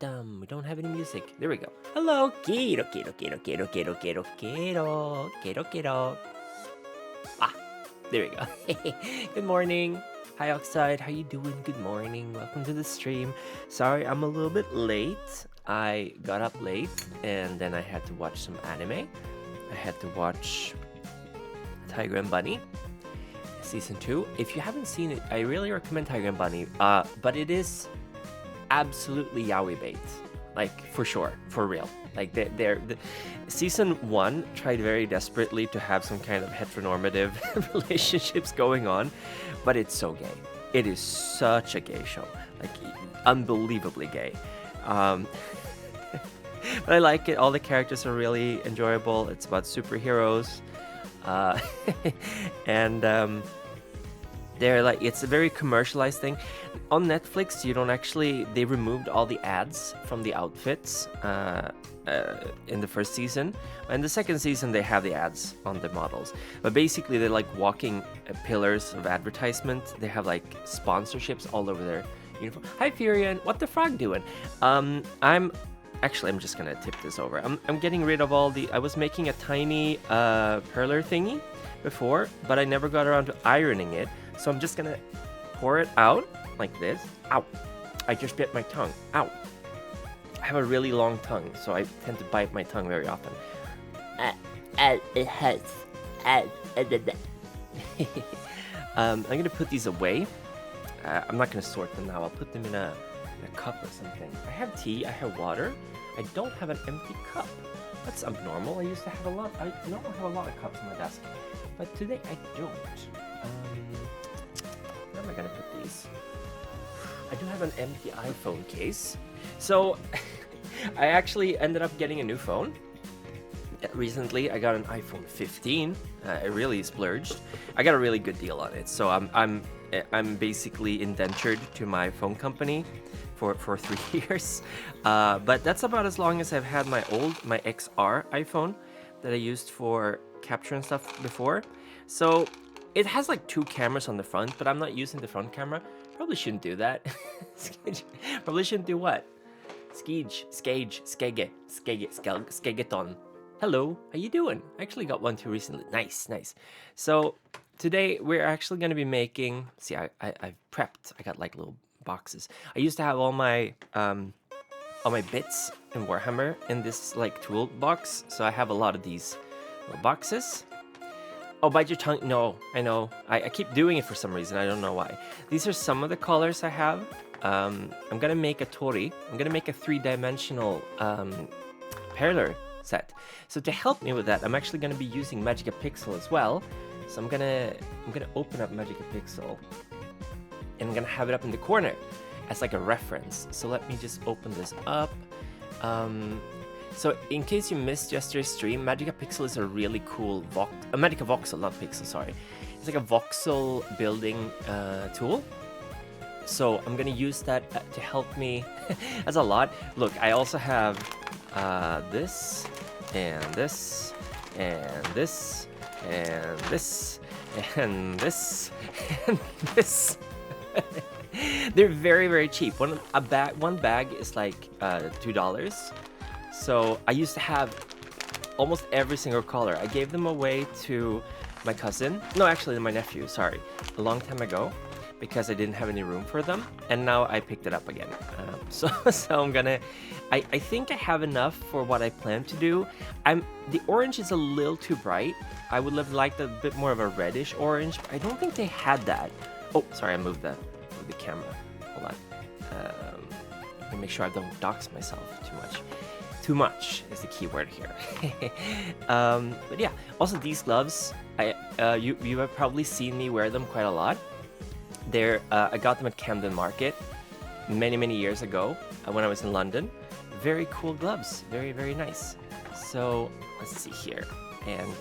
We don't have any music. There we go. Hello, quiero. Ah, there we go. Good morning. Hi, Oxide. How you doing? Good morning. Welcome to the stream. Sorry, I'm a little bit late. I got up late, and then I had to watch some anime. I had to watch Tiger and Bunny season 2. If you haven't seen it, I really recommend Tiger and Bunny. But it is absolutely yaoi bait, like for sure, for real. Like the season 1 tried very desperately to have some kind of heteronormative relationships going on, but it's so gay. It is such a gay show, like unbelievably gay. But I like it. All the characters are really enjoyable. It's about superheroes, and they're like, it's a very commercialized thing. On Netflix, you don't actually, they removed all the ads from the outfits in the first season. In the second season, they have the ads on the models. But basically, they're like walking pillars of advertisement. They have like sponsorships all over their uniform. Hi, Furion. What the frog doing? I'm just gonna tip this over. I'm getting rid of all the, I was making a tiny Perler thingy before, but I never got around to ironing it. So I'm just gonna pour it out like this. Ow! I just bit my tongue. Ow! I have a really long tongue, so I tend to bite my tongue very often. It hurts. I'm gonna put these away. I'm not gonna sort them now. I'll put them in a cup or something. I have tea. I have water. I don't have an empty cup. That's abnormal. I used to have a lot. I normally have a lot of cups on my desk, but today I don't. Where am I gonna put these? I do have an empty iPhone case. So I actually ended up getting a new phone. Recently, I got an iPhone 15. I really splurged. I got a really good deal on it. So I'm basically indentured to my phone company for 3 years. But that's about as long as I've had my XR iPhone that I used for capture and stuff before. So it has like 2 cameras on the front, but I'm not using the front camera. Probably shouldn't do that. Probably shouldn't do what? Skegeton. Hello, how you doing? I actually got one too recently. Nice. So today we're actually going to be making, see, I've prepped. I got like little boxes. I used to have all my bits in Warhammer in this like toolbox. So I have a lot of these little boxes. Oh, bite your tongue. No, I know. I keep doing it for some reason. I don't know why. These are some of the colors I have. I'm going to make a tori. I'm going to make a 3-dimensional Perler set. So to help me with that, I'm actually going to be using Magica Pixel as well. So I'm gonna open up Magica Pixel, and I'm going to have it up in the corner as like a reference. So let me just open this up. So in case you missed yesterday's stream, Magica Pixel is a really cool Magica Voxel, not Pixel, sorry. It's like a voxel building tool. So I'm gonna use that to help me. That's a lot. Look, I also have this, and this, and this, and this, and this, and this. They're very, very cheap. One bag is like $2. So I used to have almost every single color. I gave them away to my cousin. No, actually my nephew, sorry. A long time ago, because I didn't have any room for them. And now I picked it up again. So I'm gonna, I think I have enough for what I plan to do. The orange is a little too bright. I would have liked a bit more of a reddish orange, but I don't think they had that. Oh, sorry, I moved the camera. Hold on. Let me make sure I don't dox myself too much. Too much is the key word here. But yeah, also these gloves, you have probably seen me wear them quite a lot. I got them at Camden Market many years ago when I was in London. Very cool gloves, very, very nice. So let's see here, and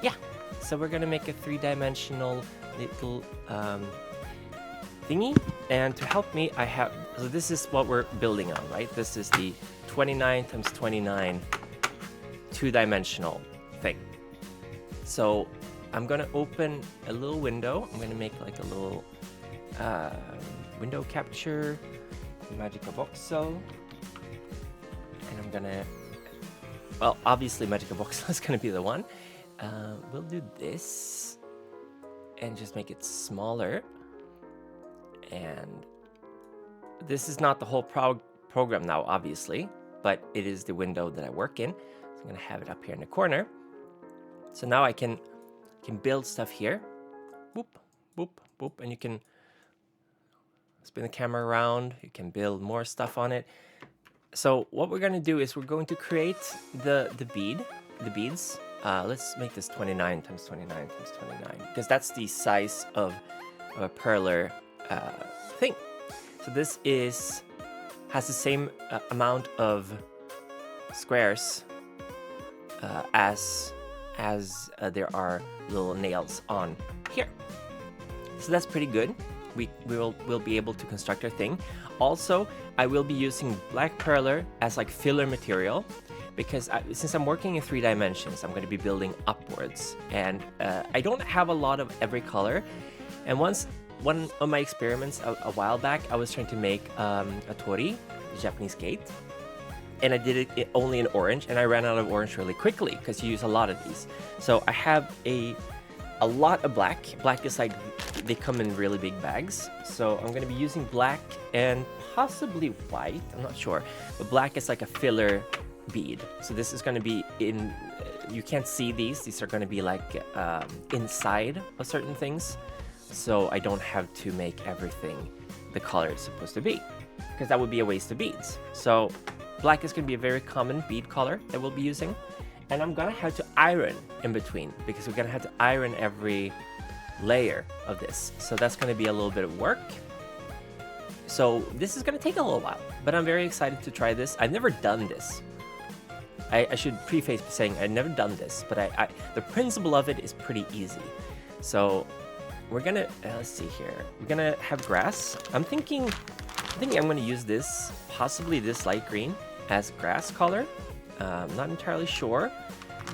yeah, so we're gonna make a 3-dimensional little thingy, and to help me, so this is what we're building on, right? This is the 29 times 29 2-dimensional thing. So I'm gonna open a little window. I'm gonna make like a little window capture, Magica Voxel. I'm gonna, well, obviously Magic Box is gonna be the one. We'll do this and just make it smaller. And this is not the whole program now, obviously, but it is the window that I work in. So I'm gonna have it up here in the corner. So now I can build stuff here. Boop, boop, boop, and you can spin the camera around. You can build more stuff on it. So what we're gonna do is we're going to create the beads. Let's make this 29 times 29 times 29 because that's the size of a perler thing. So this has the same amount of squares as there are little nails on here. So that's pretty good. We'll be able to construct our thing. Also, I will be using black perler as like filler material because since I'm working in 3 dimensions, I'm going to be building upwards, and I don't have a lot of every color. And one of my experiments a while back, I was trying to make a tori, the Japanese gate, and I did it only in orange, and I ran out of orange really quickly because you use a lot of these. So I have a lot of black. Black is like, they come in really big bags. So I'm going to be using black and possibly white, I'm not sure. But black is like a filler bead. So this is going to be in, you can't see these are going to be like inside of certain things. So I don't have to make everything the color it's supposed to be, because that would be a waste of beads. So black is going to be a very common bead color that we'll be using. And I'm gonna have to iron in between because we're gonna have to iron every layer of this. So that's gonna be a little bit of work. So this is gonna take a little while, but I'm very excited to try this. I've never done this. I should preface by saying I've never done this, but the principle of it is pretty easy. So we're gonna, let's see here. We're gonna have grass. I'm thinking I'm gonna use this, possibly this light green as grass color. Not entirely sure,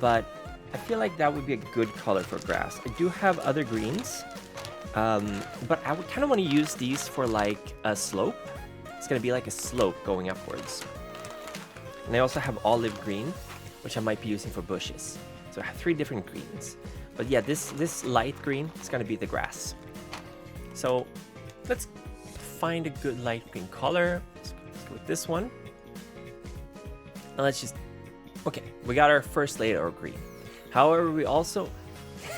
but I feel like that would be a good color for grass. I do have other greens, but I would kind of want to use these for like a slope. It's going to be like a slope going upwards. And I also have olive green, which I might be using for bushes. So I have 3 different greens. But yeah, this light green is going to be the grass. So let's find a good light green color. Let's go with this one. And let's just... Okay, we got our first layer of green. However, we also...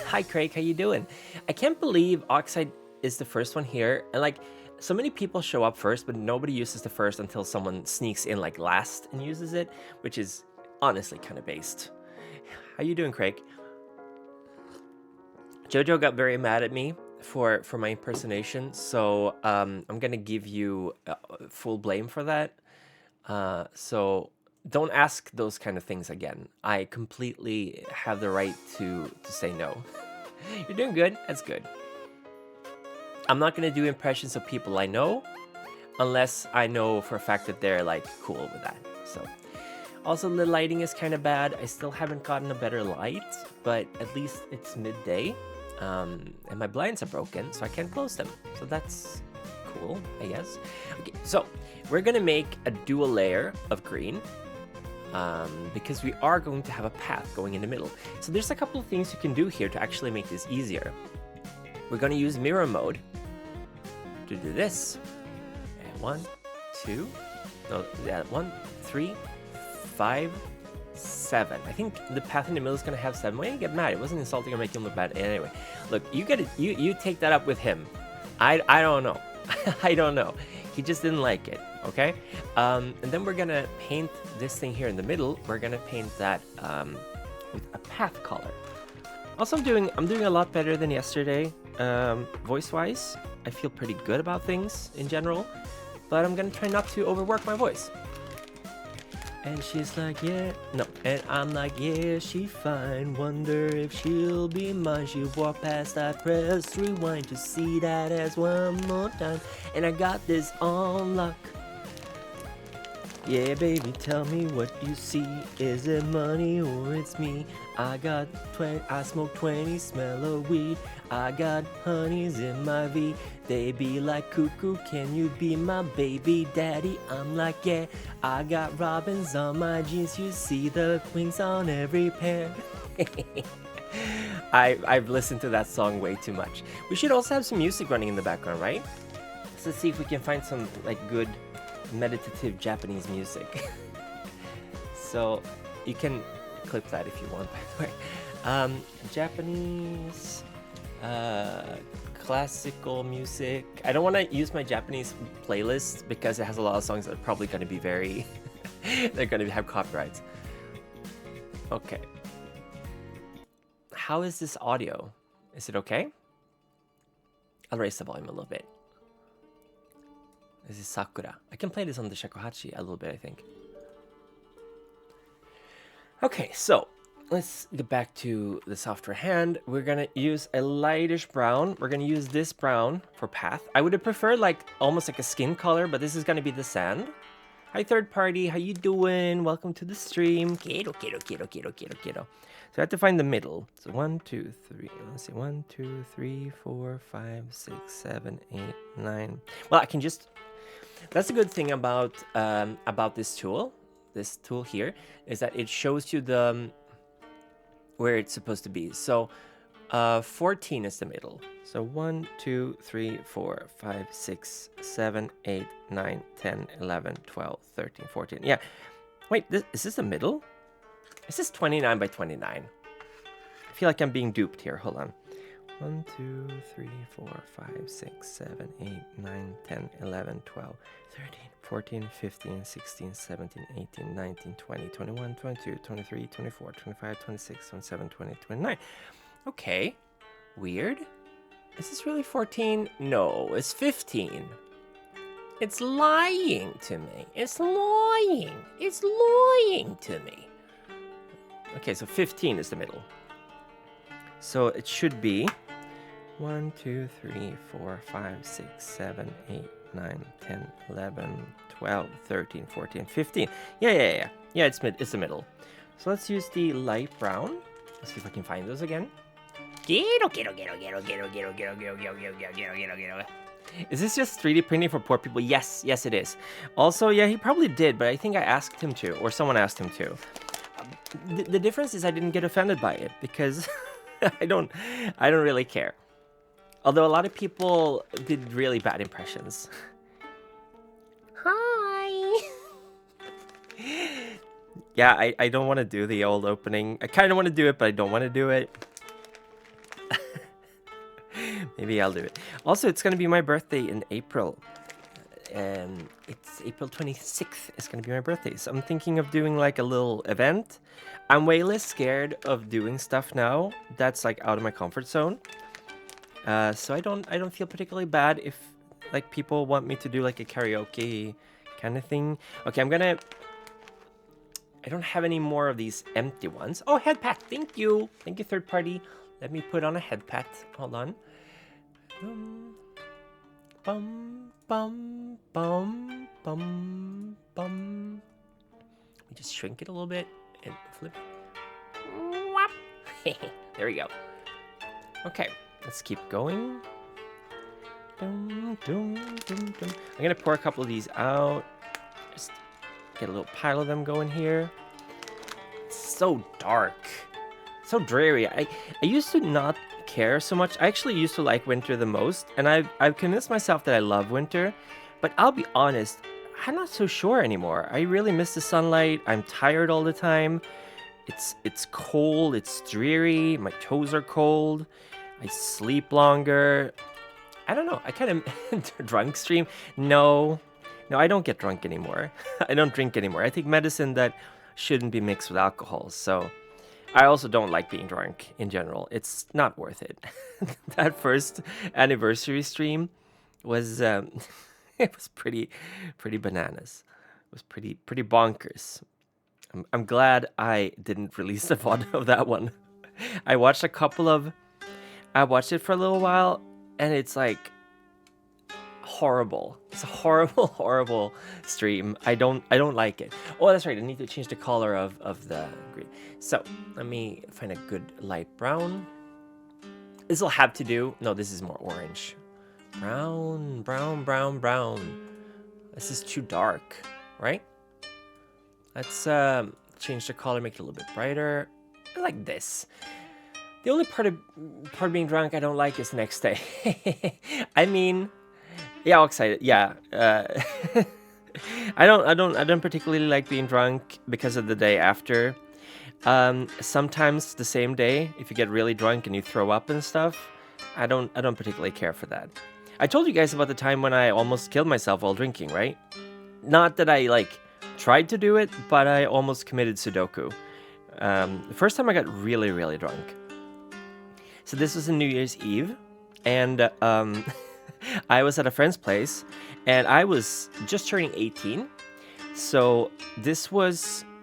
Hi, Craig, how you doing? I can't believe Oxide is the first one here. And like, so many people show up first, but nobody uses the first until someone sneaks in like last and uses it, which is honestly kind of based. How you doing, Craig? Jojo got very mad at me for my impersonation, so I'm gonna give you full blame for that. So... Don't ask those kind of things again. I completely have the right to say no. You're doing good. That's good. I'm not going to do impressions of people I know unless I know for a fact that they're like cool with that. So, also the lighting is kind of bad. I still haven't gotten a better light, but at least it's midday. And my blinds are broken, so I can't close them. So that's cool, I guess. Okay, so we're going to make a dual layer of green. Because we are going to have a path going in the middle. So there's a couple of things you can do here to actually make this easier. We're going to use mirror mode to do this. And 1, 2, no, yeah, 1, 3, 5, 7. I think the path in the middle is going to have 7. Why didn't you get mad? It wasn't insulting or making him look bad. Anyway, look, you get it. You take that up with him. I don't know. I don't know. He just didn't like it. Okay, and then we're gonna paint this thing here in the middle. We're gonna paint that with a path color. Also, I'm doing a lot better than yesterday, voice-wise. I feel pretty good about things in general, but I'm gonna try not to overwork my voice. And she's like, yeah, no, and I'm like, yeah, she fine. Wonder if she'll be mine. She walked past, I press rewind to see that as one more time. And I got this on lock. Yeah, baby, tell me what you see. Is it money or it's me? I smoke 20, smell of weed. I got honeys in my V. They be like, Kuku, can you be my baby daddy? I'm like, yeah, I got robins on my jeans. You see the wings on every pair. I've listened to that song way too much. We should also have some music running in the background, right? So let's see if we can find some like good meditative Japanese music. So you can clip that if you want, by the way. Japanese classical music. I don't want to use my Japanese playlist because it has a lot of songs that are probably going to be very they're going to have copyrights. Okay. How is this audio? Is it okay? I'll raise the volume a little bit. This is Sakura. I can play this on the shakuhachi a little bit, I think. Okay, so let's get back to the softer hand. We're gonna use a lightish brown. We're gonna use this brown for path. I would have preferred like almost like a skin color, but this is gonna be the sand. Hi, third party. How you doing? Welcome to the stream. Kiddo. So I have to find the middle. So 1, 2, 3. Let's see. 1, 2, 3, 4, 5, 6, 7, 8, 9. Well, I can just. That's a good thing about this tool. This tool here is that it shows you the where it's supposed to be. So 14 is the middle. So 1, 2, 3, 4, 5, 6, 7, 8, 9, 10, 11, 12, 13, 14. Yeah. Wait, is this the middle? Is this 29 by 29? I feel like I'm being duped here. Hold on. 1, 2, 3, 4, 5, 6, 7, 8, 9, 10, 11, 12, 13, 14, 15, 16, 17, 18, 19, 20, 21, 22, 23, 24, 25, 26, 27, 28, 29. Okay. Weird. Is this really 14? No, it's 15. It's lying to me. It's lying. It's lying to me. Okay, so 15 is the middle. So it should be 1, 2, 3, 4, 5, 6, 7, 8, 9, 10, 11, 12, 13, 14, 15. Yeah, it's the middle. So let's use the light brown. Let's see if I can find those again. Is this just 3D printing for poor people? Yes, it is. Also, yeah, he probably did, but I think I asked him to, or someone asked him to. The difference is I didn't get offended by it because I don't really care. Although a lot of people did really bad impressions. Hi. Yeah, I don't want to do the old opening. I kind of want to do it, but I don't want to do it. Maybe I'll do it. Also, it's going to be my birthday in April. It's April 26th. It's going to be my birthday. So I'm thinking of doing like a little event. I'm way less scared of doing stuff now that's like out of my comfort zone. So I don't feel particularly bad if like people want me to do like a karaoke kind of thing. Okay, I don't have any more of these empty ones. Oh, head pat. Thank you, third party. Let me put on a head pat. Hold on. Bum, bum, bum, bum, bum. Let me just shrink it a little bit and flip. There we go. Okay, let's keep going. I'm gonna pour a couple of these out. Just get a little pile of them going here. It's so dark, so dreary. I used to not care so much. I actually used to like winter the most, and I've convinced myself that I love winter, but I'll be honest, I'm not so sure anymore. I really miss the sunlight. I'm tired all the time. It's cold, it's dreary, my toes are cold, I sleep longer. I don't know, I kind of drunk stream. No, I don't get drunk anymore. I don't drink anymore. I take medicine that shouldn't be mixed with alcohol, so I also don't like being drunk in general. It's not worth it. That first anniversary stream was it was pretty bananas. It was pretty bonkers. I'm glad I didn't release a VOD of that one. I watched it for a little while, and it's like horrible. It's a horrible, horrible stream. I don't like it. Oh, that's right. I need to change the color of the green. So let me find a good light brown. This will have to do. No, this is more orange. Brown, brown, brown, brown. This is too dark, right? Let's change the color, make it a little bit brighter. I like this. The only part of being drunk I don't like is the next day. I mean, yeah, I'm excited. Yeah, I don't particularly like being drunk because of the day after. Sometimes the same day, if you get really drunk and you throw up and stuff, I don't particularly care for that. I told you guys about the time when I almost killed myself while drinking, right? Not that I like tried to do it, but I almost committed Sudoku. The first time I got really, really drunk. So this was on New Year's Eve, and I was at a friend's place, and I was just turning 18. So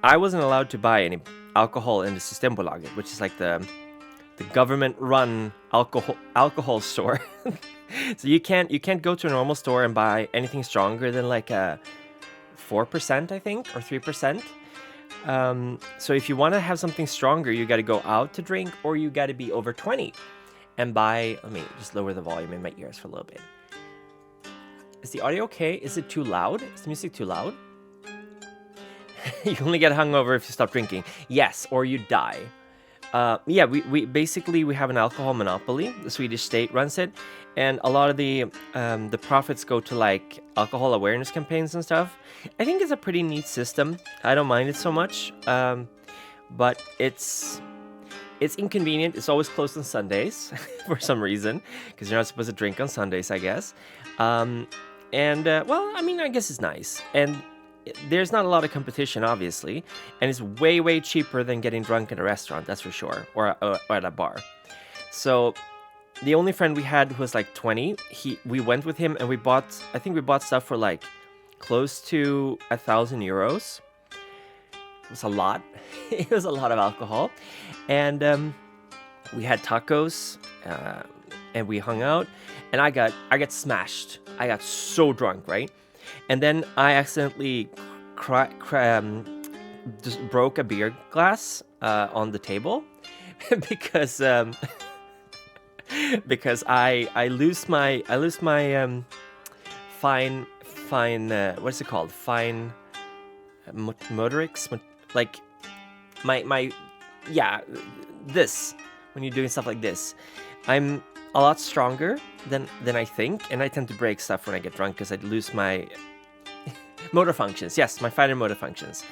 I wasn't allowed to buy any alcohol in the Systembolaget, which is like the government-run alcohol store. So you can't go to a normal store and buy anything stronger than like a 4%, I think, or 3%. So if you want to have something stronger, you got to go out to drink, or you got to be over 20 and buy. Let me just lower the volume in my ears for a little bit. Is the audio okay? Is it too loud? Is the music too loud? You only get hungover if you stop drinking. Yes, or you die. Yeah, we basically have an alcohol monopoly. The Swedish state runs it, and a lot of the profits go to like alcohol awareness campaigns and stuff. I think it's a pretty neat system. I don't mind it so much, but it's inconvenient. It's always closed on Sundays for some reason, because you're not supposed to drink on Sundays, I guess. Well, I mean, I guess it's nice, and there's not a lot of competition, obviously, and it's way, way cheaper than getting drunk in a restaurant, that's for sure, or at a bar. So the only friend we had who was like 20, we went with him, and I think we bought stuff for like close to 1,000 euros. It was a lot. It was a lot of alcohol, and we had tacos, and we hung out, and I got smashed. I got so drunk, right? And then I accidentally just broke a beer glass on the table because I lose my fine what's it called, fine motorics, like my yeah, this, when you're doing stuff like this, I'm a lot stronger than I think, and I tend to break stuff when I get drunk because I lose my motor functions. Yes, my finer motor functions.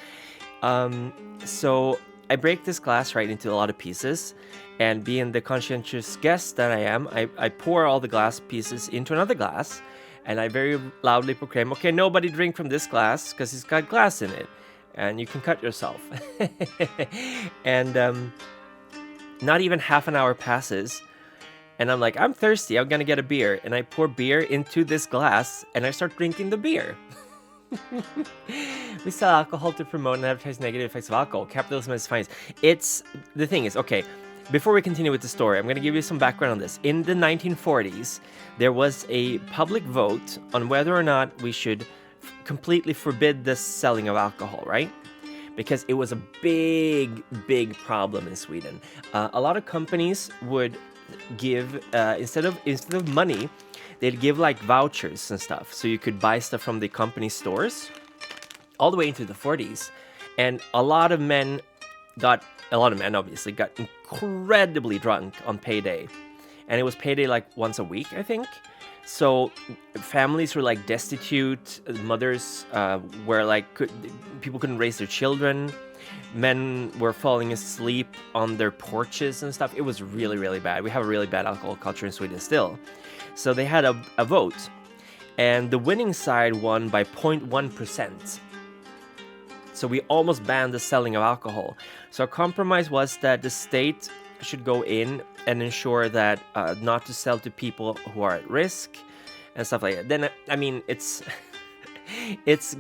So I break this glass right into a lot of pieces, and being the conscientious guest that I am, I pour all the glass pieces into another glass, and I very loudly proclaim, okay, nobody drink from this glass because it's got glass in it, and you can cut yourself. And not even half an hour passes, and I'm like, I'm thirsty, I'm gonna get a beer, and I pour beer into this glass, and I start drinking the beer. We sell alcohol to promote and advertise negative effects of alcohol. Capitalism is finest. The thing is, okay, before we continue with the story, I'm going to give you some background on this. In the 1940s, there was a public vote on whether or not we should completely forbid the selling of alcohol, right? Because it was a big, big problem in Sweden. A lot of companies would give, instead of money, they'd give like vouchers and stuff, so you could buy stuff from the company stores all the way into the 40s. And a lot of men obviously got incredibly drunk on payday, and it was payday like once a week, I think. So families were like destitute, mothers were like, people couldn't raise their children, men were falling asleep on their porches and stuff. It was really, really bad. We have a really bad alcohol culture in Sweden still. So they had a vote, and the winning side won by 0.1%. So we almost banned the selling of alcohol. So our compromise was that the state should go in and ensure that not to sell to people who are at risk and stuff like that. Then, I mean, it's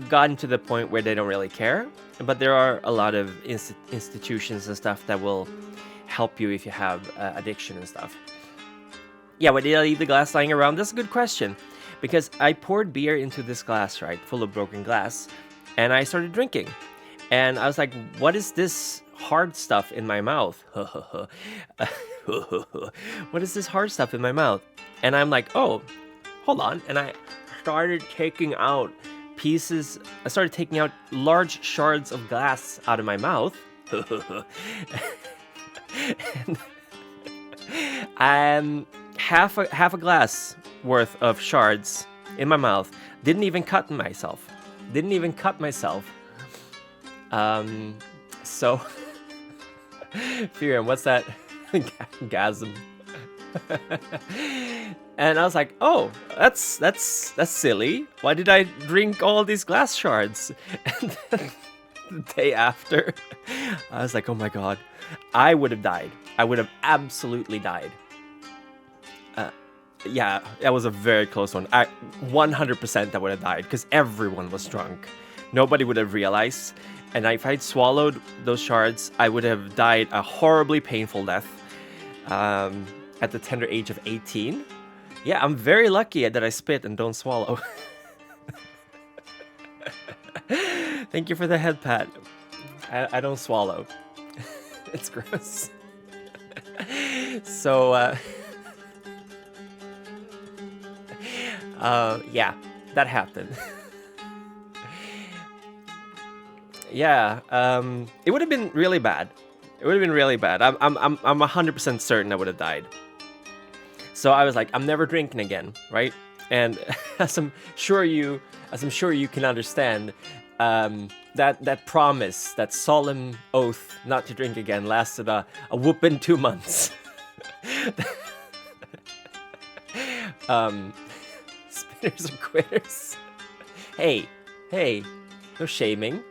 gotten to the point where they don't really care, but there are a lot of institutions and stuff that will help you if you have addiction and stuff. Yeah, why did I leave the glass lying around? That's a good question. because I poured beer into this glass, right, full of broken glass, and I started drinking. And I was like, what is this hard stuff in my mouth? What is this hard stuff in my mouth? And I'm like, oh, hold on. And I started taking out large shards of glass out of my mouth. And half a glass worth of shards in my mouth. Didn't even cut myself. So Firian, what's that? Gasm. And I was like, oh, that's silly. Why did I drink all these glass shards? And then the day after, I was like, oh my god, I would have died. I would have absolutely died. Yeah, that was a very close one. 100% I would have died because everyone was drunk. Nobody would have realized. And if I'd swallowed those shards, I would have died a horribly painful death at the tender age of 18. Yeah, I'm very lucky that I spit and don't swallow. Thank you for the head pat. I don't swallow. It's gross. So, yeah, that happened. Yeah, it would have been really bad. I'm 100% certain I would have died. So I was like, I'm never drinking again, right? And as I'm sure you can understand, that promise, that solemn oath not to drink again, lasted a whooping 2 months. Spinners are quitters. Hey, no shaming.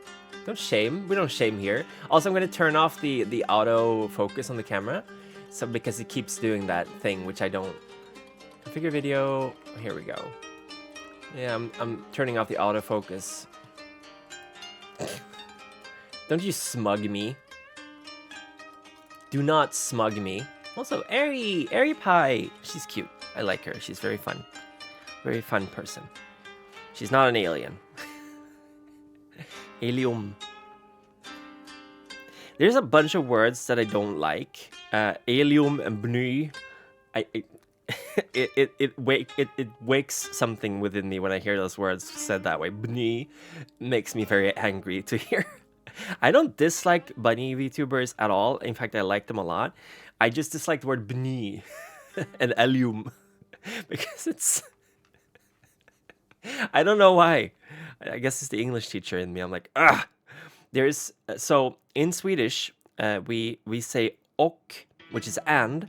Don't shame. We don't shame here. Also, I'm going to turn off the auto focus on the camera, so because it keeps doing that thing, which I don't. Configure video. Here we go. Yeah, I'm turning off the autofocus. Don't you smug me. Do not smug me. Also, Airy Pie. She's cute. I like her. She's very fun. Very fun person. She's not an alien. Alium. There's a bunch of words that I don't like. Alium and bny. It wakes something within me when I hear those words said that way. Bny makes me very angry to hear. I don't dislike bunny VTubers at all. In fact, I like them a lot. I just dislike the word bny and alium because it's. I don't know why. I guess it's the English teacher in me. I'm like, ah. There's so in Swedish, we say ok, which is and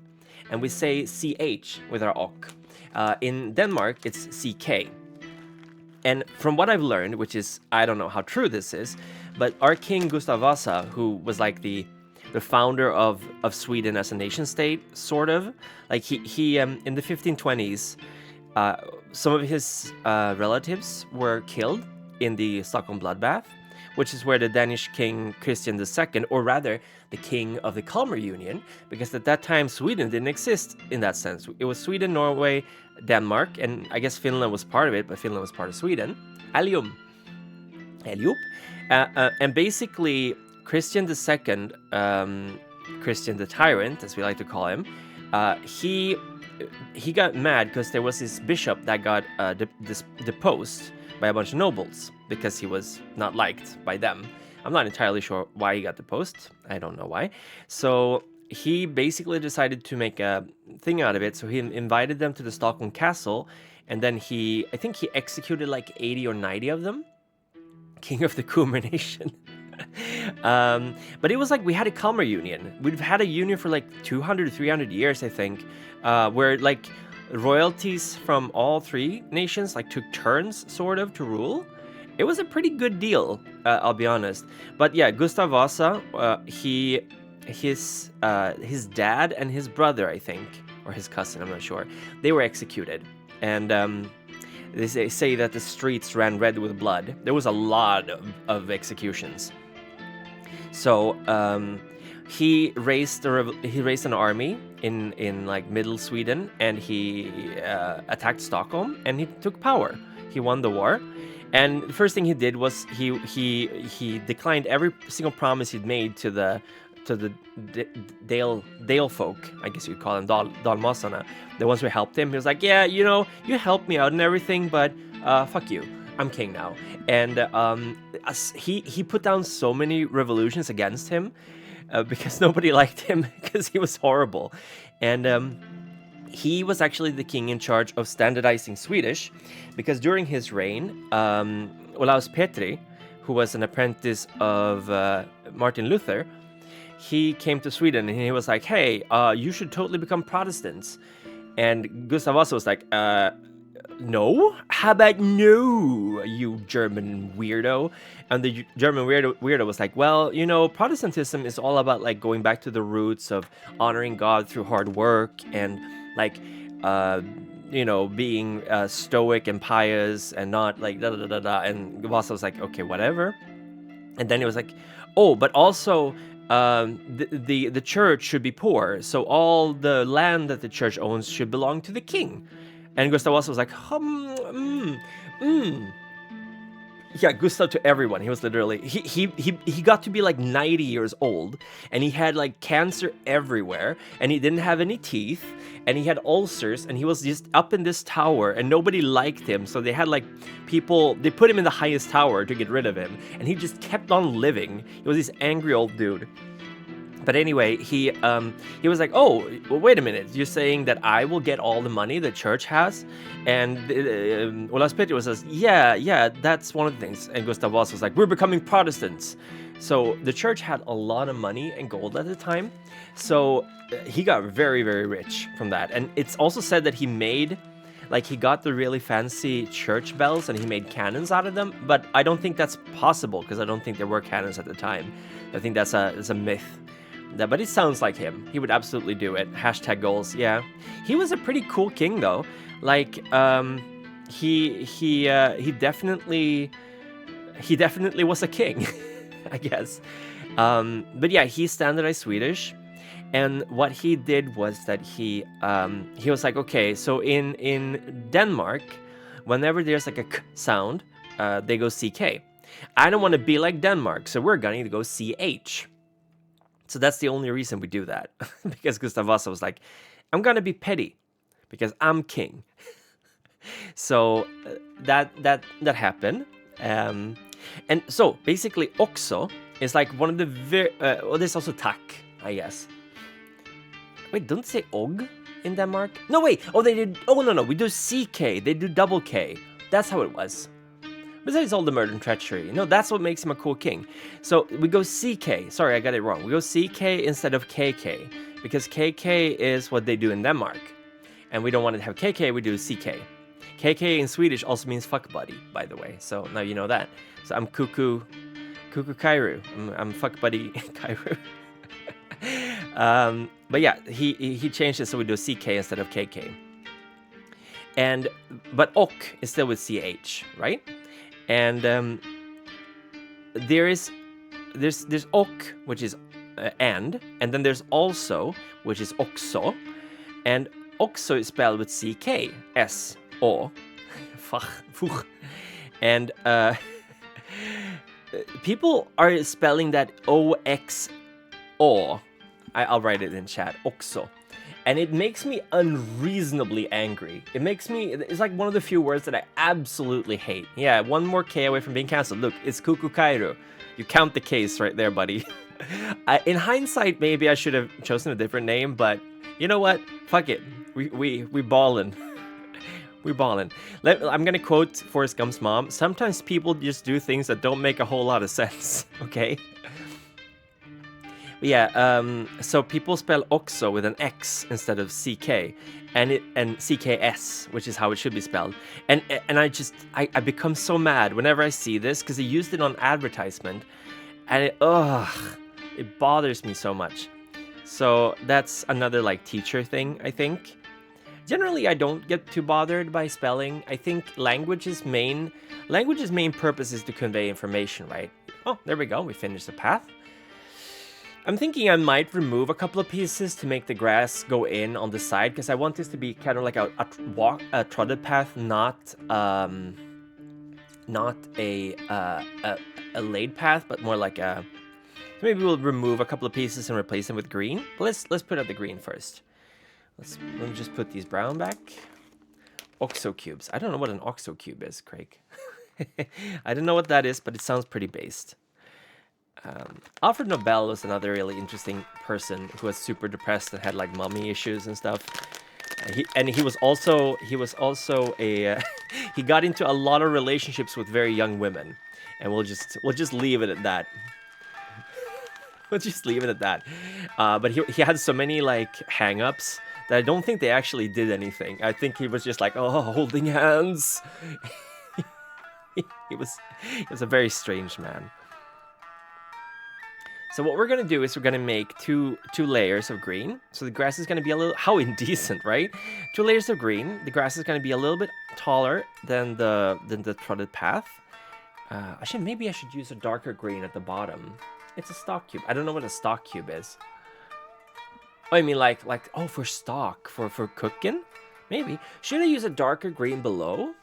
we say ch with our ok. In Denmark, it's ck. And from what I've learned, which is I don't know how true this is, but our king Gustav Vasa, who was like the founder of Sweden as a nation state, sort of like he in the 1520s. Some of his relatives were killed in the Stockholm bloodbath, which is where the Danish king Christian II, or rather the king of the Kalmar Union, because at that time Sweden didn't exist in that sense. It was Sweden, Norway, Denmark, and I guess Finland was part of it, but Finland was part of Sweden. Allium. And basically Christian II, Christian the Tyrant, as we like to call him, he got mad because there was this bishop that got deposed by a bunch of nobles because he was not liked by them. I'm not entirely sure why he got deposed. I don't know why. So he basically decided to make a thing out of it. So he invited them to the Stockholm castle, and then I think he executed like 80 or 90 of them. King of the Kumar nation. But it was like we had a Kalmar Union. We've had a union for like 200 or 300 years, I think, where like royalties from all three nations like took turns sort of to rule. It was a pretty good deal, I'll be honest. But yeah, Gustav Vasa, his dad and his brother, I think, or his cousin, I'm not sure, they were executed. And they say that the streets ran red with blood. There was a lot of executions. So he raised an army in like middle Sweden, and he attacked Stockholm, and he took power. He won the war, and the first thing he did was he declined every single promise he'd made to the Dale folk, I guess you'd call them, Dalmasarna, the ones who helped him. He was like, yeah, you know, you helped me out and everything, but fuck you, I'm king now. And he put down so many revolutions against him because nobody liked him because he was horrible. And he was actually the king in charge of standardizing Swedish, because during his reign, Olaus Petri, who was an apprentice of Martin Luther, he came to Sweden and he was like, hey, you should totally become Protestants. And Gustav Vasa was like, no? How about no, you German weirdo? And the German weirdo was like, well, you know, Protestantism is all about like going back to the roots of honoring God through hard work and like, you know, being stoic and pious and not like da da da da. And Vasa was like, okay, whatever. And then he was like, oh, but also the church should be poor, so all the land that the church owns should belong to the king. And Gustav Vasa was like, yeah, Gustav to everyone. He was literally, he got to be like 90 years old, and he had like cancer everywhere, and he didn't have any teeth, and he had ulcers, and he was just up in this tower, and nobody liked him, so they had like people, they put him in the highest tower to get rid of him, and he just kept on living. He was this angry old dude. But anyway, he was like, oh, well, wait a minute, you're saying that I will get all the money the church has? And Olaus Petri says, yeah, that's one of the things. And Gustav Vasa was like, we're becoming Protestants. So the church had a lot of money and gold at the time. So he got very, very rich from that. And it's also said that he made, like, he got the really fancy church bells and he made cannons out of them. But I don't think that's possible, because I don't think there were cannons at the time. I think that's a myth. But it sounds like him. He would absolutely do it. Hashtag goals. Yeah, he was a pretty cool king, though. Like, he definitely was a king, I guess. But yeah, he standardized Swedish, and what he did was that he was like, okay, so in Denmark, whenever there's like a k sound, they go CK. I don't want to be like Denmark, so we're going to go CH. So that's the only reason we do that, because Gustav Vasa was like, I'm gonna be petty, because I'm king. So that happened, and so basically Oxo is like one of the well, there's also tak, I guess. Wait, don't say og in Denmark? No, wait. Oh, they did. Oh no, we do CK. They do double K. That's how it was. Besides all the murder and treachery. No, that's what makes him a cool king. So we go CK. Sorry, I got it wrong. We go CK instead of KK, because KK is what they do in Denmark. And we don't want to have KK, we do CK. KK in Swedish also means fuck buddy, by the way. So now you know that. So I'm Kuku Kaeru. I'm fuck buddy Kaeru. But yeah, he changed it so we do CK instead of KK. But ok is still with CH, right? And there's ok, which is and then there's also, which is oxo, and oxo is spelled with CK, S-O, fuch, and people are spelling that O-X-O. I'll write it in chat, oxo. And it makes me unreasonably angry. It's like one of the few words that I absolutely hate. Yeah, one more K away from being cancelled. Look, it's Kuku Kaeru. You count the Ks right there, buddy. In hindsight, maybe I should have chosen a different name, but you know what? Fuck it. We ballin'. We ballin'. I'm gonna quote Forrest Gump's mom. Sometimes people just do things that don't make a whole lot of sense, okay? Yeah, so people spell oxo with an X instead of CK, and CKS, which is how it should be spelled. And I become so mad whenever I see this, because they used it on advertisement, and it bothers me so much. So that's another like teacher thing, I think. Generally, I don't get too bothered by spelling. I think language's main purpose is to convey information, right? Oh, there we go. We finished the path. I'm thinking I might remove a couple of pieces to make the grass go in on the side, because I want this to be kind of like a trotted path, not a laid path, but more like a. Maybe we'll remove a couple of pieces and replace them with green. But let's put out the green first. Let me just put these brown back. Oxo cubes. I don't know what an oxo cube is, Craig. I don't know what that is, but it sounds pretty based. Alfred Nobel was another really interesting person who was super depressed and had like mommy issues and stuff. He was also a he got into a lot of relationships with very young women, and we'll just leave it at that. We'll just leave it at that. But he had so many like hang-ups that I don't think they actually did anything. I think he was just like, oh, holding hands. he was a very strange man. So what we're gonna do is we're gonna make two layers of green. So the grass is gonna be a little, how indecent, right? 2 layers of green. The grass is gonna be a little bit taller than the trotted path. Maybe I should use a darker green at the bottom. It's a stock cube. I don't know what a stock cube is. Oh, I mean like oh, for stock, for cooking? Maybe. Should I use a darker green below?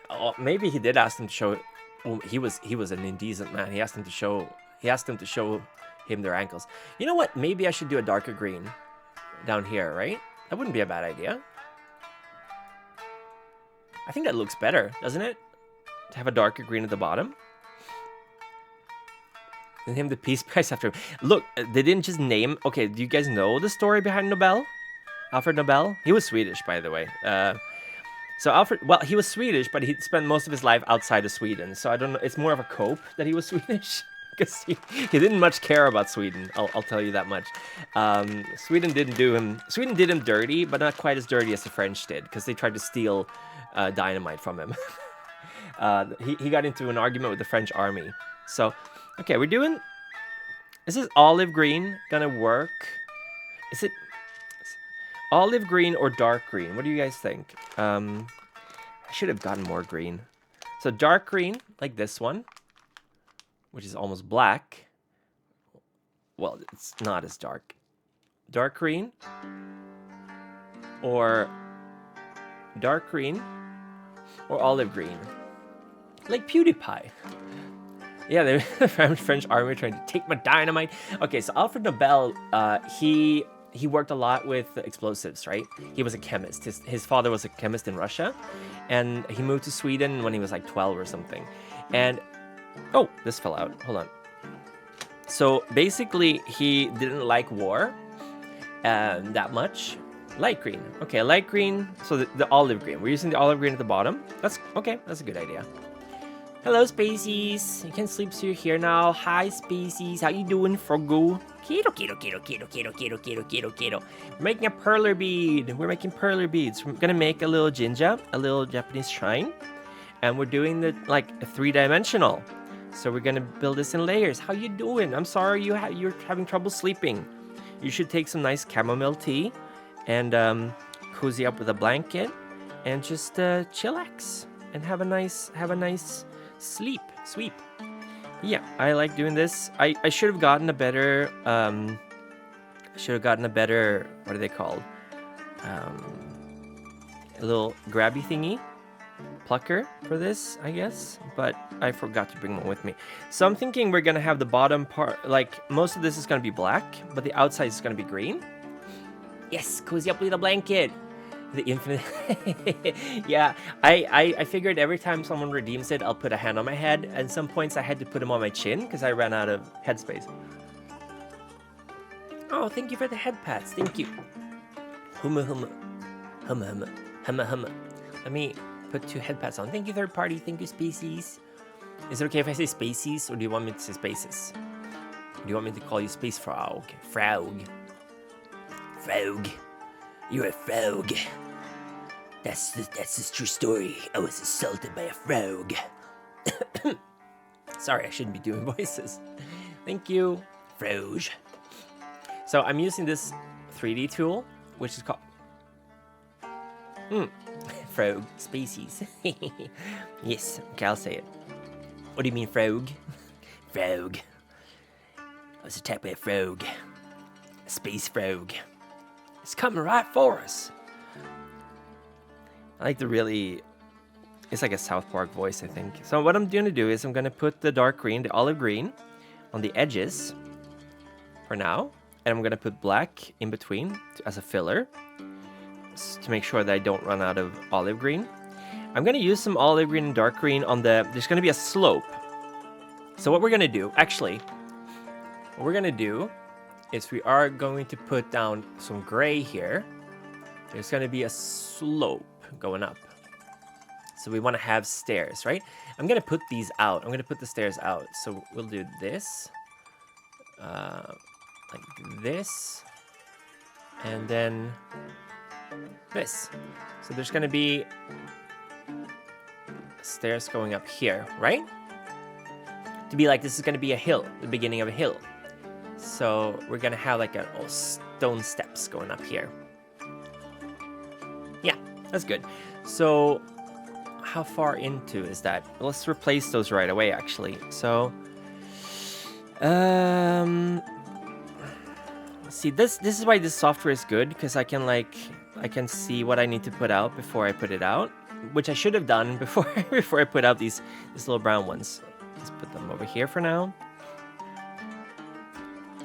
Oh, maybe he did ask him to show. Well, he was an indecent man. He asked him to show him their ankles. You know what? Maybe I should do a darker green down here, right? That wouldn't be a bad idea. I think that looks better, doesn't it? To have a darker green at the bottom. And him the Peace Prize after him. Look, they didn't just name. Okay, do you guys know the story behind Nobel? Alfred Nobel? He was Swedish, by the way. So Alfred, well, he was Swedish, but he spent most of his life outside of Sweden. So I don't know. It's more of a cope that he was Swedish, because he didn't much care about Sweden. I'll tell you that much. Sweden did him dirty, but not quite as dirty as the French did, because they tried to steal dynamite from him. He got into an argument with the French army. So, okay, is this olive green gonna work? Is it olive green or dark green? What do you guys think? I should have gotten more green. So dark green, like this one, which is almost black. Well, it's not as dark. Dark green or dark green or olive green. Like PewDiePie. Yeah, the French army trying to take my dynamite. Okay, so Alfred Nobel, he worked a lot with explosives, right? He was a chemist. His father was a chemist in Russia, and he moved to Sweden when he was like 12 or something. And, oh, this fell out. Hold on. So basically, he didn't like war that much. Light green. Okay, light green. So the olive green. We're using the olive green at the bottom. That's okay. That's a good idea. Hello, Spacies. You can sleep, so you're here now. Hi, Spacies. How you doing, Froggo? Keto. We're making a perler bead. We're making perler beads. We're gonna make a little jinja, a little Japanese shrine, and we're doing the like a 3-dimensional. So we're gonna build this in layers. How you doing? I'm sorry you're having trouble sleeping. You should take some nice chamomile tea and cozy up with a blanket and just chillax and have a nice sleep. Yeah, I like doing this. I should have gotten a better what are they called? A little grabby thingy, plucker for this, I guess, but I forgot to bring one with me. So I'm thinking we're gonna have the bottom part, like most of this is gonna be black, but the outside is gonna be green. Yes, cozy up with a blanket. The infinite. Yeah, I figured every time someone redeems it, I'll put a hand on my head. At some points, I had to put them on my chin because I ran out of headspace. Oh, thank you for the head pats. Thank you. Humma. Let me put 2 head pats on. Thank you, third party. Thank you, Spacies. Is it okay if I say Spacies, or do you want me to say Spaces? Or do you want me to call you Space Frog? Frog. You're a frog. That's the true story. I was assaulted by a frog. Sorry, I shouldn't be doing voices. Thank you, frog. So I'm using this 3D tool, which is called frog species. Yes, okay, I'll say it. What do you mean, frog? Frog. It's a type of frog. A space frog. It's coming right for us. I like the really... It's like a South Park voice, I think. So what I'm going to do is I'm going to put the dark green, the olive green, on the edges for now. And I'm going to put black in between as a filler to make sure that I don't run out of olive green. I'm going to use some olive green and dark green on the... There's going to be a slope. So what we're going to do, actually, what we're going to do is we are going to put down some gray here. There's going to be a slope going up. So we want to have stairs, right? I'm going to put these out. I'm going to put the stairs out. So we'll do this. Like this. And then this. So there's going to be stairs going up here, right? To be like, this is going to be a hill, the beginning of a hill. So we're going to have like stone steps going up here. Yeah, that's good. So how far into is that? Let's replace those right away, actually. So, see, this is why this software is good, because I can see what I need to put out before I put it out, which I should have done before I put out these little brown ones. Let's put them over here for now.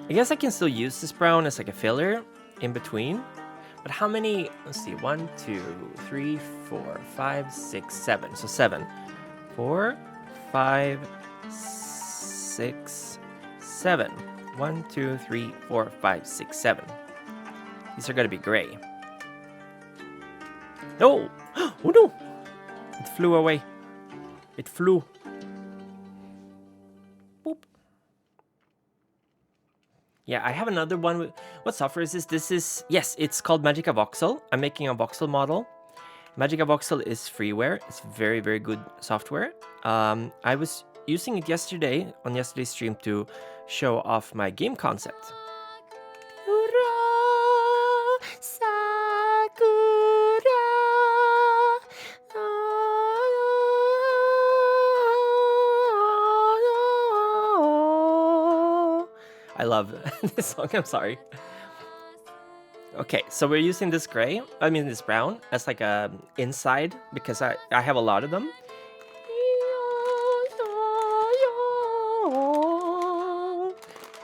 I guess I can still use this brown as like a filler in between. But how many? Let's see. 1, 2, 3, 4, 5, 6, 7. So 7. 4, 5, 6, 7. 1, 2, 3, 4, 5, 6, 7. These are going to be gray. No! Oh no! It flew away. It flew. Boop. Yeah, I have another one. What software is this? This is... Yes, it's called Magica Voxel. I'm making a voxel model. Magica Voxel is freeware. It's very, very good software. I was using it yesterday, on yesterday's stream, to show off my game concept. I love this song, I'm sorry. Okay, so we're using this gray, this brown, as like a inside, because I have a lot of them.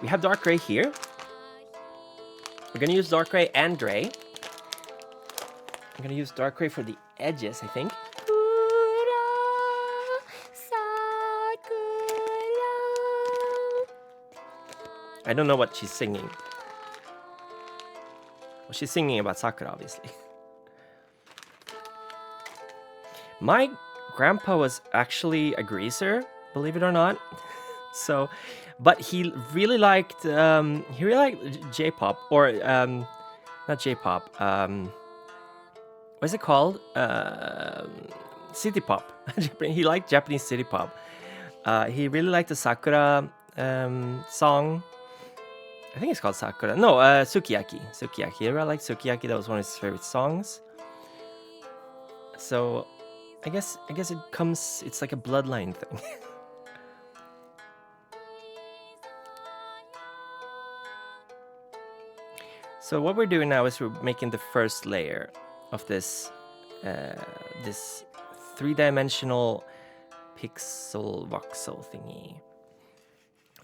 We have dark gray here. We're gonna use dark gray and gray. I'm gonna use dark gray for the edges, I think. I don't know what she's singing. Well, she's singing about Sakura, obviously. My grandpa was actually a greaser, believe it or not. So, but he really liked J-pop, or not J-pop. What's it called? City pop. He liked Japanese city pop. He really liked the Sakura song. I think it's called Sakura. No, Sukiyaki. Sukiyaki. I really liked Sukiyaki. That was one of his favorite songs. So, I guess it comes. It's like a bloodline thing. So what we're doing now is we're making the first layer of this this 3-dimensional pixel voxel thingy.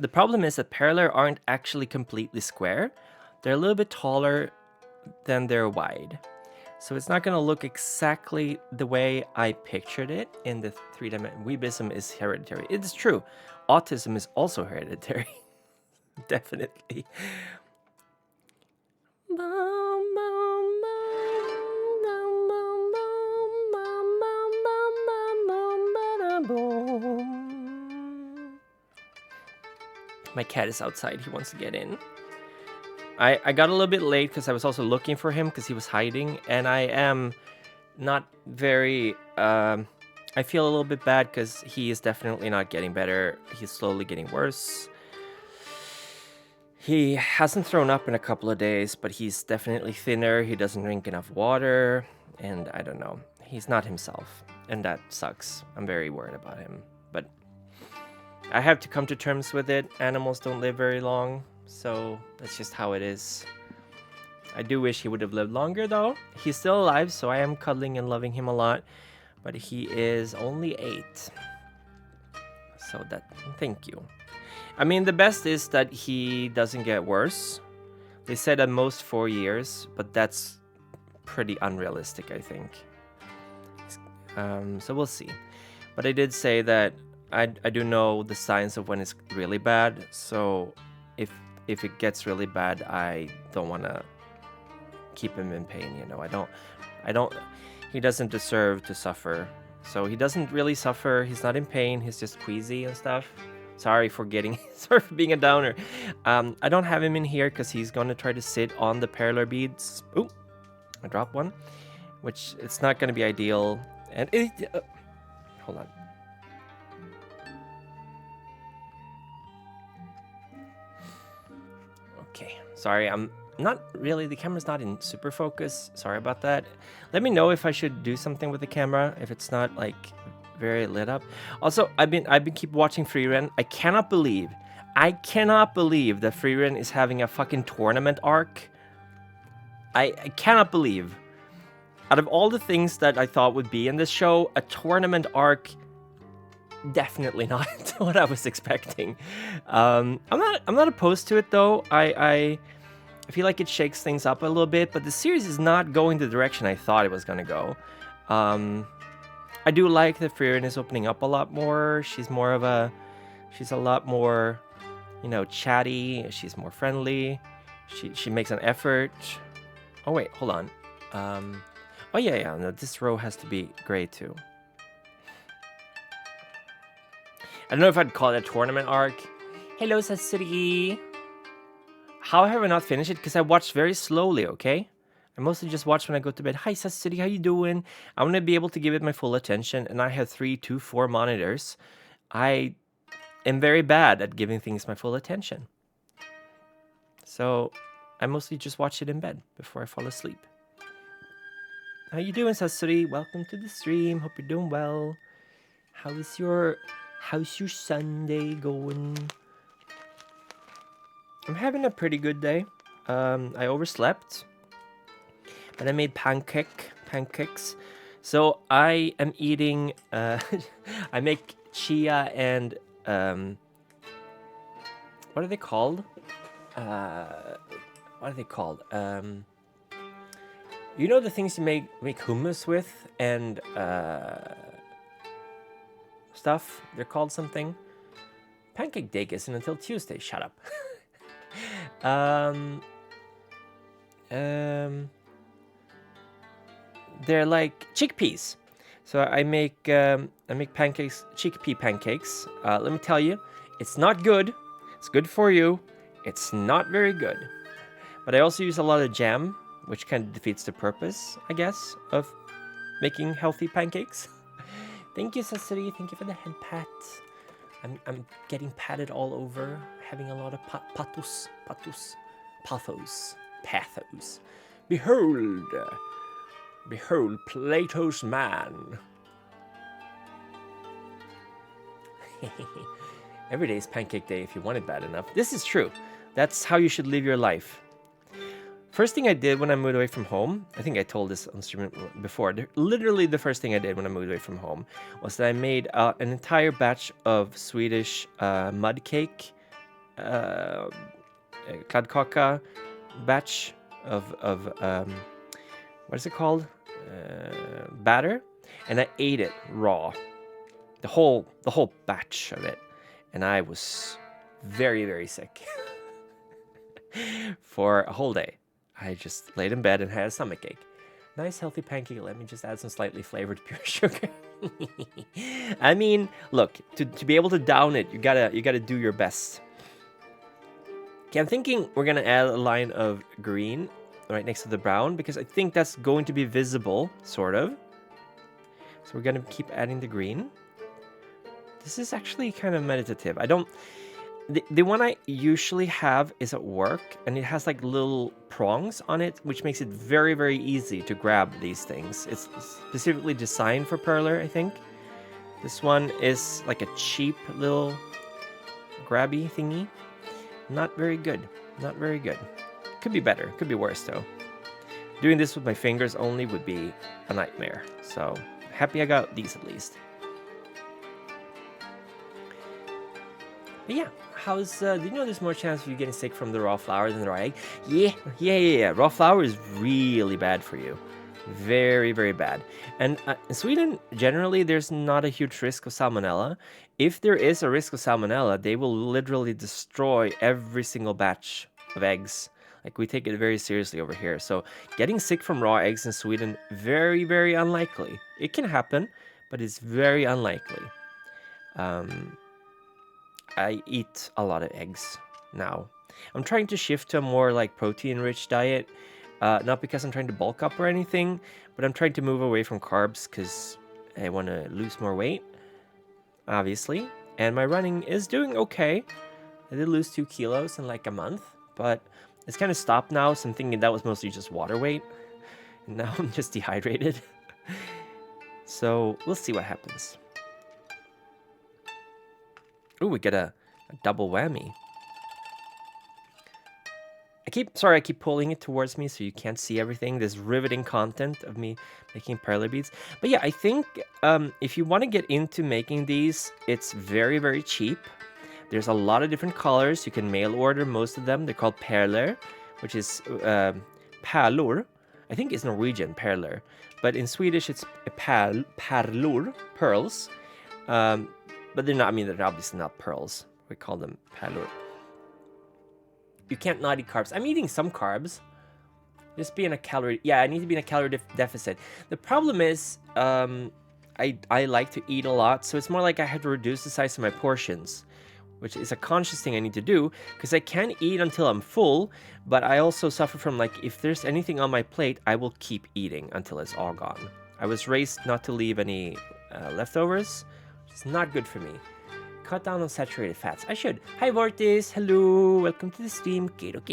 The problem is that Perler aren't actually completely square. They're a little bit taller than they're wide. So it's not going to look exactly the way I pictured it in the 3-dimensional. Weebism is hereditary. It's true. Autism is also hereditary. Definitely. My cat is outside. He wants to get in. I got a little bit late because I was also looking for him because he was hiding. And I am not very... I feel a little bit bad because he is definitely not getting better. He's slowly getting worse. He hasn't thrown up in a couple of days, but he's definitely thinner. He doesn't drink enough water. And I don't know. He's not himself. And that sucks. I'm very worried about him. But I have to come to terms with it. Animals don't live very long. So that's just how it is. I do wish he would have lived longer, though. He's still alive, so I am cuddling and loving him a lot. But he is only 8. So thank you. I mean, the best is that he doesn't get worse. They said at most 4 years, but that's pretty unrealistic, I think. So we'll see. But I did say that I do know the signs of when it's really bad. So if it gets really bad, I don't want to keep him in pain. You know, I don't. He doesn't deserve to suffer. So he doesn't really suffer. He's not in pain. He's just queasy and stuff. Sorry for being a downer. I don't have him in here because he's going to try to sit on the Perler beads. Ooh, I dropped one, which it's not going to be ideal. And hold on. Okay, sorry, I'm not really, the camera's not in super focus. Sorry about that. Let me know if I should do something with the camera, if it's not like very lit up. Also, I've been keep watching Freeren. I cannot believe that Freeren is having a fucking tournament arc. I cannot believe. Out of all the things that I thought would be in this show, a tournament arc, definitely not what I was expecting. I'm not opposed to it though. I feel like it shakes things up a little bit, but the series is not going the direction I thought it was gonna go. I do like that Freeren is opening up a lot more. She's a lot more, you know, chatty. She's more friendly. She makes an effort. Oh wait, hold on. Oh yeah, no, this row has to be gray too. I don't know if I'd call it a tournament arc. Hello, Sasori. How have I not finished it? Because I watched very slowly, okay? I mostly just watch when I go to bed. Hi, Sasori, how you doing? I want to be able to give it my full attention, and I have 3, 2, 4 monitors. I am very bad at giving things my full attention. So I mostly just watch it in bed before I fall asleep. How you doing, Sasori? Welcome to the stream. Hope you're doing well. How's your Sunday going? I'm having a pretty good day. I overslept, but I made pancakes. So I am eating. I make chia and what are they called? You know the things you make hummus with and stuff? They're called something. Pancake day isn't until Tuesday. Shut up. They're like chickpeas. So I make pancakes, chickpea pancakes. Let me tell you, it's not good. It's good for you. It's not very good. But I also use a lot of jam, which kind of defeats the purpose, I guess, of making healthy pancakes. Thank you, Sasori. Thank you for the head pat. I'm getting patted all over, having a lot of pathos. Behold, Plato's man. Every day is pancake day if you want it bad enough. This is true. That's how you should live your life. First thing I did when I moved away from home, I think I told this on stream before, literally the first thing I did when I moved away from home was that I made an entire batch of Swedish mud cake, kladdkaka batch of what is it called? Batter, and I ate it raw, the whole batch of it, and I was very, very sick for a whole day. I just laid in bed and had a stomachache. Nice healthy pancake. Let me just add some slightly flavored pure sugar. I mean, look, to be able to down it, you gotta do your best. Okay, I'm thinking we're gonna add a line of green right next to the brown because I think that's going to be visible, sort of. So we're gonna keep adding the green. This is actually kind of meditative. The one I usually have is at work, and it has like little prongs on it, which makes it very, very easy to grab these things. It's specifically designed for Perler, I think. This one is like a cheap little grabby thingy. Not very good. Not very good. Could be better. Could be worse, though. Doing this with my fingers only would be a nightmare. So, happy I got these at least. But yeah, how's... do you know there's more chance of you getting sick from the raw flour than the raw egg? Yeah. Raw flour is really bad for you. Very, very bad. And in Sweden, generally, there's not a huge risk of salmonella. If there is a risk of salmonella, they will literally destroy every single batch of eggs. Like, we take it very seriously over here. So getting sick from raw eggs in Sweden, very, very unlikely. It can happen, but it's very unlikely. I eat a lot of eggs now. I'm trying to shift to a more like protein-rich diet. Not because I'm trying to bulk up or anything, but I'm trying to move away from carbs because I want to lose more weight, obviously. And my running is doing okay. I did lose 2 kilos in like a month, but it's kind of stopped now, so I'm thinking that was mostly just water weight. And now I'm just dehydrated. So we'll see what happens. Ooh, we get a double whammy. I keep pulling it towards me so you can't see everything. This riveting content of me making perler beads. But yeah, I think if you want to get into making these, it's very, very cheap. There's a lot of different colors. You can mail order most of them. They're called Perler, which is pärlor. I think it's Norwegian, Perler. But in Swedish, it's pärlor, pearls. But they're not, I mean, they're obviously not pearls. We call them pärlor. You can't not eat carbs. I'm eating some carbs. Just be in a calorie... Yeah, I need to be in a calorie deficit. The problem is, I like to eat a lot, so it's more like I have to reduce the size of my portions, which is a conscious thing I need to do, because I can eat until I'm full, but I also suffer from, like, if there's anything on my plate, I will keep eating until it's all gone. I was raised not to leave any leftovers, which is not good for me. Cut down on saturated fats. I should. Hi Vortis, hello, welcome to the stream. Gero. How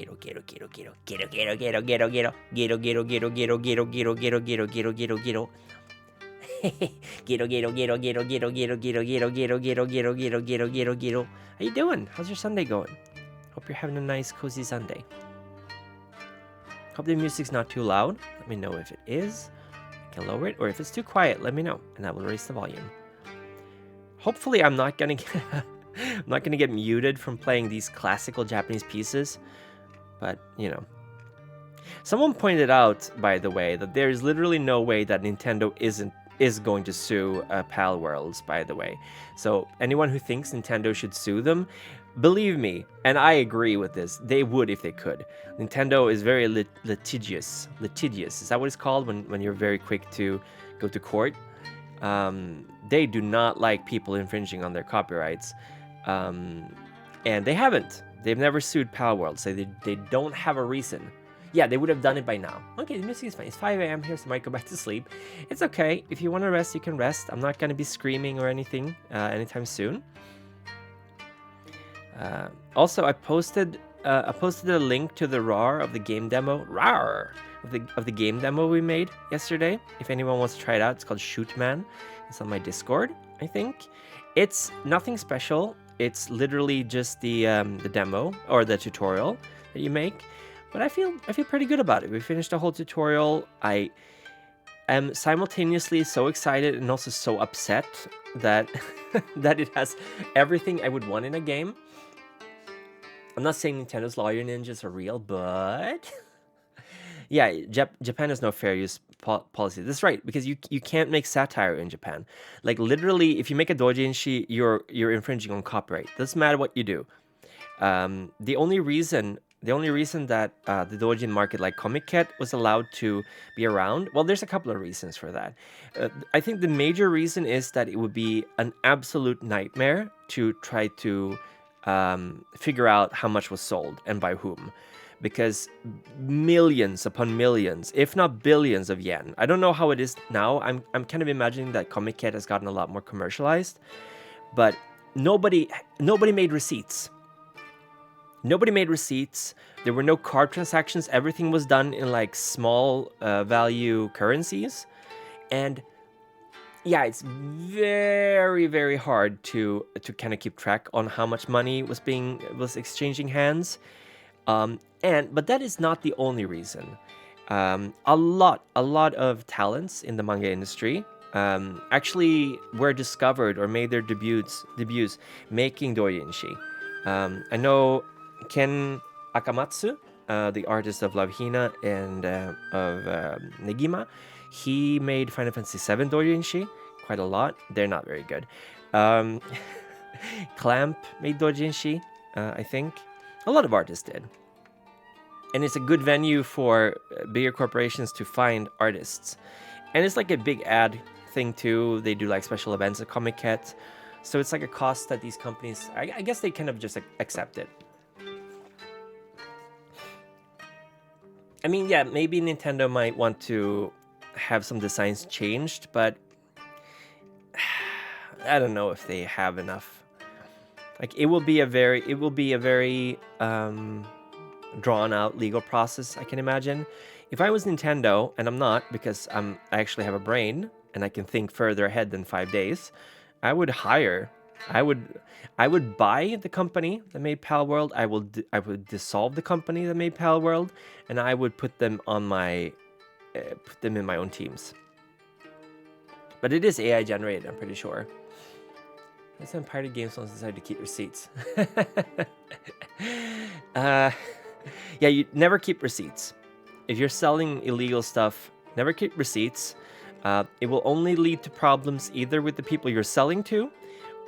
you doing? How's your Sunday going? Hope you're having a nice, cozy Sunday. Hope the music's not too loud. Let me know if it is. I can lower it, or if it's too quiet, let me know, and I will raise the volume. Hopefully I'm not gonna get muted from playing these classical Japanese pieces, but you know. Someone pointed out, by the way, that there is literally no way that Nintendo is going to sue PAL Worlds, by the way. So anyone who thinks Nintendo should sue them, believe me, and I agree with this, they would if they could. Nintendo is very litigious. Litigious, is that what it's called when you're very quick to go to court? They do not like people infringing on their copyrights, and they haven't. They've never sued PAL World, so they don't have a reason. Yeah, they would have done it by now. Okay, the music is fine. It's 5 a.m. here, so I might go back to sleep. It's okay. If you want to rest, you can rest. I'm not going to be screaming or anything anytime soon. Also, I posted a link to the RAR of the game demo. RAR! Of the game demo we made yesterday. If anyone wants to try it out, it's called Shootman. It's on my Discord, I think. It's nothing special. It's literally just the demo or the tutorial that you make. But I feel pretty good about it. We finished the whole tutorial. I am simultaneously so excited and also so upset that that it has everything I would want in a game. I'm not saying Nintendo's lawyer ninjas are real, but yeah, Japan has no fair use policy. That's right, because you can't make satire in Japan. Like literally, if you make a doujinshi, you're infringing on copyright. Doesn't matter what you do. The only reason that the doujin market, like Comic Cat, was allowed to be around, well, there's a couple of reasons for that. I think the major reason is that it would be an absolute nightmare to try to figure out how much was sold and by whom. Because millions upon millions, if not billions of yen. I don't know how it is now. I'm kind of imagining that Comic Cat has gotten a lot more commercialized, but nobody made receipts. Nobody made receipts. There were no card transactions. Everything was done in like small value currencies, and yeah, it's very, very hard to kind of keep track on how much money was exchanging hands. But that is not the only reason. A lot of talents in the manga industry actually were discovered or made their debuts making doujinshi. I know Ken Akamatsu, the artist of Love Hina and of Nizima. He made Final Fantasy VII doujinshi quite a lot. They're not very good. Clamp made doujinshi, I think. A lot of artists did. And it's a good venue for bigger corporations to find artists. And it's like a big ad thing too. They do like special events at Comic-Con. So it's like a cost that these companies, I guess they kind of just accept it. I mean, yeah, maybe Nintendo might want to have some designs changed, but I don't know if they have enough. Like it will be a very drawn out legal process, I can imagine. If I was Nintendo, and I'm not because I actually have a brain and I can think further ahead than 5 days, I would buy the company that made Pal World. I would dissolve the company that made Pal World, and I would put them in my own teams. But it is AI generated, I'm pretty sure. Some pirate games ones decided to keep receipts. Yeah, you never keep receipts. If you're selling illegal stuff, never keep receipts. It will only lead to problems either with the people you're selling to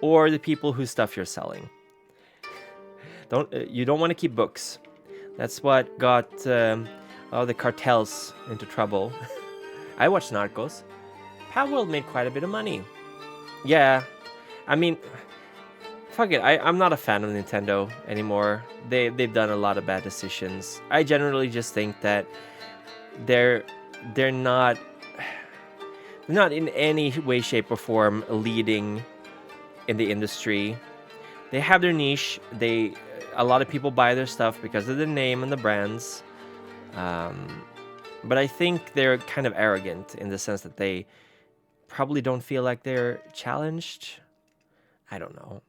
or the people whose stuff you're selling. You don't want to keep books. That's what got all the cartels into trouble. I watched Narcos. Pal World made quite a bit of money. Yeah, I mean, fuck it. I'm not a fan of Nintendo anymore. They've done a lot of bad decisions. I generally just think that they're not in any way, shape, or form leading in the industry. They have their niche. A lot of people buy their stuff because of the name and the brands. But I think they're kind of arrogant in the sense that they probably don't feel like they're challenged. I don't know.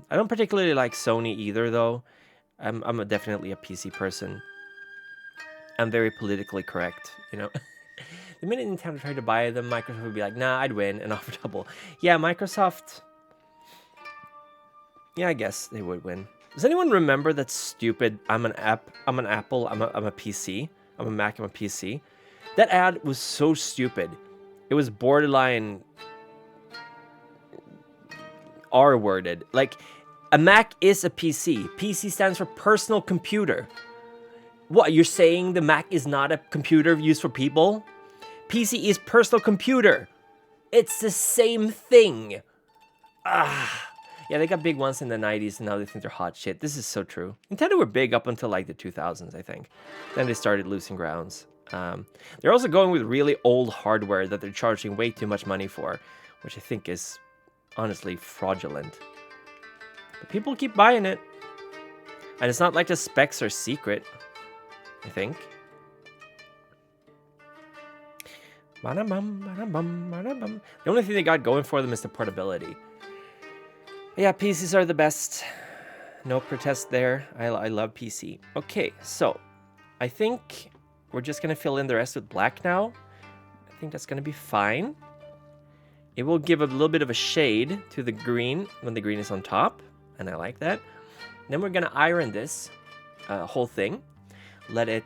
I don't particularly like Sony either, though. I'm definitely a PC person. I'm very politically correct, you know. The minute Nintendo tried to buy them, Microsoft would be like, nah, I'd win, and offer double. Yeah, Microsoft... Yeah, I guess they would win. Does anyone remember that stupid, I'm an Apple, I'm a PC, I'm a Mac, I'm a PC? That ad was so stupid. It was borderline R-worded. Like, a Mac is a PC. PC stands for personal computer. What, you're saying the Mac is not a computer used for people? PC is personal computer. It's the same thing. Yeah, they got big ones in the 90s and now they think they're hot shit. This is so true. Nintendo were big up until like the 2000s, I think. Then they started losing grounds. They're also going with really old hardware that they're charging way too much money for, which I think is honestly fraudulent. But people keep buying it. And it's not like the specs are secret, I think. The only thing they got going for them is the portability. Yeah, PCs are the best. No protest there. I love PC. Okay, so I think we're just going to fill in the rest with black now. I think that's going to be fine. It will give a little bit of a shade to the green when the green is on top, and I like that. Then we're going to iron this whole thing. Let it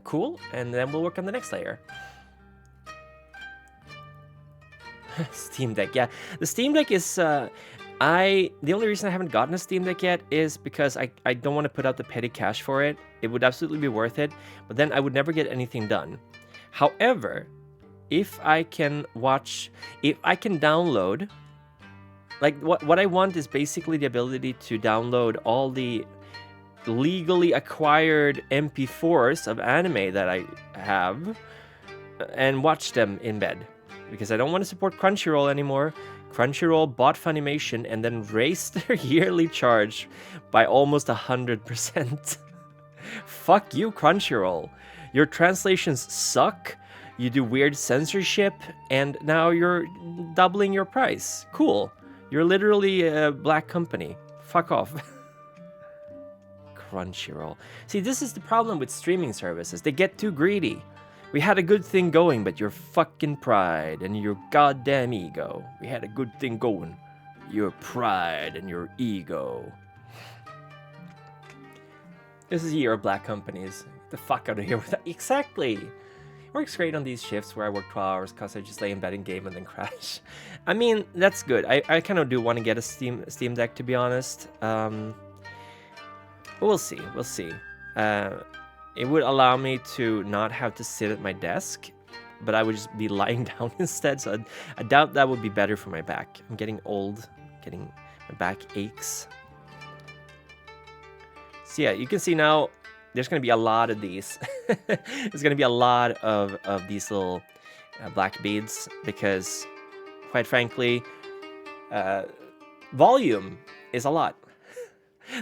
cool, and then we'll work on the next layer. Steam Deck, yeah. The Steam Deck is, the only reason I haven't gotten a Steam Deck yet is because I don't want to put out the petty cash for it. It would absolutely be worth it, but then I would never get anything done. However, if I can download, like what I want is basically the ability to download all the legally acquired MP4s of anime that I have and watch them in bed. Because I don't want to support Crunchyroll anymore. Crunchyroll bought Funimation and then raised their yearly charge by almost 100%. Fuck you, Crunchyroll. Your translations suck. You do weird censorship, and now you're doubling your price. Cool. You're literally a black company. Fuck off. Crunchyroll. See, this is the problem with streaming services. They get too greedy. We had a good thing going, but your fucking pride and your goddamn ego. We had a good thing going. Your pride and your ego. This is a year of black companies. Get the fuck out of here with that. Exactly. It works great on these shifts where I work 12 hours because I just lay in bed and game and then crash. I mean, that's good. I kind of do want to get a Steam Deck, to be honest. We'll see. We'll see. It would allow me to not have to sit at my desk, but I would just be lying down instead. So I doubt that would be better for my back. I'm getting old. My back aches. So yeah, you can see now there's going to be a lot of these. There's going to be a lot of these little black beads because, quite frankly, volume is a lot.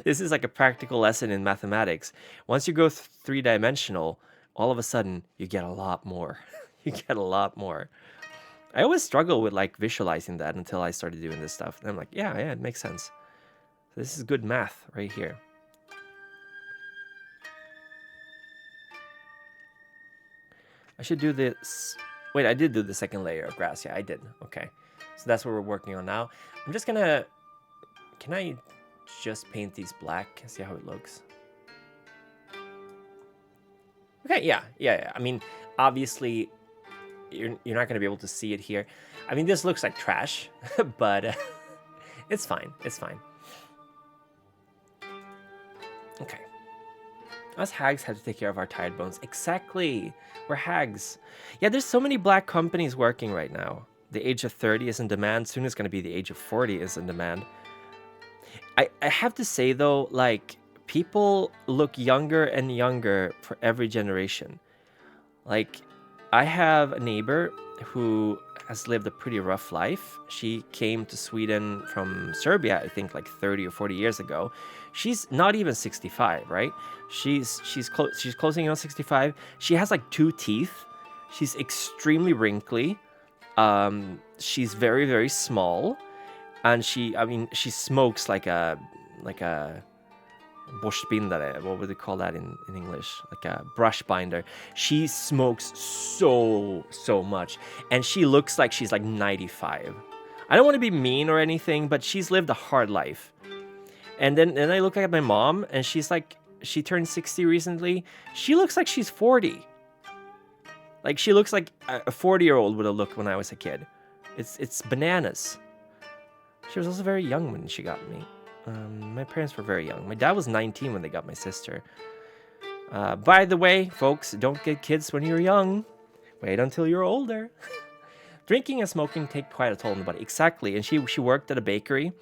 This is like a practical lesson in mathematics. Once you go three-dimensional, all of a sudden you get a lot more. You get a lot more. I always struggle with like visualizing that until I started doing this stuff. And I'm like, yeah, it makes sense. So this is good math right here. I should do this. Wait, I did do the second layer of grass. Yeah, I did. Okay. So that's what we're working on now. I'm just gonna... Can I just paint these black and see how it looks? Okay, yeah. I mean, obviously, you're not gonna be able to see it here. I mean, this looks like trash, but it's fine. It's fine. Okay. Us hags have to take care of our tired bones. Exactly. We're hags. Yeah, there's so many black companies working right now. The age of 30 is in demand. Soon it's going to be the age of 40 is in demand. I have to say, though, like, people look younger and younger for every generation. Like, I have a neighbor who has lived a pretty rough life. She came to Sweden from Serbia, I think, like 30 or 40 years ago. She's not even 65, right? She's closing in on 65. She has like 2 teeth. She's extremely wrinkly. She's very, very small, and she smokes like a borstbindare. What would they call that in English? Like a brush binder. She smokes so much, and she looks like she's like 95. I don't want to be mean or anything, but she's lived a hard life. And then I look at my mom, and she's like, she turned 60 recently. She looks like she's 40. Like, she looks like a 40-year-old would have looked when I was a kid. It's bananas. She was also very young when she got me. My parents were very young. My dad was 19 when they got my sister. By the way, folks, don't get kids when you're young. Wait until you're older. Drinking and smoking take quite a toll on the body. Exactly. And she worked at a bakery.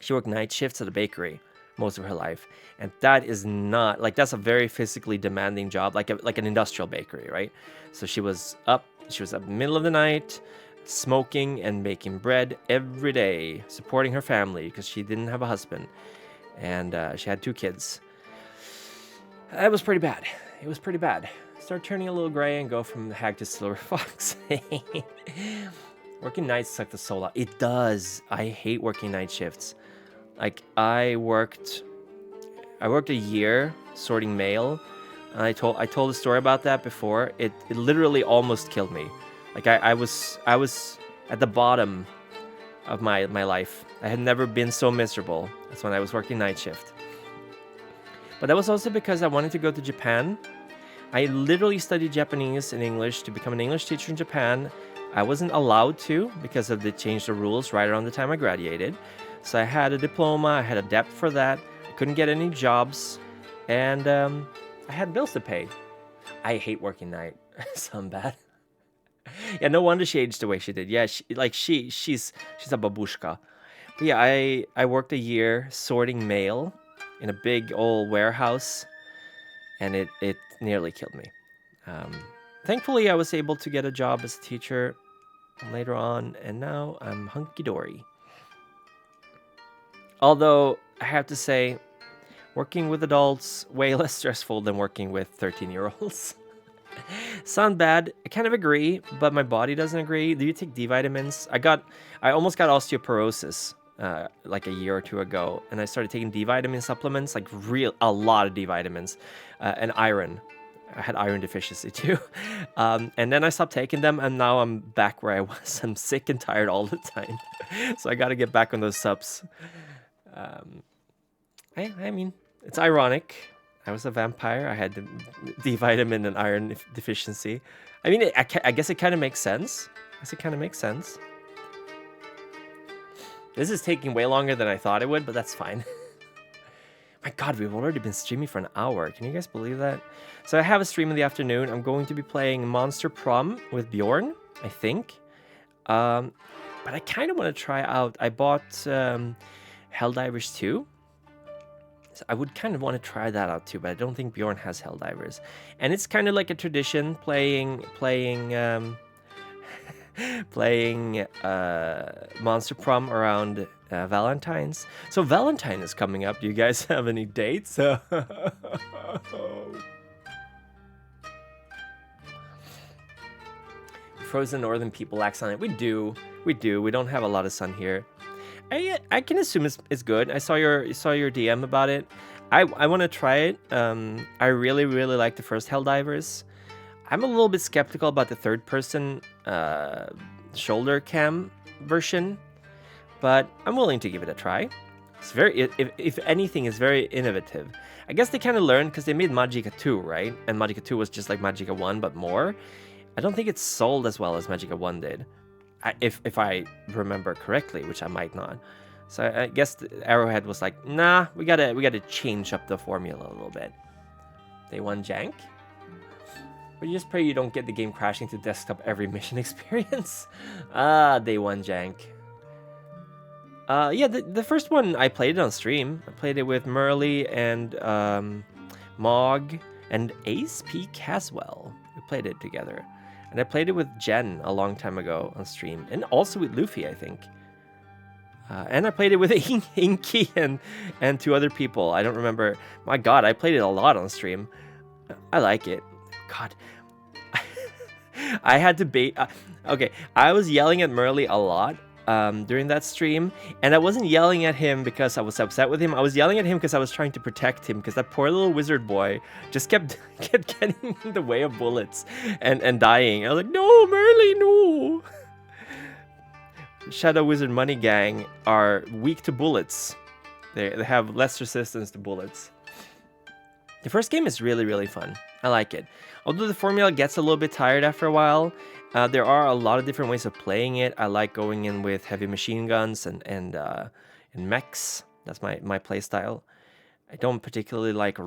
She worked night shifts at a bakery most of her life. And that is not, like, that's a very physically demanding job, like an industrial bakery, right? So she was up middle of the night, smoking and making bread every day, supporting her family because she didn't have a husband. And she had 2 kids. It was pretty bad. It was pretty bad. Start turning a little gray and go from the hag to silver fox. Working nights suck the soul out. It does. I hate working night shifts. Like, I worked a year sorting mail. And I told a story about that before. It literally almost killed me. Like, I was at the bottom of my life. I had never been so miserable as when I was working night shift. But that was also because I wanted to go to Japan. I literally studied Japanese and English to become an English teacher in Japan. I wasn't allowed to because of they changed the rules right around the time I graduated. So I had a diploma, I had a debt for that. I couldn't get any jobs, and I had bills to pay. I hate working night. So bad. Yeah, no wonder she aged the way she did. Yeah, she's a babushka. But yeah, I worked a year sorting mail in a big old warehouse, and it nearly killed me. Thankfully, I was able to get a job as a teacher later on, and now I'm hunky-dory. Although, I have to say, working with adults way less stressful than working with 13-year-olds. Sound bad. I kind of agree, but my body doesn't agree. Do you take D vitamins? I almost got osteoporosis like a year or two ago, and I started taking D vitamin supplements, like a lot of D vitamins, and iron. I had iron deficiency too, and then I stopped taking them, and now I'm back where I was. I'm sick and tired all the time, so I got to get back on those subs. I mean, it's ironic. I was a vampire. I had the D vitamin and iron deficiency. I mean, I guess it kind of makes sense. This is taking way longer than I thought it would, but that's fine. My God, we've already been streaming for an hour. Can you guys believe that? So I have a stream in the afternoon. I'm going to be playing Monster Prom with Bjorn, I think. But I kind of want to try out. I bought Helldivers 2. So I would kind of want to try that out too, but I don't think Bjorn has Helldivers. And it's kind of like a tradition playing Monster Prom around Valentine's. So Valentine is coming up. Do you guys have any dates? Frozen northern people lack sunlight. We do. We don't have a lot of sun here. I can assume it's good. I saw your DM about it. I want to try it. I really like the first Helldivers. I'm a little bit skeptical about the third person shoulder cam version, but I'm willing to give it a try. It's very, if anything, it's very innovative. I guess they kind of learned because they made Magicka 2, right? And Magicka 2 was just like Magicka 1, but more. I don't think it's sold as well as Magicka 1 did. If I remember correctly, which I might not. So I guess Arrowhead was like, nah, we gotta change up the formula a little bit. Day 1 jank? But you just pray you don't get the game crashing to desktop every mission experience. Day 1 jank. Yeah, the first one I played it on stream. I played it with Merly and Mog and Ace P. Caswell. We played it together. And I played it with Jen a long time ago on stream. And also with Luffy, I think. And I played it with Inky and 2 other people. I don't remember. My God, I played it a lot on stream. I like it. God. I had to bait. Okay, I was yelling at Merly a lot during that stream. And I wasn't yelling at him because I was upset with him. I was yelling at him because I was trying to protect him. Because that poor little wizard boy just kept getting in the way of bullets and dying. I was like, no, Merly, no. Shadow Wizard Money Gang are weak to bullets. They have less resistance to bullets. The first game is really fun. I like it. Although the formula gets a little bit tired after a while, there are a lot of different ways of playing it. I like going in with heavy machine guns and mechs. That's my play style. I don't particularly like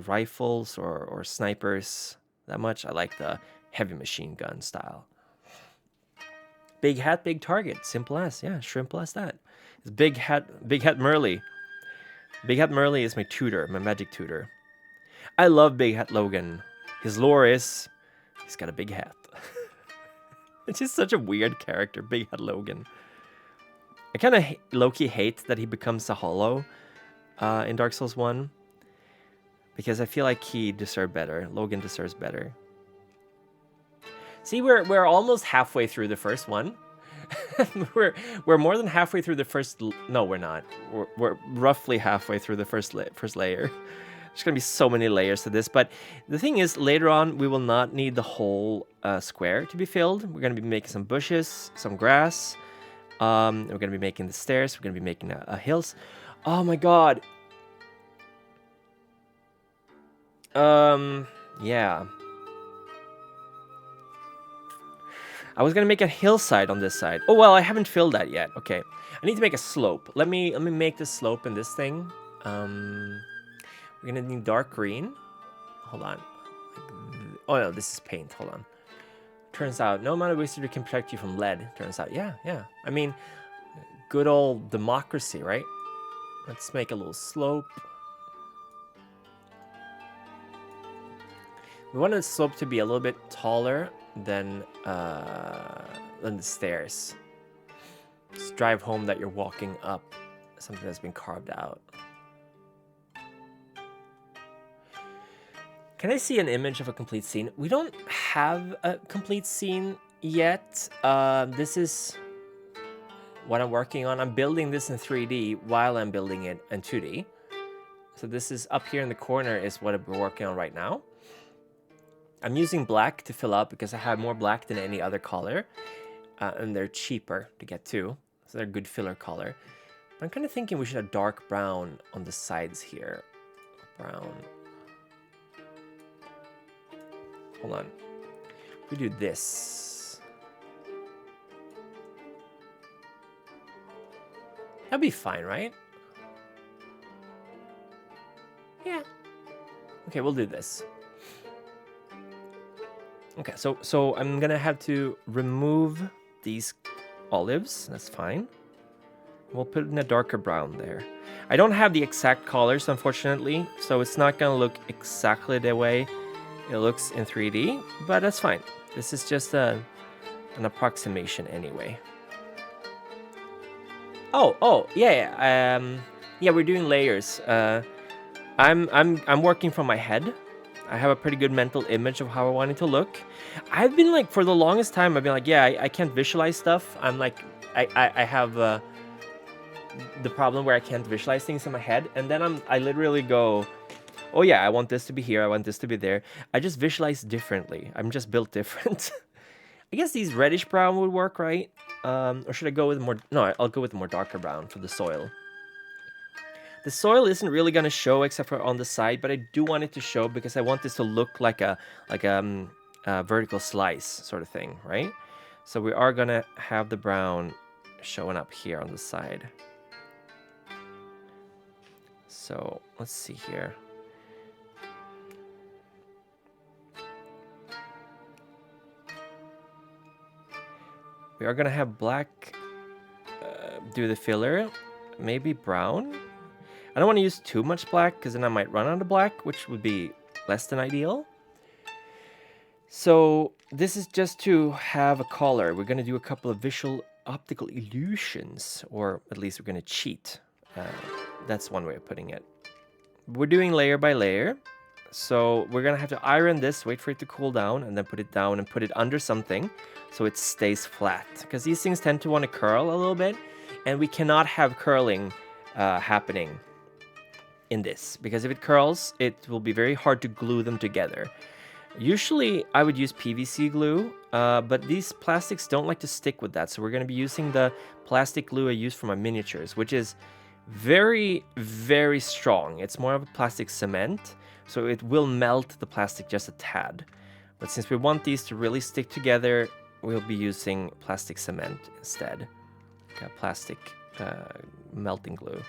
rifles or snipers that much. I like the heavy machine gun style. Big hat, big target. Simple as, yeah, simple as that. It's Big Hat Merly. Big Hat Merly is my tutor, my magic tutor. I love Big Hat Logan. His lore is he's got a big hat. It's just such a weird character, Big Hat Logan. I kind of low-key hate that he becomes a hollow in Dark Souls 1. Because I feel like he deserved better. Logan deserves better. See, we're almost halfway through the first one. we're more than halfway through the first. No, we're not. We're roughly halfway through the first layer. There's gonna be so many layers to this, but the thing is, later on we will not need the whole square to be filled. We're gonna be making some bushes, some grass. We're gonna be making the stairs. We're gonna be making a hills. Oh my God. Yeah. I was gonna make a hillside on this side. Oh well, I haven't filled that yet. Okay, I need to make a slope. Let me make the slope in this thing. We're gonna need dark green. Hold on. Oh no, this is paint. Hold on. Turns out no amount of wizardry can protect you from lead. Turns out, yeah. I mean, good old democracy, right? Let's make a little slope. We want the slope to be a little bit taller than the stairs. Just drive home that you're walking up something that's been carved out. Can I see an image of a complete scene? We don't have a complete scene yet. This is what I'm working on. I'm building this in 3D while I'm building it in 2D. So this is up here in the corner is what we're working on right now. I'm using black to fill up because I have more black than any other color. And they're cheaper to get too. So they're a good filler color. But I'm kind of thinking we should have dark brown on the sides here. Brown. Hold on. We do this. That'd be fine, right? Yeah. Okay, we'll do this. Okay, so I'm gonna have to remove these olives. That's fine. We'll put in a darker brown there. I don't have the exact colors, unfortunately, so it's not gonna look exactly the way it looks in 3D, but that's fine. This is just an approximation anyway. Yeah. Yeah, we're doing layers. I'm working from my head. I have a pretty good mental image of how I want it to look. I've been like, for the longest time, I've been like, yeah, I can't visualize stuff. I'm like, I have the problem where I can't visualize things in my head, and then I literally go, oh yeah, I want this to be here, I want this to be there. I just visualize differently. I'm just built different. I guess these reddish brown would work, right? Or should I go with more? No, I'll go with more darker brown for the soil. The soil isn't really gonna show except for on the side, but I do want it to show because I want this to look like a vertical slice sort of thing, right? So we are gonna have the brown showing up here on the side. So let's see here. We are gonna have black do the filler, maybe brown. I don't want to use too much black because then I might run out of black, which would be less than ideal. So this is just to have a color. We're gonna do a couple of visual optical illusions, or at least we're gonna cheat. That's one way of putting it. We're doing layer by layer. So we're gonna have to iron this, wait for it to cool down, and then put it down and put it under something so it stays flat. Because these things tend to want to curl a little bit, and we cannot have curling happening in this. Because if it curls, it will be very hard to glue them together. Usually I would use PVC glue, but these plastics don't like to stick with that. So we're gonna be using the plastic glue I use for my miniatures, which is very, very strong. It's more of a plastic cement. So it will melt the plastic just a tad. But since we want these to really stick together, we'll be using plastic cement instead. Like a plastic melting glue.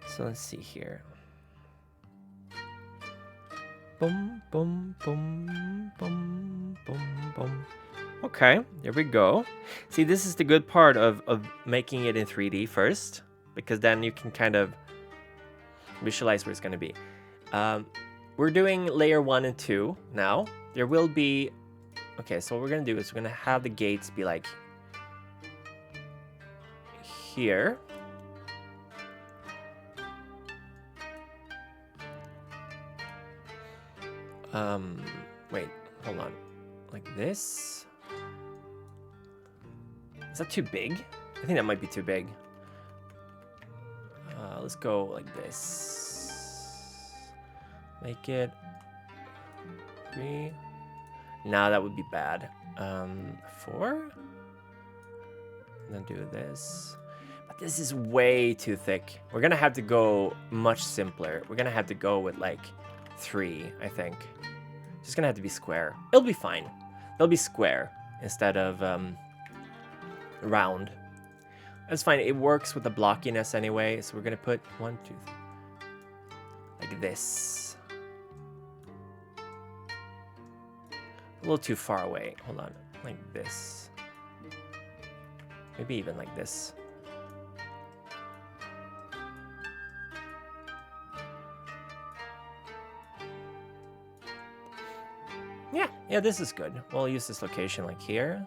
So let's see here. Boom, boom, boom, boom, boom, boom. Okay, there we go. See, this is the good part of making it in 3D first, because then you can kind of visualize where it's going to be. We're doing layer 1 and 2 now. There will be... Okay, so what we're going to do is we're going to have the gates be like here. Wait, hold on. Like this? Is that too big? I think that might be too big. Let's go like this. Make it 3. Now that would be bad. 4. And then do this. But this is way too thick. We're gonna have to go much simpler. We're gonna have to go with like 3, I think. Just gonna have to be square. It'll be fine. They'll be square instead of round. That's fine. It works with the blockiness anyway. So we're gonna put 1, 2, 3. Like this. A little too far away. Hold on. Like this. Maybe even like this. Yeah, this is good. We'll use this location like here.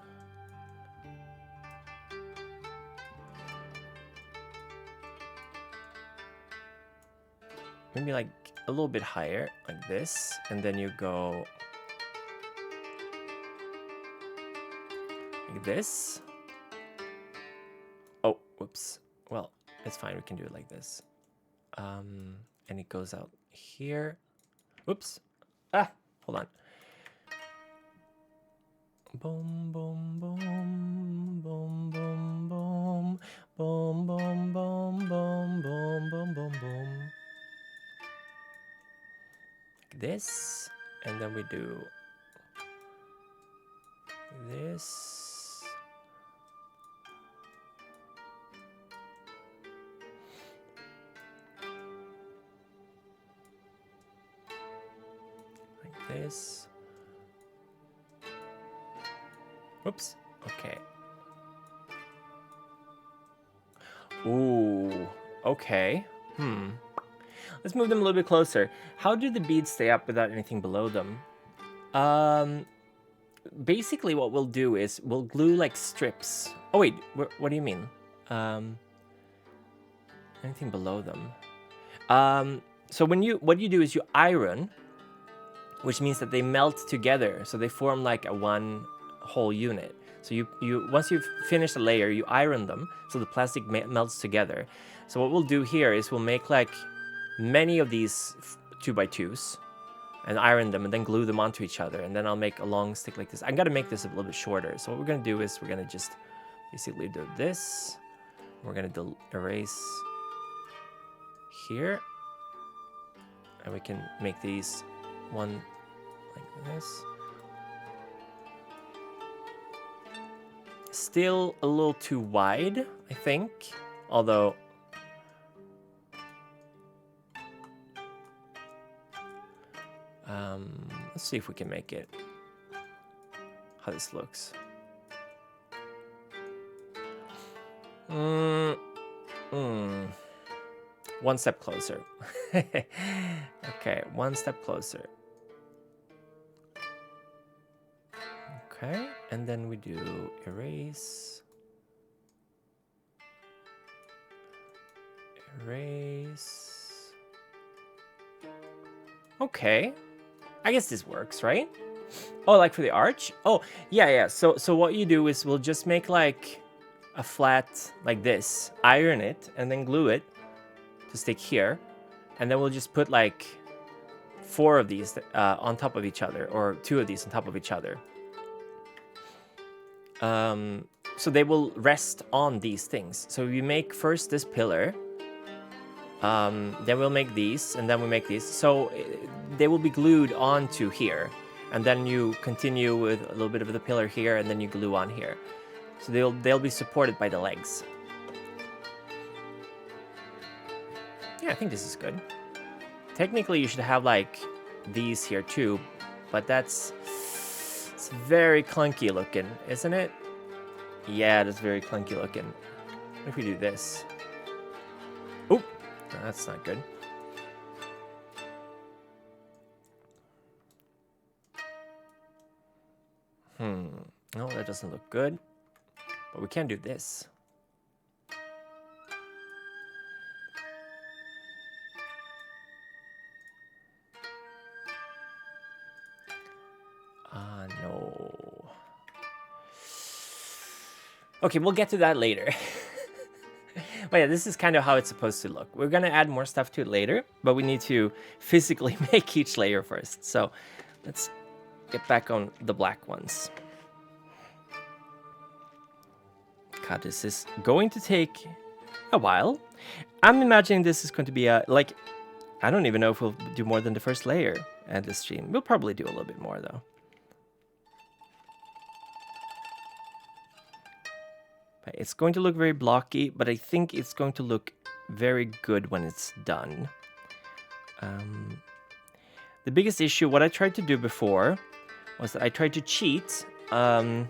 Maybe like a little bit higher, like this, and then you go like this. Oh, whoops. Well, it's fine. We can do it like this. And it goes out here. Whoops. Ah, hold on. Boom, boom, boom, boom, boom, boom, boom, boom, boom, boom, boom, boom, boom, boom. Like this, and then we do this. Like this. Whoops. Okay. Ooh. Okay. Let's move them a little bit closer. How do the beads stay up without anything below them? Basically what we'll do is we'll glue like strips. Oh wait, what do you mean? Anything below them? So what you do is you iron, which means that they melt together, so they form like a one whole unit. So you once you've finished a layer, you iron them so the plastic melts together. So what we'll do here is we'll make like many of these 2x2s and iron them and then glue them onto each other, and then I'll make a long stick like this. I'm gonna make this a little bit shorter. So what we're gonna do is we're gonna just basically do this. We're gonna erase here, and we can make these one like this. Still a little too wide, I think, although let's see if we can make it how this looks. One step closer. Okay, one step closer. Okay, and then we do erase. Erase. Okay. I guess this works, right? Oh, like for the arch? Oh, yeah. So what you do is we'll just make like a flat like this, iron it, and then glue it to stick here. And then we'll just put like 4 of these on top of each other, or 2 of these on top of each other. So they will rest on these things. So we make first this pillar, then we'll make these, and then we make these. So they will be glued onto here, and then you continue with a little bit of the pillar here, and then you glue on here. So they'll be supported by the legs. Yeah, I think this is good. Technically, you should have like these here too, but it's very clunky looking, isn't it? Yeah, it is very clunky looking. What if we do this? Oh, no, that's not good. No, that doesn't look good. But we can do this. No. Okay, we'll get to that later. But yeah, this is kind of how it's supposed to look. We're gonna add more stuff to it later, but we need to physically make each layer first. So let's get back on the black ones. God, this is going to take a while. I'm imagining this is going to be I don't even know if we'll do more than the first layer at this stream. We'll probably do a little bit more though. It's going to look very blocky, but I think it's going to look very good when it's done. The biggest issue, what I tried to do before, was that I tried to cheat by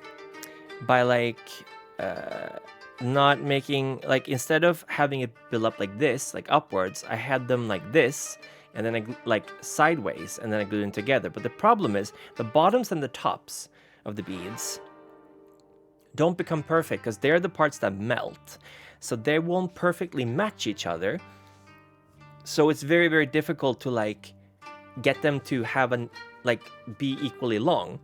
not making, instead of having it build up like this, like upwards, I had them like this, and then sideways, and then I glued them together. But the problem is, the bottoms and the tops of the beads don't become perfect because they're the parts that melt. So they won't perfectly match each other So it's very, very difficult to like get them to have be equally long.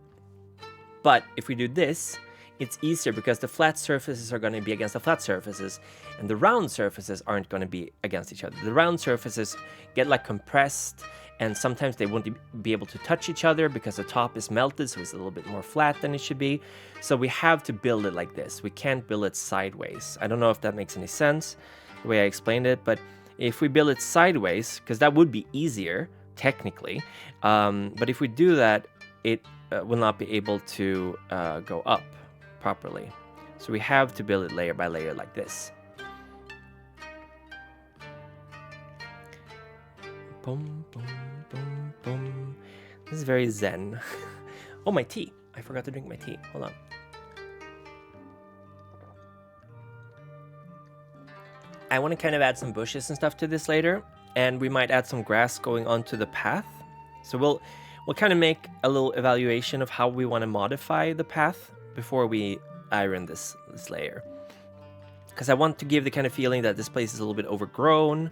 But if we do this, it's easier because the flat surfaces are going to be against the flat surfaces and the round surfaces aren't going to be against each other. The round surfaces get like compressed, and sometimes they won't be able to touch each other because the top is melted, so it's a little bit more flat than it should be. So we have to build it like this. We can't build it sideways. I don't know if that makes any sense, the way I explained it, but if we build it sideways, because that would be easier, technically, but if we do that, it will not be able to go up properly. So we have to build it layer by layer like this. Boom, boom, boom, boom. This is very zen. Oh, my tea. I forgot to drink my tea. Hold on. I want to kind of add some bushes and stuff to this later, and we might add some grass going onto the path. So we'll kind of make a little evaluation of how we want to modify the path before we iron this layer. Because I want to give the kind of feeling that this place is a little bit overgrown.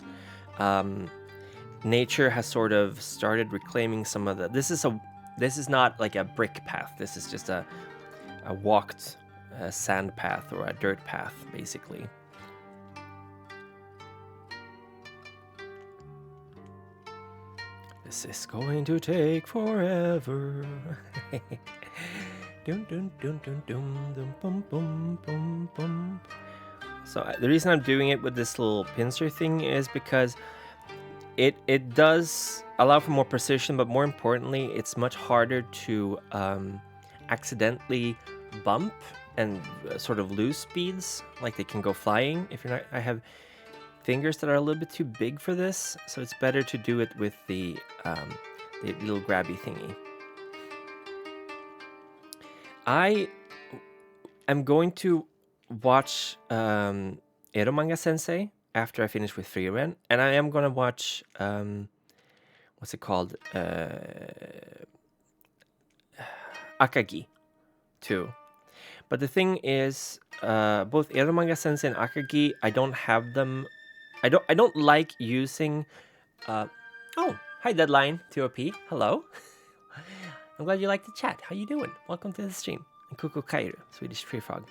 Nature has sort of started reclaiming some of the... This is not like a brick path. This is just a walked sand path or a dirt path, basically. This is going to take forever. Dun, dun, dun, dun, dun, dun, bum, bum, bum, bum. So the reason I'm doing it with this little pincer thing is because it does allow for more precision, but more importantly, it's much harder to accidentally bump and sort of lose speeds, like they can go flying. If you're not, I have fingers that are a little bit too big for this, so it's better to do it with the little grabby thingy. I am going to watch Eromanga Sensei after I finish with Frieren, and I am going to watch what's it called, Akagi too. But the thing is, both Eromanga Sensei and Akagi, I don't have them. I don't like using. Oh, hi Deadline 2OP. Hello. I'm glad you like the chat. How you doing? Welcome to the stream. And Kuku Kaeru, Swedish tree frog.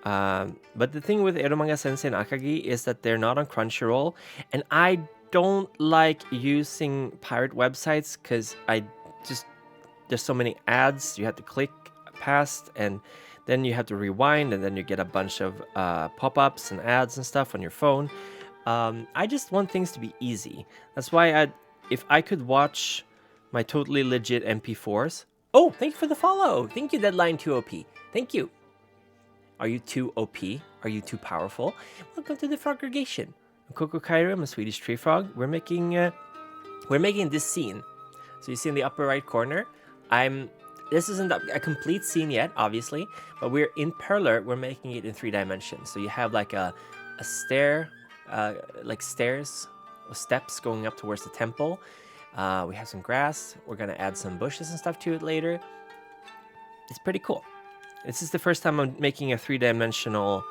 But the thing with Eromanga Sensei and Akagi is that they're not on Crunchyroll, and I don't like using pirate websites because there's so many ads you have to click past, and then you have to rewind, and then you get a bunch of pop-ups and ads and stuff on your phone. I just want things to be easy. That's why if I could watch my totally legit MP4s. Oh, thank you for the follow. Thank you, Deadline 2OP. Thank you. Are you too OP? Are you too powerful? Welcome to the Frogregation. I'm Kuku Kaeru. I'm a Swedish tree frog. We're making this scene. So you see in the upper right corner, this isn't a complete scene yet, obviously, but we're in Perler. We're making it in 3 dimensions. So you have like a stair, like stairs, or steps going up towards the temple. We have some grass. We're gonna add some bushes and stuff to it later. It's pretty cool. This is the first time I'm making a 3-dimensional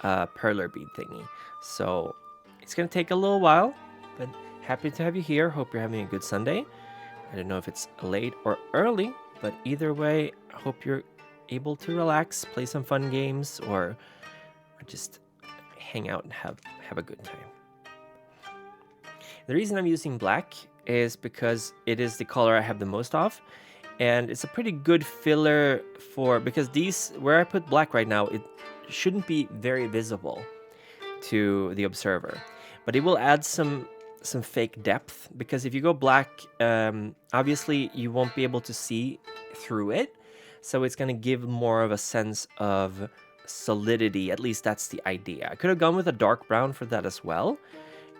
Perler bead thingy. So it's gonna take a little while, but happy to have you here. Hope you're having a good Sunday. I don't know if it's late or early, but either way, I hope you're able to relax, play some fun games, or just hang out and have a good time. The reason I'm using black is because it is the color I have the most of, and it's a pretty good filler because where I put black right now, it shouldn't be very visible to the observer, but it will add some fake depth, because if you go black, obviously you won't be able to see through it, so it's going to give more of a sense of solidity. At least that's the idea. I could have gone with a dark brown for that as well,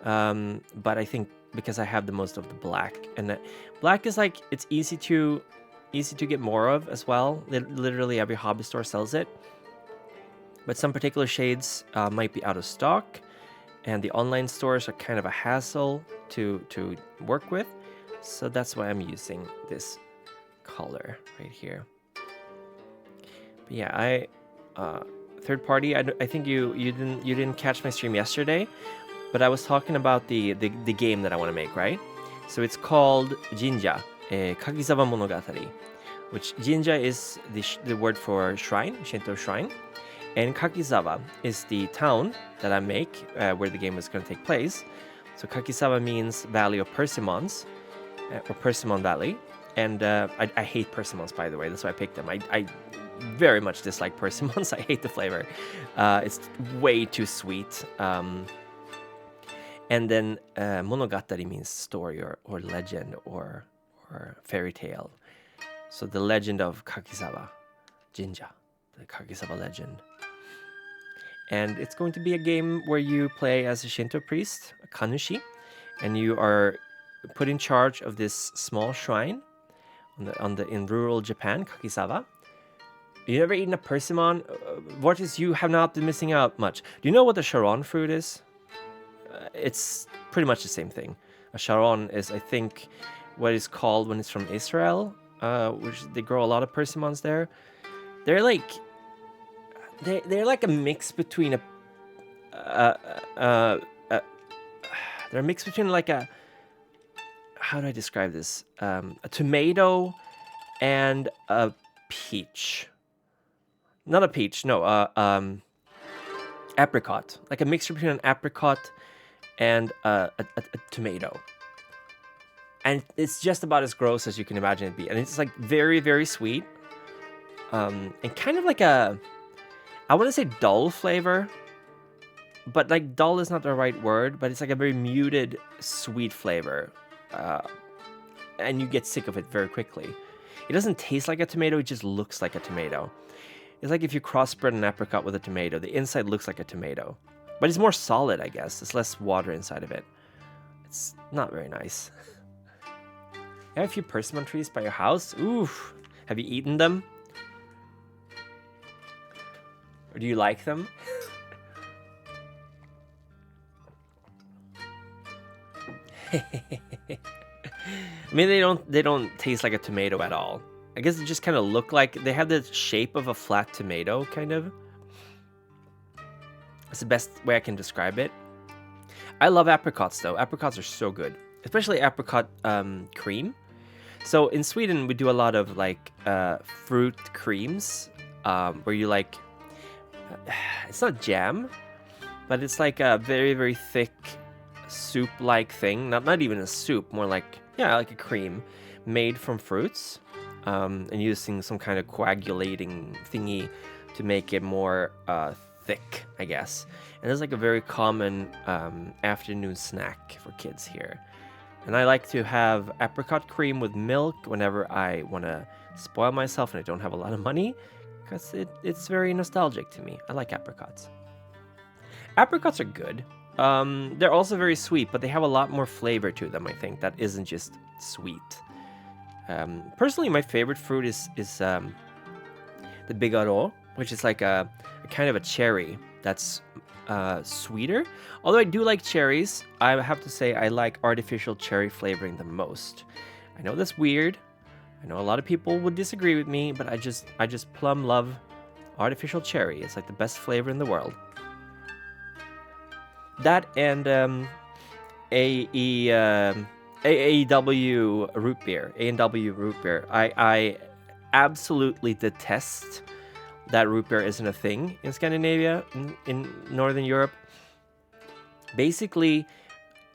but I think because I have the most of the black, and black is like, it's easy to get more of as well. Literally every hobby store sells it, but some particular shades might be out of stock, and the online stores are kind of a hassle to work with, so that's why I'm using this color right here. But yeah, third party, I think you didn't catch my stream yesterday. but I was talking about the game that I want to make, right? So it's called Jinja, Kagisawa Monogatari, which Jinja is the word for shrine, Shinto shrine, and Kakizawa is the town that I make where the game is going to take place. So Kakizawa means Valley of Persimmons, or Persimmon Valley, and I hate persimmons, by the way. That's why I picked them. I very much dislike persimmons. I hate the flavor. It's way too sweet. And then Monogatari means story or legend or fairy tale. So the legend of Kakizawa Jinja, the Kakizawa legend. And it's going to be a game where you play as a Shinto priest, a Kanushi, and you are put in charge of this small shrine in rural Japan, Kakizawa. You never eaten a persimmon? Vortis, you have not been missing out much. Do you know what the Sharon fruit is? It's pretty much the same thing. A Sharon is, I think, what is called when it's from Israel, which they grow a lot of persimmons there. They're like a mix between they're a mix between like a, how do I describe this? A tomato and a peach. Not a peach, no, apricot. Like a mixture between an apricot and a tomato. And it's just about as gross as you can imagine it be. And it's like very, very sweet. And kind of like a, I want to say dull flavor, but like dull is not the right word, but it's like a very muted, sweet flavor. And you get sick of it very quickly. It doesn't taste like a tomato, it just looks like a tomato. It's like if you crossbred an apricot with a tomato, the inside looks like a tomato. But it's more solid, I guess. There's less water inside of it. It's not very nice. You have a few persimmon trees by your house? Oof. Have you eaten them? Or do you like them? I mean, they don't taste like a tomato at all. I guess they just kind of look like, they have the shape of a flat tomato, kind of. That's the best way I can describe it. I love apricots, though. Apricots are so good, especially apricot cream. So in Sweden, we do a lot of like fruit creams, where you like, it's not jam, but it's like a very, very thick soup-like thing. Not even a soup, more like, yeah, like a cream made from fruits, and using some kind of coagulating thingy to make it more thick, I guess. And it's like a very common afternoon snack for kids here. And I like to have apricot cream with milk whenever I want to spoil myself and I don't have a lot of money, because it's very nostalgic to me. I like apricots. Apricots are good. They're also very sweet, but they have a lot more flavor to them, I think, that isn't just sweet. Personally, my favorite fruit is the bigaro, which is like a kind of a cherry that's sweeter. Although I do like cherries, I have to say I like artificial cherry flavoring the most. I know that's weird. I know a lot of people would disagree with me, but I just plumb love artificial cherry. It's like the best flavor in the world. That and AEW root beer, A&W root beer. I absolutely detest that root beer isn't a thing in Scandinavia, in Northern Europe. Basically,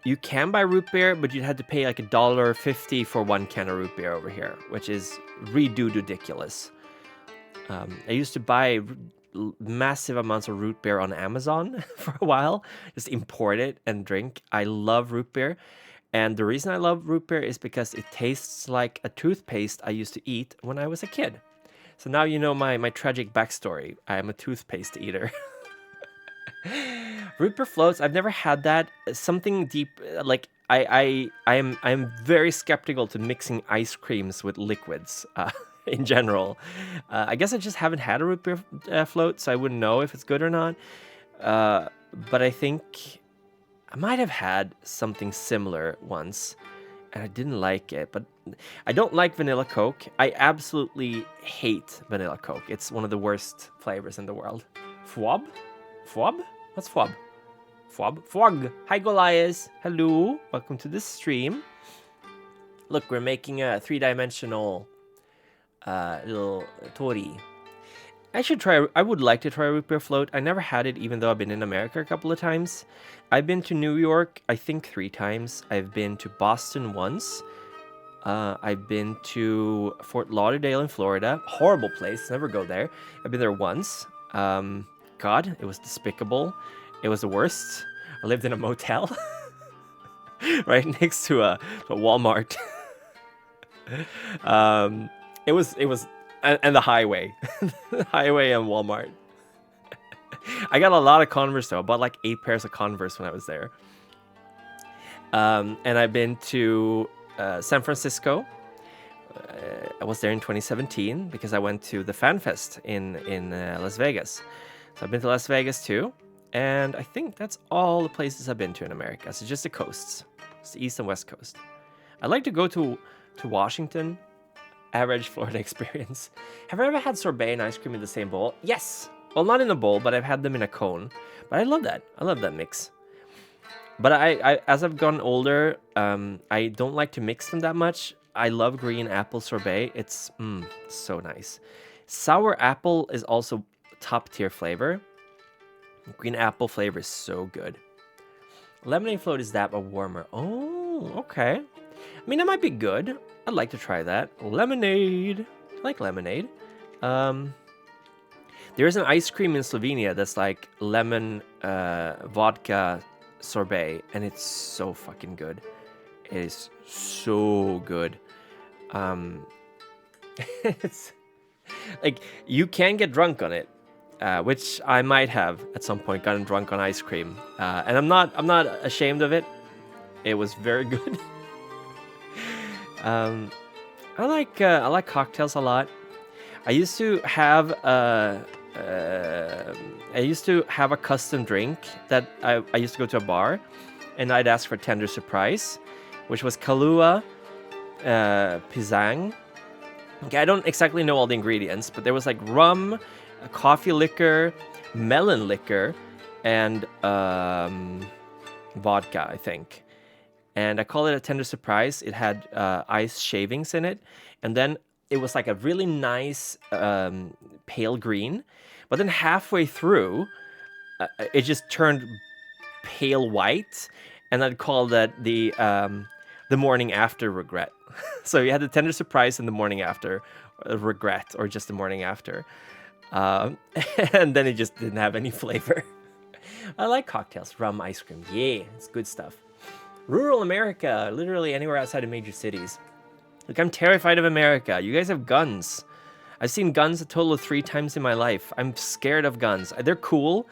you can buy root beer, but you'd have to pay like $1.50 for one can of root beer over here, which is ridiculous. I used to buy massive amounts of root beer on Amazon for a while, just import it and drink. I love root beer. And the reason I love root beer is because it tastes like a toothpaste I used to eat when I was a kid. So now you know my tragic backstory. I am a toothpaste eater. Root beer floats, I've never had that. Something deep, like I'm very skeptical to mixing ice creams with liquids in general. I guess I just haven't had a root beer float, so I wouldn't know if it's good or not. But I think I might have had something similar once, and I didn't like it. But I don't like vanilla Coke. I absolutely hate vanilla Coke. It's one of the worst flavors in the world. Fwob? Fwob? What's fwob? Frog. Hi, Goliath. Hello. Welcome to the stream. Look, we're making a 3-dimensional little tori. I would like to try a root beer float. I never had it, even though I've been in America a couple of times. I've been to New York, I think 3 times. I've been to Boston once. I've been to Fort Lauderdale in Florida. Horrible place. Never go there. I've been there once. God, it was despicable. It was the worst. I lived in a motel right next to a Walmart. It was and the highway, the highway and Walmart. I got a lot of Converse though. I bought like 8 pairs of Converse when I was there. And I've been to San Francisco. I was there in 2017 because I went to the Fan Fest in Las Vegas. So I've been to Las Vegas too. And I think that's all the places I've been to in America. So just the coasts. It's the East and West Coast. I'd like to go to Washington. Average Florida experience. Have I ever had sorbet and ice cream in the same bowl? Yes. Well, not in a bowl, but I've had them in a cone. But I love that. I love that mix. But I as I've gotten older, I don't like to mix them that much. I love green apple sorbet. It's so nice. Sour apple is also top tier flavor. Green apple flavor is so good. Lemonade float is that, but warmer. Oh, okay. I mean, it might be good. I'd like to try that. Lemonade. I like lemonade. There's an ice cream in Slovenia that's like lemon vodka sorbet, and it's so fucking good. It is so good. It's like you can get drunk on it, which I might have at some point gotten drunk on ice cream, and I'm not ashamed of it. It was very good. I like cocktails a lot. I used to have a custom drink that I used to go to a bar, and I'd ask for tender surprise, which was Kahlua Pisang. Okay, I don't exactly know all the ingredients, but there was like rum, coffee liquor, melon liquor, and vodka, I think. And I call it a tender surprise. It had ice shavings in it. And then it was like a really nice pale green. But then halfway through, it just turned pale white. And I'd call that the morning after regret. So you had the tender surprise and the morning after regret, or just the morning after. And then it just didn't have any flavor. I like cocktails. Rum, ice cream. Yeah, it's good stuff. Rural America, literally anywhere outside of major cities. Look, I'm terrified of America. You guys have guns. I've seen guns a total of 3 times in my life. I'm scared of guns. They're cool,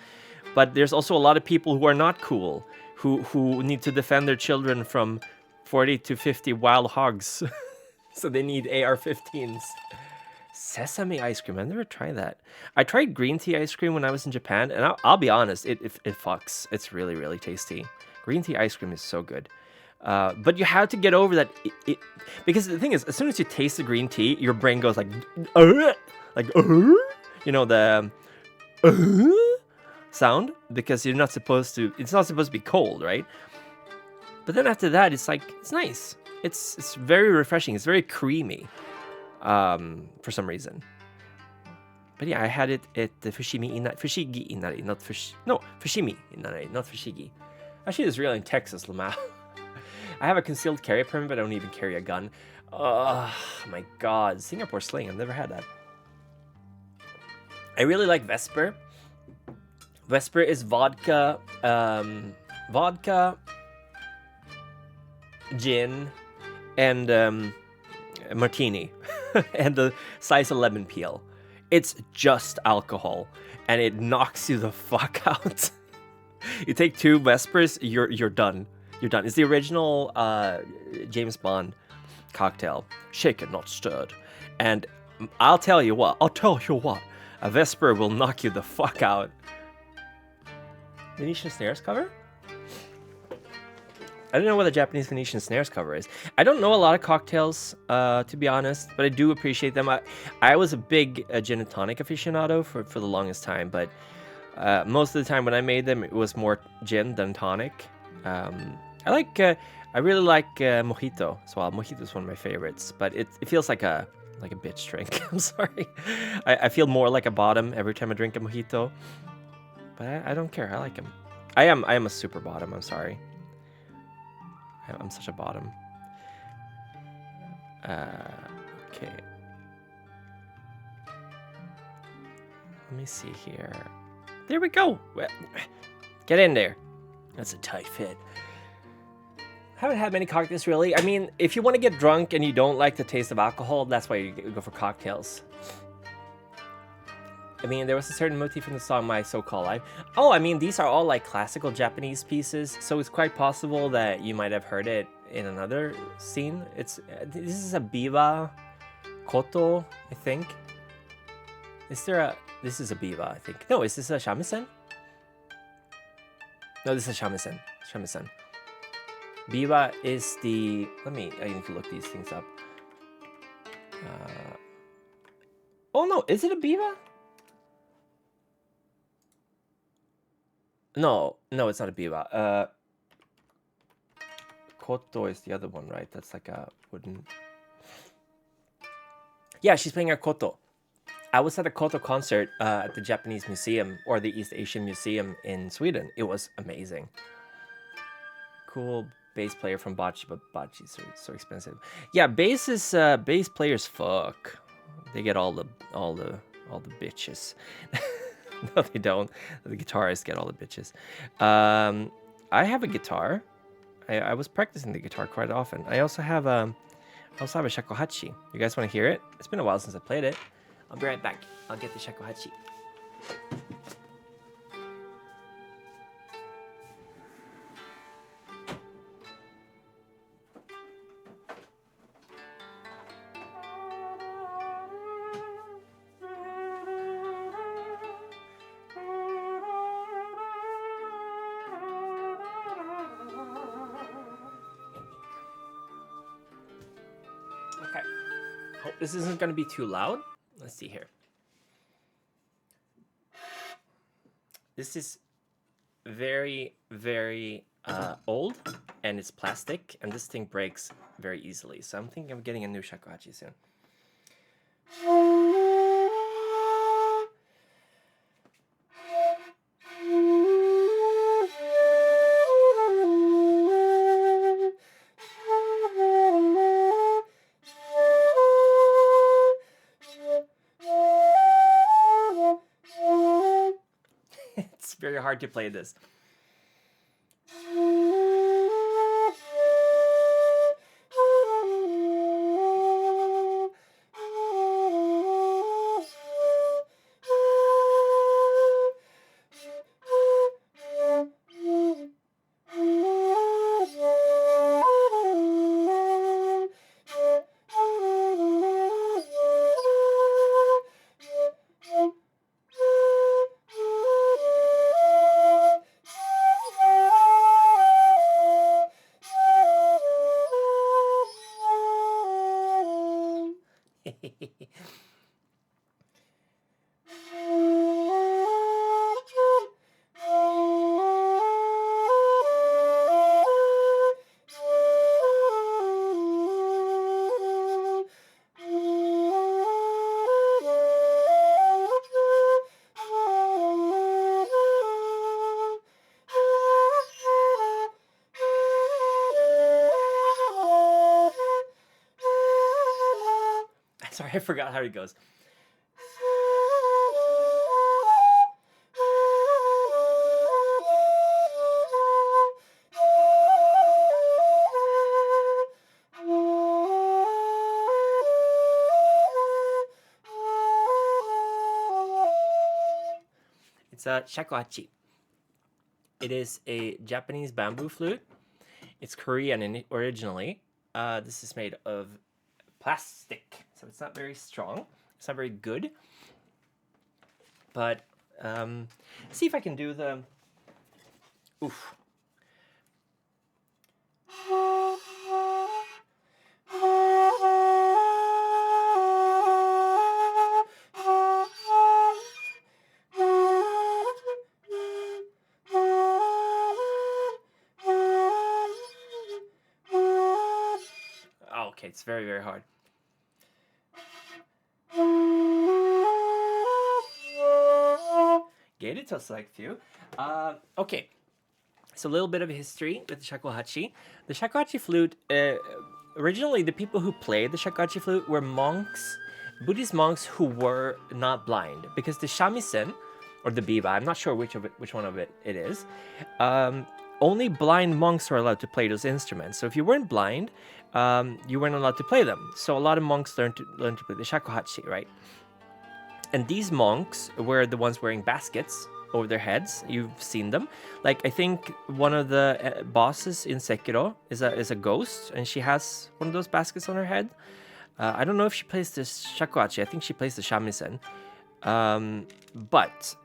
but there's also a lot of people who are not cool, who need to defend their children from 40 to 50 wild hogs. So they need AR-15s. Sesame ice cream. I've never tried that. I tried green tea ice cream when I was in Japan, and I'll be honest, it fucks. It's really, really tasty. Green tea ice cream is so good. But you have to get over that. Because the thing is, as soon as you taste the green tea, your brain goes like, you know, the sound, because you're not supposed to, it's not supposed to be cold, right? But then after that, it's like, it's nice. It's very refreshing. It's very creamy, for some reason. But yeah, I had it at the Fushimi Inari, not Fushimi Inari, not Fushigi. Actually, it's real in Texas, Lamau. I have a concealed carry permit, but I don't even carry a gun. Oh my god, Singapore sling. I've never had that. I really like Vesper. Vesper is vodka, gin, and martini, and the size of lemon peel. It's just alcohol, and it knocks you the fuck out. You take 2 Vespers, you're done. You're done. It's the original James Bond cocktail. Shaken, not stirred. And I'll tell you what. A Vesper will knock you the fuck out. Venetian Snares cover? I don't know what the Japanese Venetian Snares cover is. I don't know a lot of cocktails, to be honest, but I do appreciate them. I was a big gin and tonic aficionado for the longest time, but Most of the time when I made them, it was more gin than tonic. I like, I really like mojito as well. Mojito is one of my favorites, but it feels like a bitch drink. I'm sorry. I feel more like a bottom every time I drink a mojito, but I don't care. I like them. I am a super bottom. I'm sorry. I'm such a bottom. Okay. Let me see here. There we go. Get in there. That's a tight fit. Haven't had many cocktails really. I mean, if you want to get drunk and you don't like the taste of alcohol, that's why you go for cocktails. I mean, there was a certain motif in the song My So-Called Life. Oh, I mean, these are all like classical Japanese pieces, so it's quite possible that you might have heard it in another scene. This is a biwa koto, I think. This is a biwa, I think. No, is this a shamisen? No, this is a shamisen. Biwa is the... I need to look these things up. Oh no, is it a biwa? No, it's not a biwa. Koto is the other one, right? That's like a wooden... Yeah, she's playing a koto. I was at a koto concert at the Japanese Museum, or the East Asian Museum in Sweden. It was amazing. Cool bass player from Bocce, but Bocce's so expensive. Yeah, bass players fuck. They get all the bitches. No, they don't. The guitarists get all the bitches. I have a guitar. I was practicing the guitar quite often. I also have a shakuhachi. You guys want to hear it? It's been a while since I played it. I'll be right back. I'll get the shakuhachi. Okay. Hope this isn't going to be too loud. Let's see here. This is very, very old, and it's plastic, and this thing breaks very easily. So I'm thinking of getting a new shakuhachi soon. It's very hard to play this. Sorry, I forgot how it goes. It's a shakuhachi. It is a Japanese bamboo flute. It's Korean originally. This is made of plastic, so it's not very strong. It's not very good. But see if I can do the oof. It's very, very hard. Get it? Select few. Okay. So a little bit of history with the shakuhachi. The shakuhachi flute, originally the people who played the shakuhachi flute were monks, Buddhist monks who were not blind, because the shamisen, or the biba, I'm not sure which one of it is, only blind monks were allowed to play those instruments. So if you weren't blind, you weren't allowed to play them. So a lot of monks learned to play the shakuhachi, right? And these monks were the ones wearing baskets over their heads. You've seen them. Like, I think one of the bosses in Sekiro is a ghost, and she has one of those baskets on her head. I don't know if she plays the shakuhachi. I think she plays the shamisen. But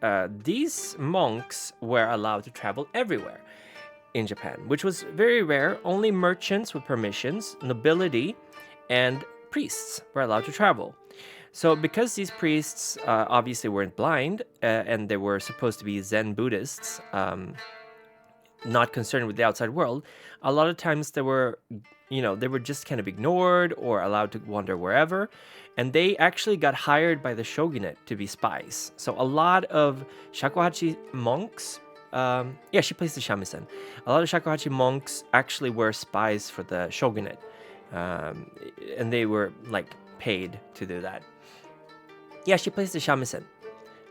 these monks were allowed to travel everywhere in Japan, which was very rare. Only merchants with permissions, nobility, and priests were allowed to travel. So because these priests obviously weren't blind, and they were supposed to be Zen Buddhists, not concerned with the outside world, a lot of times they were just kind of ignored or allowed to wander wherever. And they actually got hired by the shogunate to be spies. So a lot of shakuhachi monks, she plays the shamisen. A lot of shakuhachi monks actually were spies for the shogunate. And they were like paid to do that. Yeah, she plays the shamisen.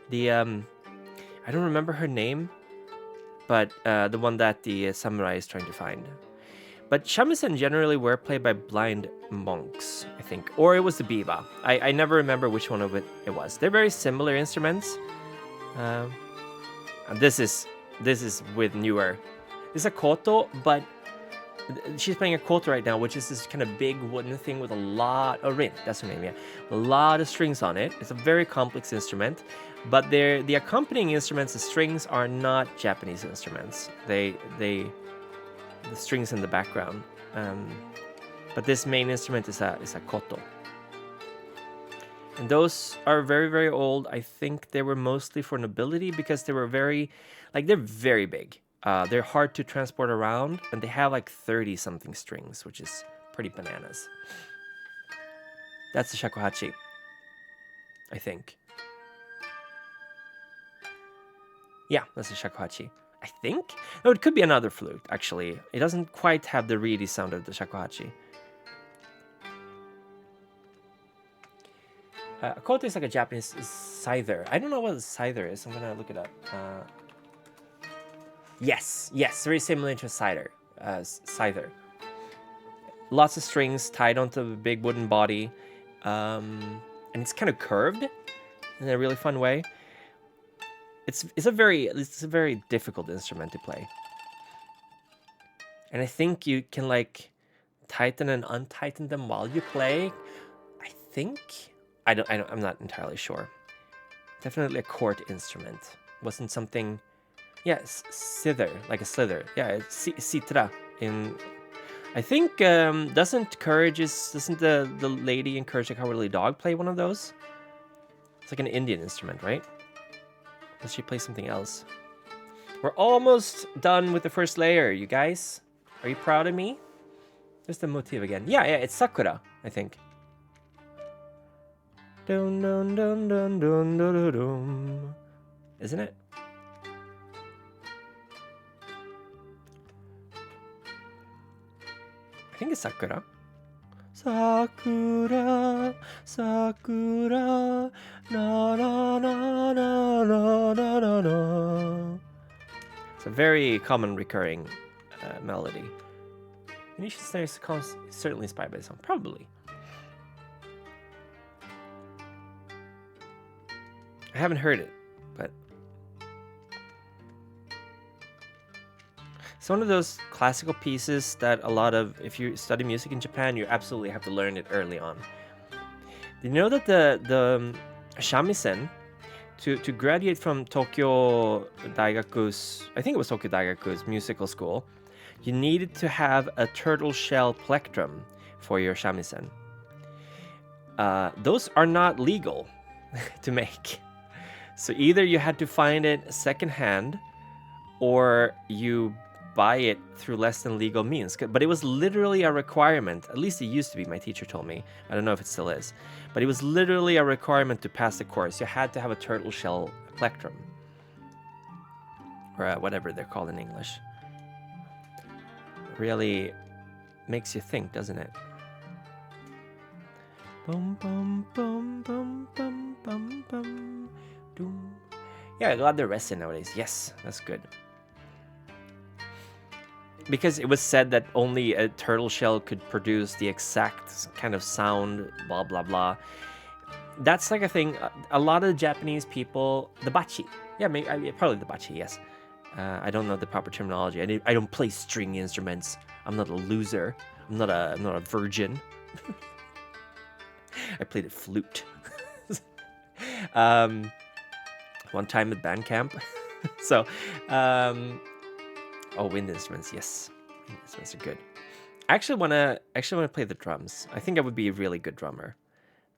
The I don't remember her name, but the one that the samurai is trying to find. But shamisen generally were played by blind monks, I think, or it was the biba. I never remember which one of it was. They're very similar instruments. And this is with newer. This is a koto, but she's playing a koto right now, which is this kind of big wooden thing with a lot of rin. That's her name, yeah. A lot of strings on it. It's a very complex instrument, but the accompanying instruments, the strings, are not Japanese instruments. The strings in the background. But this main instrument is a koto. And those are very, very old. I think they were mostly for nobility because they were they're very big. They're hard to transport around, and they have like 30-something strings, which is pretty bananas. That's the shakuhachi, I think. Yeah, that's the shakuhachi. I think? No, it could be another flute, actually. It doesn't quite have the reedy sound of the shakuhachi. A koto is like a Japanese scyther. I don't know what a scyther is. I'm going to look it up. Yes, very similar to a scyther. Lots of strings tied onto a big wooden body. And it's kind of curved in a really fun way. It's a very difficult instrument to play. And I think you can like tighten and untighten them while you play. I think I'm not entirely sure. Definitely a court instrument. Wasn't something. Yeah, slither, like a slither. Yeah, it's citra in. I think doesn't the lady in Courage the Cowardly Dog play one of those? It's like an Indian instrument, right? Does she play something else? We're almost done with the first layer, you guys. Are you proud of me? There's the motif again. Yeah, it's Sakura, I think. Dun dun dun dun dun dun dun. Isn't it? I think it's Sakura. Sakura, Sakura, na na na na na na na. It's a very common recurring melody. And you should say it's certainly inspired by the song. Probably. I haven't heard it, but it's one of those classical pieces that if you study music in Japan, you absolutely have to learn it early on. Did you know that the shamisen, to graduate from Tokyo Daigaku's, I think it was Tokyo Daigaku's musical school, you needed to have a turtle shell plectrum for your shamisen. Those are not legal to make. So either you had to find it secondhand, or you buy it through less than legal means. But it was literally a requirement. At least it used to be, my teacher told me. I don't know if it still is. But it was literally a requirement to pass the course. You had to have a turtle shell plectrum. Or whatever they're called in English. Really makes you think, doesn't it? Boom, boom, boom, boom, boom, boom, boom, boom. Yeah, I got the resin nowadays. Yes, that's good. Because it was said that only a turtle shell could produce the exact kind of sound, blah, blah, blah. That's like a thing. A lot of the Japanese people, the bachi. Yeah, maybe, probably the bachi, yes. I don't know the proper terminology. I don't play string instruments. I'm not a loser. I'm not a virgin. I played a flute. One time at band camp. So, oh, wind instruments, yes. Wind instruments are good. I actually wanna play the drums. I think I would be a really good drummer,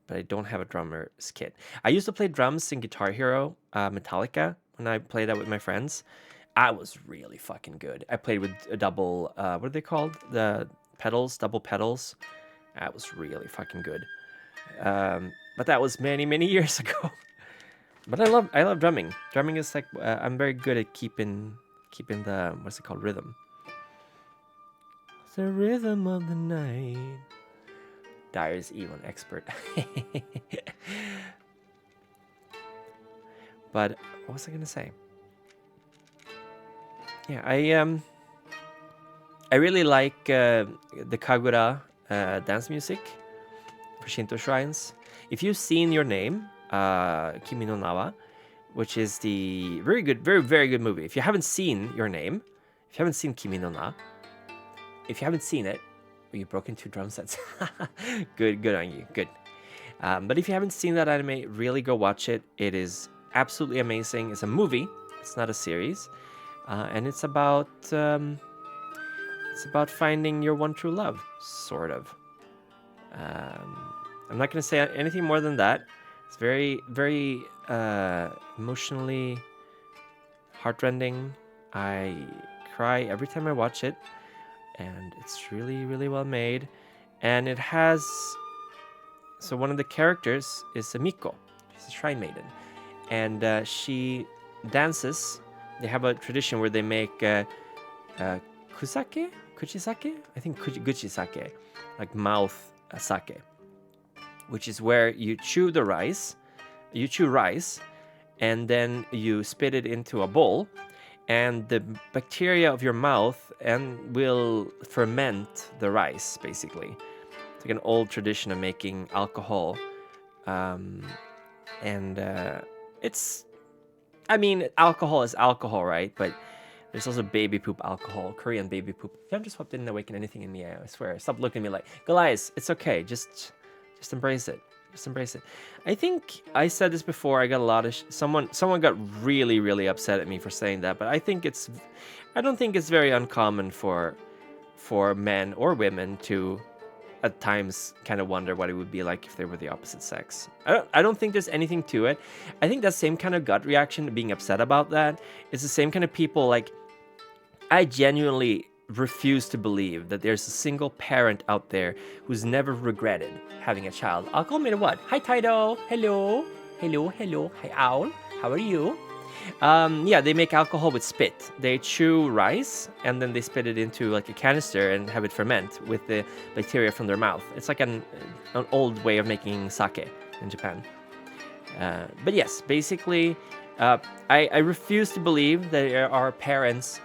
but I don't have a drummer's kit. I used to play drums in Guitar Hero, Metallica, when I played that with my friends. I was really fucking good. I played with a double, what are they called? The pedals, double pedals. That was really fucking good. But that was many, many years ago. But I love drumming. Drumming is like, I'm very good at keeping the, what's it called, rhythm. The rhythm of the night. Dyer's even expert. But what was I gonna say? Yeah, I really like the Kagura dance music for Shinto shrines. If you've seen Your Name, Kimi no Nawa, which is the very good, very, very good movie. If you haven't seen Your Name, if you haven't seen Kimi no Na, if you haven't seen it, well, you broke into drum sets. Good on you, good. But if you haven't seen that anime, really go watch it. It is absolutely amazing. It's a movie. It's not a series. And it's about finding your one true love, sort of. I'm not going to say anything more than that. It's very, very emotionally heartrending. I cry every time I watch it, and it's really, really well made. And it has... So one of the characters is a Miko. She's a shrine maiden. And she dances. They have a tradition where they make kusake? Kuchisake? I think guchisake. Like mouth sake. Which is where you chew the rice. You chew rice. And then you spit it into a bowl. And the bacteria of your mouth will ferment the rice, basically. It's like an old tradition of making alcohol. It's... I mean, alcohol is alcohol, right? But there's also baby poop alcohol, Korean baby poop. If you haven't just swapped in, awaken anything in me, I swear. Stop looking at me like, Goliath, it's okay. Just embrace it. Just embrace it. I think I said this before. I got a lot of... Someone got really, really upset at me for saying that. But I don't think it's very uncommon for men or women to... at times kind of wonder what it would be like if they were the opposite sex. I don't think there's anything to it. I think that same kind of gut reaction to being upset about that is the same kind of people. Like, I genuinely refuse to believe that there's a single parent out there who's never regretted having a child. Alcohol made of what? Hi, Tido. Hello. Hi, Owl. How are you? Yeah, they make alcohol with spit. They chew rice and then they spit it into like a canister and have it ferment with the bacteria from their mouth. It's like an old way of making sake in Japan. But yes, basically, I refuse to believe that there are parents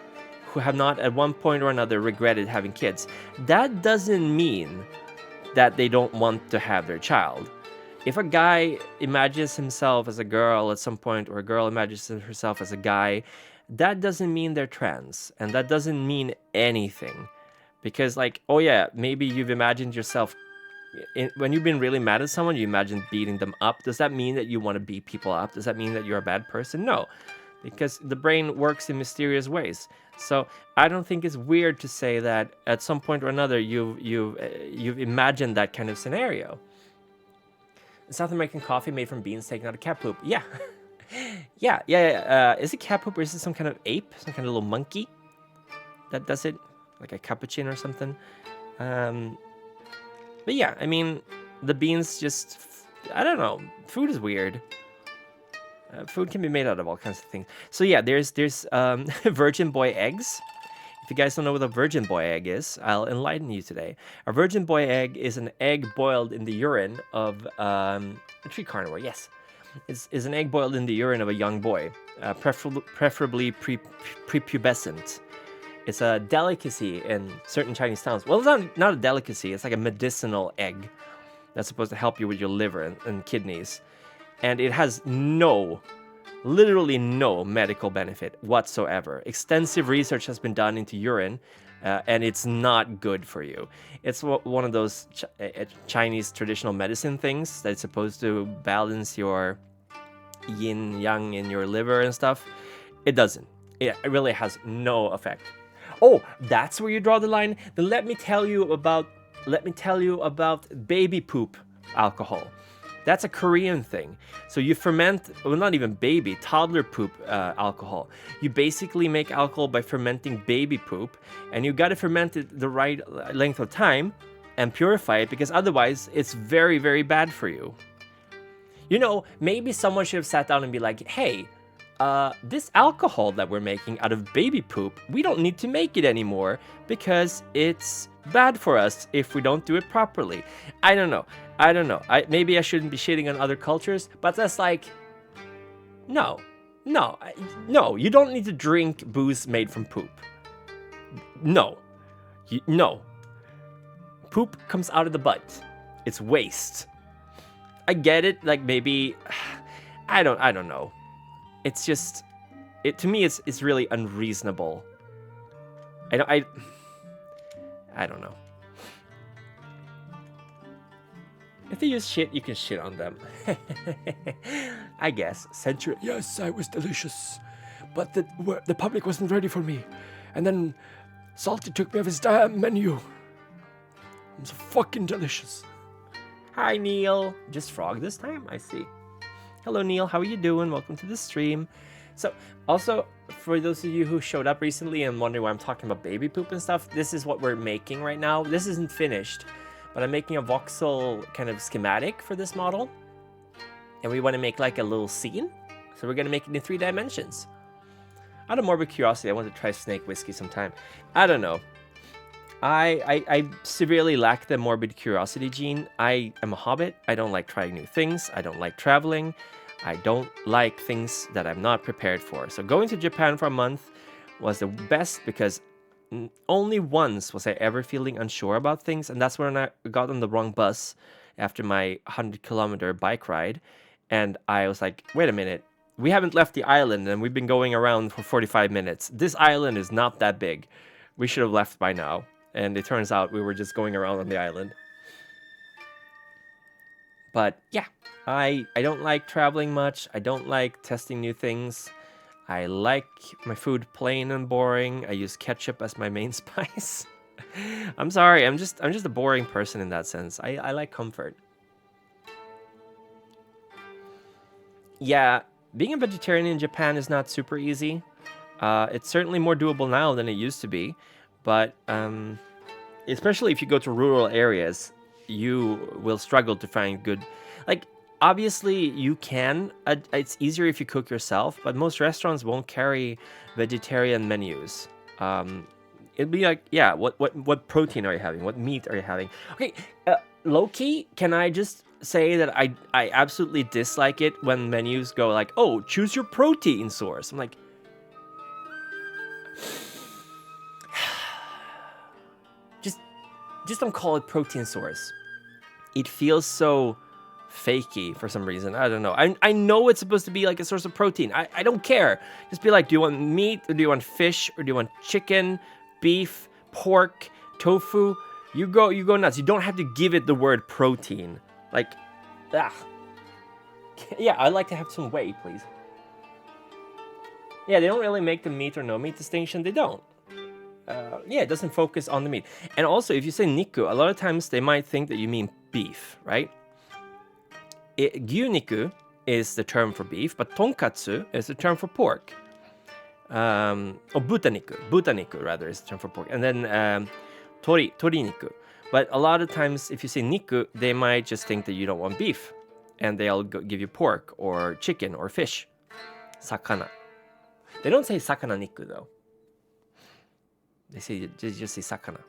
who have not at one point or another regretted having kids. That doesn't mean that they don't want to have their child. If a guy imagines himself as a girl at some point, or a girl imagines herself as a guy, that doesn't mean they're trans, and that doesn't mean anything. Because, like, oh yeah, maybe you've imagined yourself, when you've been really mad at someone, you imagine beating them up. Does that mean that you want to beat people up? Does that mean that you're a bad person? No, because the brain works in mysterious ways. So I don't think it's weird to say that at some point or another you've imagined that kind of scenario. South American coffee made from beans taken out of cat poop. Yeah. yeah. Is it cat poop or is it some kind of ape? Some kind of little monkey? that does it, like a cappuccino or something. But yeah, I mean, the beans just, I don't know. Food is weird. Food can be made out of all kinds of things. So yeah, there's virgin boy eggs. If you guys don't know what a virgin boy egg is, I'll enlighten you today. A virgin boy egg is an egg boiled in the urine of a tree carnivore. Yes, is an egg boiled in the urine of a young boy, preferably prepubescent. It's a delicacy in certain Chinese towns. Well, it's not a delicacy. It's like a medicinal egg that's supposed to help you with your liver and kidneys. And it has literally no medical benefit whatsoever. Extensive research has been done into urine, and it's not good for you. It's one of those Chinese traditional medicine things that's supposed to balance your yin yang in your liver and stuff. It doesn't. It really has no effect. Oh, that's where you draw the line? Then let me tell you about baby poop alcohol. That's a Korean thing. So you ferment, well, not even baby, toddler poop alcohol. You basically make alcohol by fermenting baby poop, and you got to ferment it the right length of time and purify it, because otherwise it's very, very bad for you. You know, maybe someone should have sat down and be like, hey, this alcohol that we're making out of baby poop, we don't need to make it anymore because it's bad for us if we don't do it properly. I don't know. Maybe I shouldn't be shitting on other cultures, but that's like, no, you don't need to drink booze made from poop. No. Poop comes out of the butt. It's waste. I get it, like maybe, I don't know. It's just, to me, it's really unreasonable. I don't know. If they use shit, you can shit on them. I guess. Century. Yes, I was delicious, but the public wasn't ready for me, and then Salty took me off his damn menu. I'm so fucking delicious. Hi, Neil. Just Frog this time? I see. Hello, Neil. How are you doing? Welcome to the stream. So, also, for those of you who showed up recently and wondering why I'm talking about baby poop and stuff, this is what we're making right now. This isn't finished, but I'm making a voxel kind of schematic for this model. And we want to make like a little scene. So we're going to make it in 3 dimensions. Out of morbid curiosity, I want to try snake whiskey sometime. I don't know. I severely lack the morbid curiosity gene. I am a hobbit. I don't like trying new things. I don't like traveling. I don't like things that I'm not prepared for. So going to Japan for a month was the best, because only once was I ever feeling unsure about things, and that's when I got on the wrong bus after my 100-kilometer bike ride, and I was like, wait a minute, we haven't left the island and we've been going around for 45 minutes. This island is not that big. We should have left by now. And it turns out we were just going around on the island. But yeah, I don't like traveling much. I don't like testing new things. I like my food plain and boring. I use ketchup as my main spice. I'm sorry, I'm just a boring person in that sense. I like comfort. Yeah, being a vegetarian in Japan is not super easy. It's certainly more doable now than it used to be, but especially if you go to rural areas, you will struggle to find good, like, obviously you can, it's easier if you cook yourself, but most restaurants won't carry vegetarian menus. It'd be like, yeah, what protein are you having? What meat are you having? Okay, low-key, can I just say that I absolutely dislike it when menus go like, oh, choose your protein source. I'm like, just don't call it protein source. It feels so fakey for some reason. I don't know. I know it's supposed to be like a source of protein. I don't care. Just be like, do you want meat, or do you want fish, or do you want chicken, beef, pork, tofu? You go nuts. You don't have to give it the word protein. Like, yeah, I'd like to have some whey, please. Yeah, they don't really make the meat or no meat distinction. They don't. Yeah, it doesn't focus on the meat. And also, if you say niku, a lot of times they might think that you mean beef, right? Gyuniku is the term for beef, but tonkatsu is the term for pork. Butaniku rather is the term for pork. And then toriniku. But a lot of times, if you say niku, they might just think that you don't want beef, and they'll give you pork or chicken or fish. Sakana. They don't say sakana niku though. They just say sakana.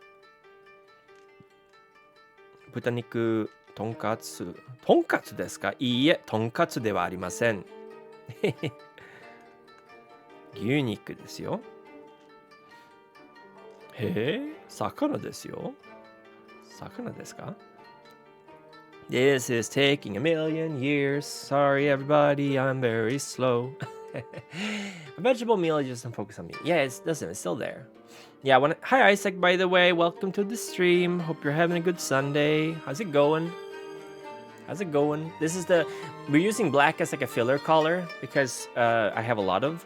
Butaniku tonkatsu. Tonkatsu desu ka? Iie, tonkatsu de wa arimasen. 牛肉ですよ。へえ、魚ですよ。魚ですか? This is taking a million years. Sorry, everybody, I'm very slow. A vegetable meal just doesn't focus on me. Yeah, it doesn't. It's still there. Yeah, hi, Isaac, by the way. Welcome to the stream. Hope you're having a good Sunday. How's it going? How's it going? We're using black as like a filler color because I have a lot of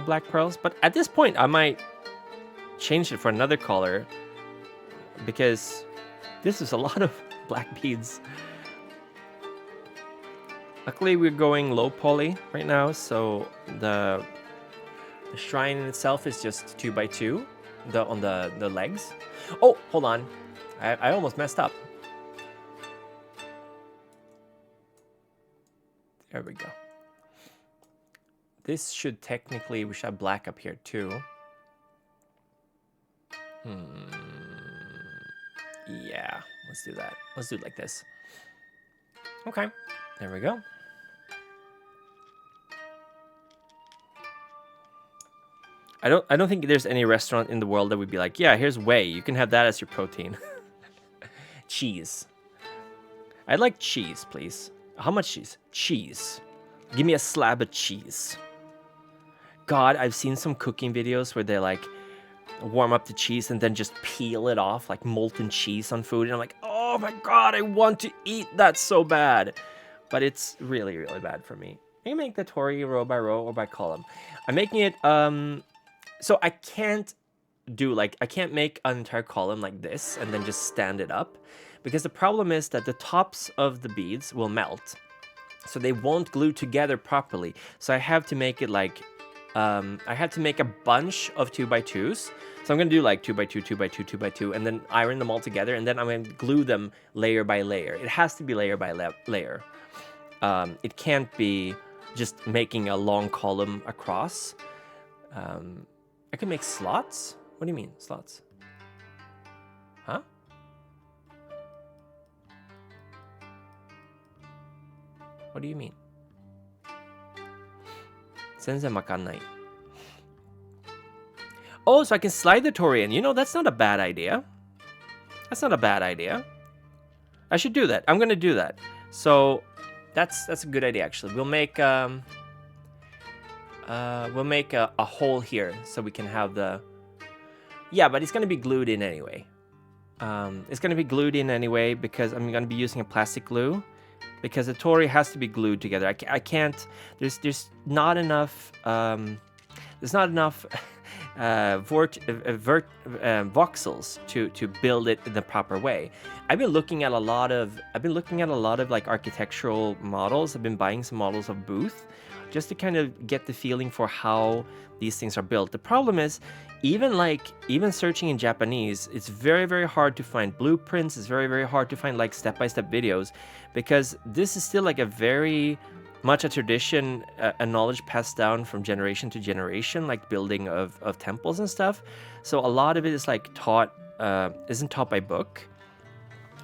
black pearls. But at this point, I might change it for another color because this is a lot of black beads. Luckily, we're going low poly right now, so the shrine in itself is just 2x2 on the legs. Oh, hold on. I almost messed up. There we go. This should technically, we should have black up here too. Yeah, let's do that. Let's do it like this. Okay, there we go. I don't think there's any restaurant in the world that would be like, yeah, here's whey. You can have that as your protein. Cheese. I'd like cheese, please. How much cheese? Cheese. Give me a slab of cheese. God, I've seen some cooking videos where they like warm up the cheese and then just peel it off like molten cheese on food. And I'm like, oh my God, I want to eat that so bad. But it's really, really bad for me. I can make the tori row by row or by column. I'm making it, so I can't make an entire column like this and then just stand it up. Because the problem is that the tops of the beads will melt. So they won't glue together properly. So I have to make it like, I had to make a bunch of 2x2s. So I'm going to do like 2x2, 2x2, 2x2, and then iron them all together. And then I'm going to glue them layer by layer. It has to be layer by layer. It can't be just making a long column across. I can make slots? What do you mean, slots? Huh? What do you mean? 全然わかんない. Oh, so I can slide the tori in. You know, that's not a bad idea. That's not a bad idea. I should do that. I'm going to do that. So that's a good idea, actually. We'll make a hole here so we can have the... Yeah, but it's going to be glued in anyway. It's going to be glued in anyway because I'm going to be using a plastic glue. Because the tori has to be glued together. I can't. There's not enough. There's not enough voxels to build it in the proper way. I've been looking at a lot of like architectural models. I've been buying some models of Booth, just to kind of get the feeling for how these things are built. The problem is, even searching in Japanese, it's very, very hard to find blueprints. It's very, very hard to find like step-by-step videos, because this is still like a very much a tradition, a knowledge passed down from generation to generation, like building of temples and stuff. So a lot of it is like isn't taught by book,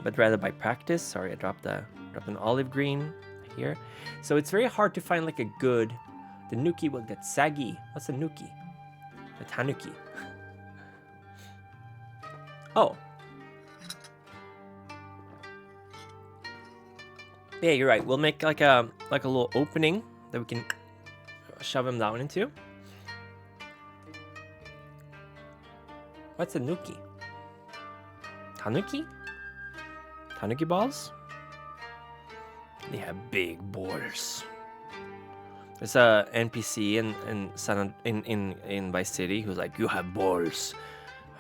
but rather by practice. Sorry, I dropped an olive green here. So it's very hard to find like a good... The nuki will get saggy. What's a nuki? The tanuki. Oh. Yeah, you're right. We'll make like a little opening that we can shove him down into. What's a nuki? Tanuki? Tanuki balls? They have big balls. There's a NPC in Vice City who's like, you have balls.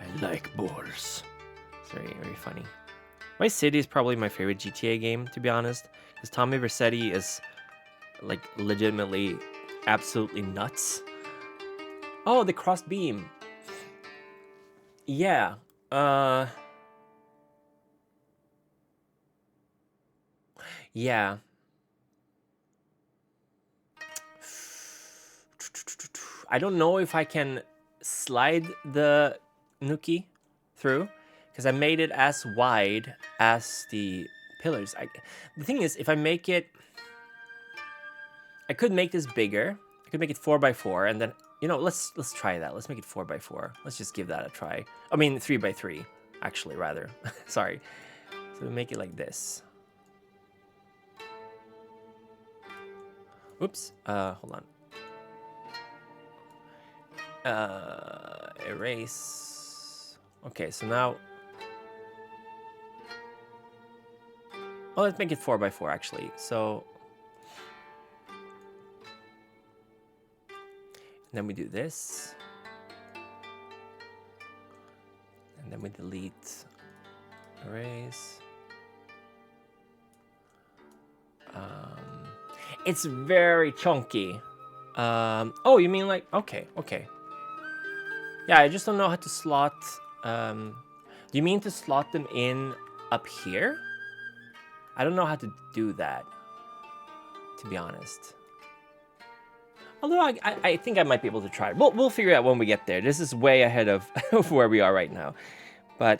I like balls. It's very, very funny. Vice City is probably my favorite GTA game, to be honest, because Tommy Vercetti is like legitimately absolutely nuts. Oh, the crossed beam. Yeah. Yeah. I don't know if I can slide the Nuki through, because I made it as wide as the pillars. The thing is, if I make it, I could make this bigger. I could make it 4x4, and then, you know, let's try that. Let's make it 4x4. Let's just give that a try. I mean 3x3, actually, rather. Sorry. So we make it like this. Oops. Hold on. Erase. Okay, so now. Oh, let's make it 4x4 actually. So. And then we do this. And then we delete. Erase. It's very chunky. Oh, you mean like, okay. Yeah, I just don't know how to slot, do you mean to slot them in up here? I don't know how to do that, to be honest. Although I think I might be able to try. We'll figure it out when we get there. This is way ahead of where we are right now. But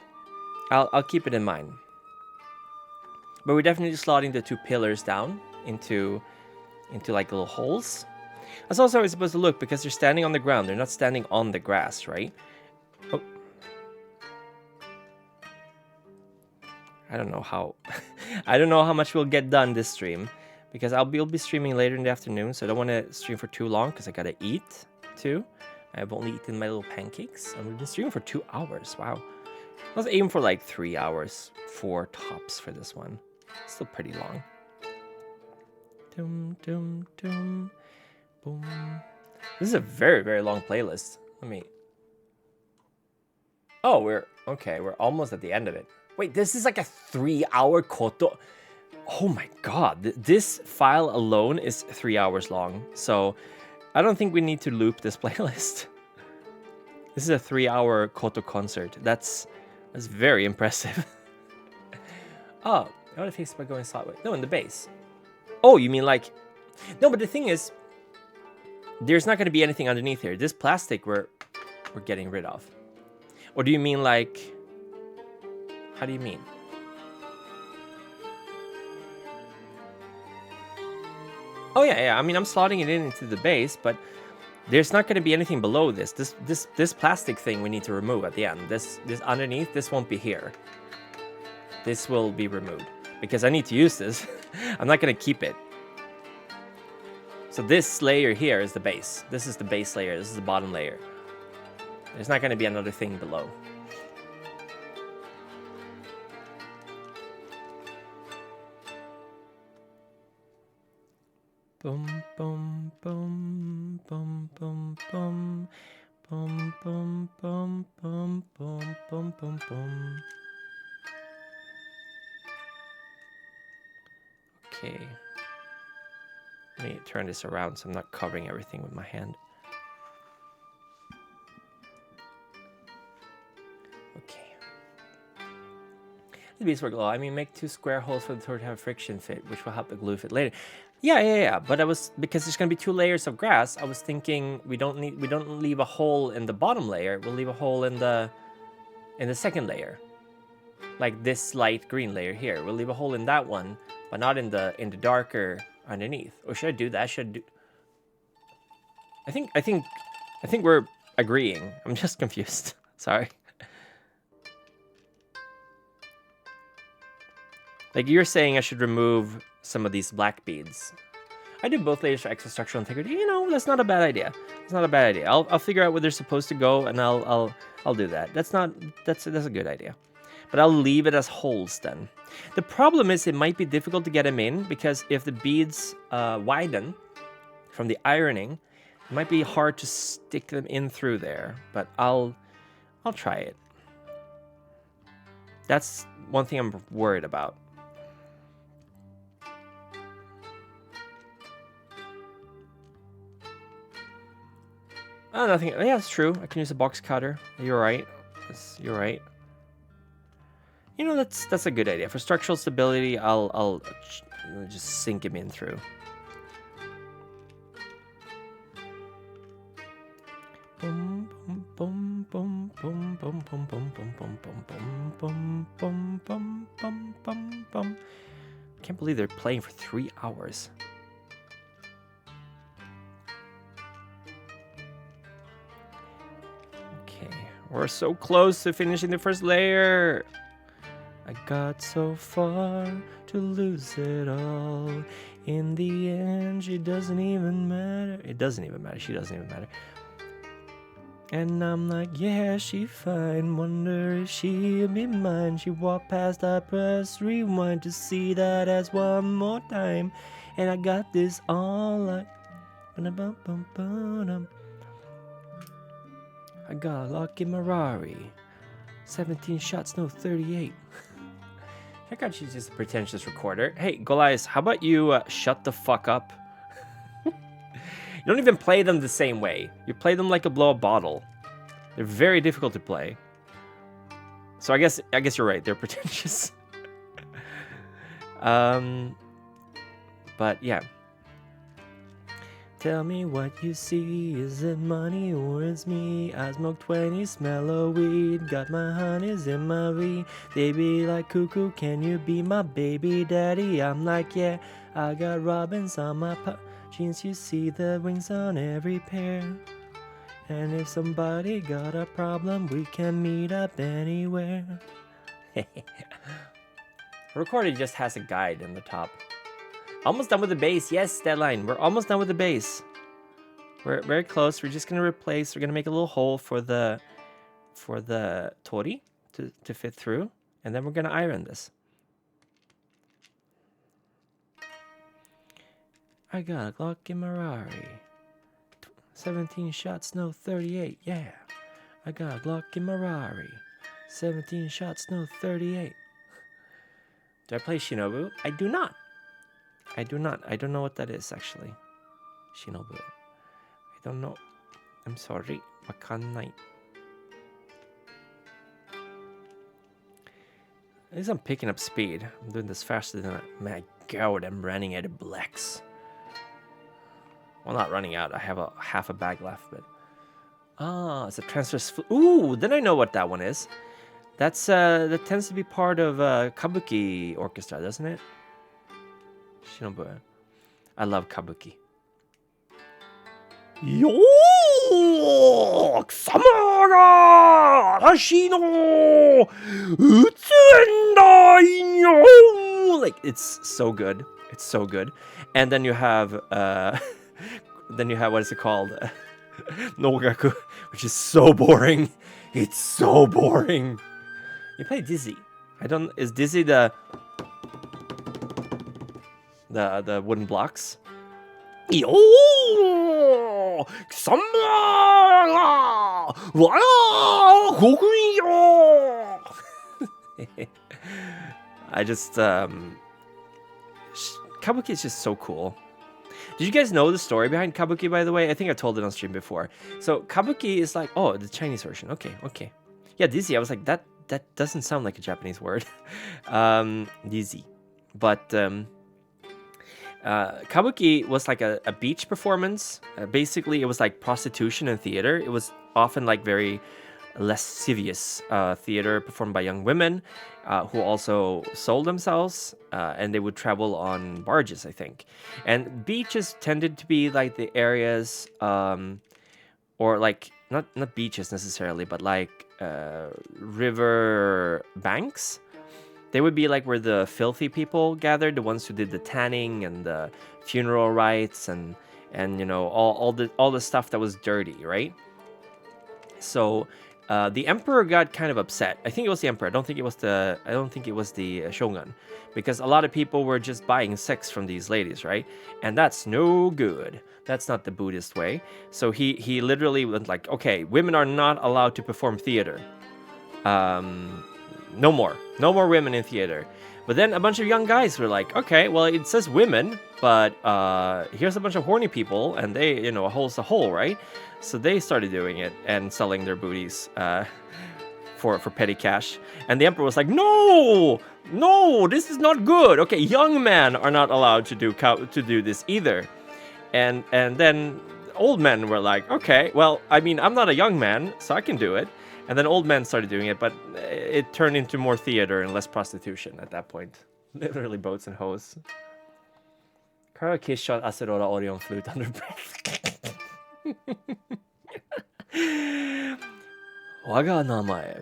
I'll keep it in mind. But we're definitely slotting the two pillars down into like little holes. That's also how it's supposed to look, because they're standing on the ground. They're not standing on the grass, right? Oh. I don't know how I don't know how much we'll get done this stream, because I'll be streaming later in the afternoon, so I don't want to stream for too long because I gotta eat too. I've only eaten my little pancakes, and we've been streaming for 2 hours. Wow. I was aiming for like 3 hours, 4 tops for this one. Still pretty long. Dum dum dum boom. This is a very, very long playlist. Let me. Oh, we're almost at the end of it. Wait, this is like a 3-hour koto. Oh my god, this file alone is 3 hours long. So I don't think we need to loop this playlist. This is a 3-hour koto concert. That's very impressive. Oh, I want to fix it by going sideways. No, in the base. Oh, you mean like... No, but the thing is, there's not going to be anything underneath here. This plastic we're getting rid of. Or do you mean like... How do you mean? Oh yeah. I mean, I'm slotting it into the base, but there's not going to be anything below this. This plastic thing we need to remove at the end. This underneath, this won't be here. This will be removed because I need to use this. I'm not going to keep it. So this layer here is the base. This is the base layer. This is the bottom layer. There's not going to be another thing below. Boom, boom, boom, boom, boom, boom, boom, boom, boom, boom, boom, boom, boom, boom. Okay. Let me turn this around so I'm not covering everything with my hand. Okay. The beads work well. I mean, make 2 square holes for the tour to have friction fit, which will help the glue fit later. Yeah. But because there's gonna be 2 layers of grass. I was thinking we don't leave a hole in the bottom layer. We'll leave a hole in the second layer, like this light green layer here. We'll leave a hole in that one, but not in the darker underneath. Or should I do that? I think we're agreeing. I'm just confused. Sorry. Like you're saying I should remove some of these black beads. I do both layers for extra structural integrity. You know, that's not a bad idea. It's not a bad idea. I'll figure out where they're supposed to go, and I'll do that. That's a good idea. But I'll leave it as holes then. The problem is it might be difficult to get them in, because if the beads widen from the ironing, it might be hard to stick them in through there. But I'll try it. That's one thing I'm worried about. Oh, nothing. Yeah, that's true. I can use a box cutter. You're right. You're right. You know, that's a good idea. For structural stability, I'll just sink him in through. Boom, boom, boom, boom, boom, boom, boom, boom, boom, boom, boom, boom, boom, boom, boom, boom, boom. Can't believe they're playing for 3 hours. Okay, we're so close to finishing the first layer. I got so far to lose it all. In the end, she doesn't even matter. It doesn't even matter. She doesn't even matter. And I'm like, yeah, she fine. Wonder if she'll be mine. She walked past, I press rewind to see that as one more time. And I got this all like. I got a lucky Ferrari. 17 shots, no 38. I got she's just a pretentious recorder. Hey, Goliath, how about you shut the fuck up? You don't even play them the same way. You play them like a blow-up bottle. They're very difficult to play. So I guess you're right. They're pretentious. But yeah. Tell me what you see. Is it money or it's me? I smoke 20, smell of weed. Got my honeys in my weed. They be like, Kuku, can you be my baby daddy? I'm like, yeah, I got robins on my jeans. You see the wings on every pair. And if somebody got a problem, we can meet up anywhere. Recorder just has a guide in the top. Almost done with the base. Yes, Deadline. We're almost done with the base. We're very close. We're just gonna replace. We're gonna make a little hole for the tori to fit through, and then we're gonna iron this. I got a Glock in Ferrari. 17 shots, no 38. Yeah, I got a Glock in Ferrari. 17 shots, no 38. Do I play Shinobu? I do not. I do not. I don't know what that is, actually. Shinobu. I don't know. I'm sorry. Wakanai. At least I'm picking up speed. I'm doing this faster than my god, I'm running out of blacks. Well, not running out. I have half a bag left, but... Ah, it's a transfer... Ooh, then I know what that one is. That's, that tends to be part of Kabuki Orchestra, doesn't it? Shinobu. I love Kabuki. Yo! Kusama ga arashi no utsuen yo! Like, it's so good. It's so good. And then you have, what is it called? Nogaku, which is so boring. It's so boring. You play Dizzy. Is Dizzy the wooden blocks? Yo! I just Kabuki is just so cool. Did you guys know the story behind Kabuki, by the way? I think I told it on stream before. So Kabuki is like, oh, the Chinese version. Okay. Yeah, Dizzy. I was like, that doesn't sound like a Japanese word. Dizzy. But Kabuki was like a beach performance. Basically, it was like prostitution and theater. It was often like very lascivious theater performed by young women who also sold themselves, and they would travel on barges, I think. And beaches tended to be like the areas, or like not beaches necessarily, but like river banks. They would be like where the filthy people gathered, the ones who did the tanning and the funeral rites and you know all the stuff that was dirty, right? So the emperor got kind of upset. I think it was the emperor. I don't think it was the shogun, because a lot of people were just buying sex from these ladies, right? And that's no good. That's not the Buddhist way. So he literally went like, okay, women are not allowed to perform theater. No more women in theater. But then a bunch of young guys were like, okay, well, it says women, but here's a bunch of horny people, and they, you know, a hole's a hole, right? So they started doing it and selling their booties for petty cash. And the emperor was like, no, this is not good. Okay, young men are not allowed to do this either. And then old men were like, okay, well, I mean, I'm not a young man, so I can do it. And then old men started doing it, but it turned into more theater and less prostitution at that point. Literally boats and hoes. Kaeru kiss shot Acerola Orion flute under breath. 我が名前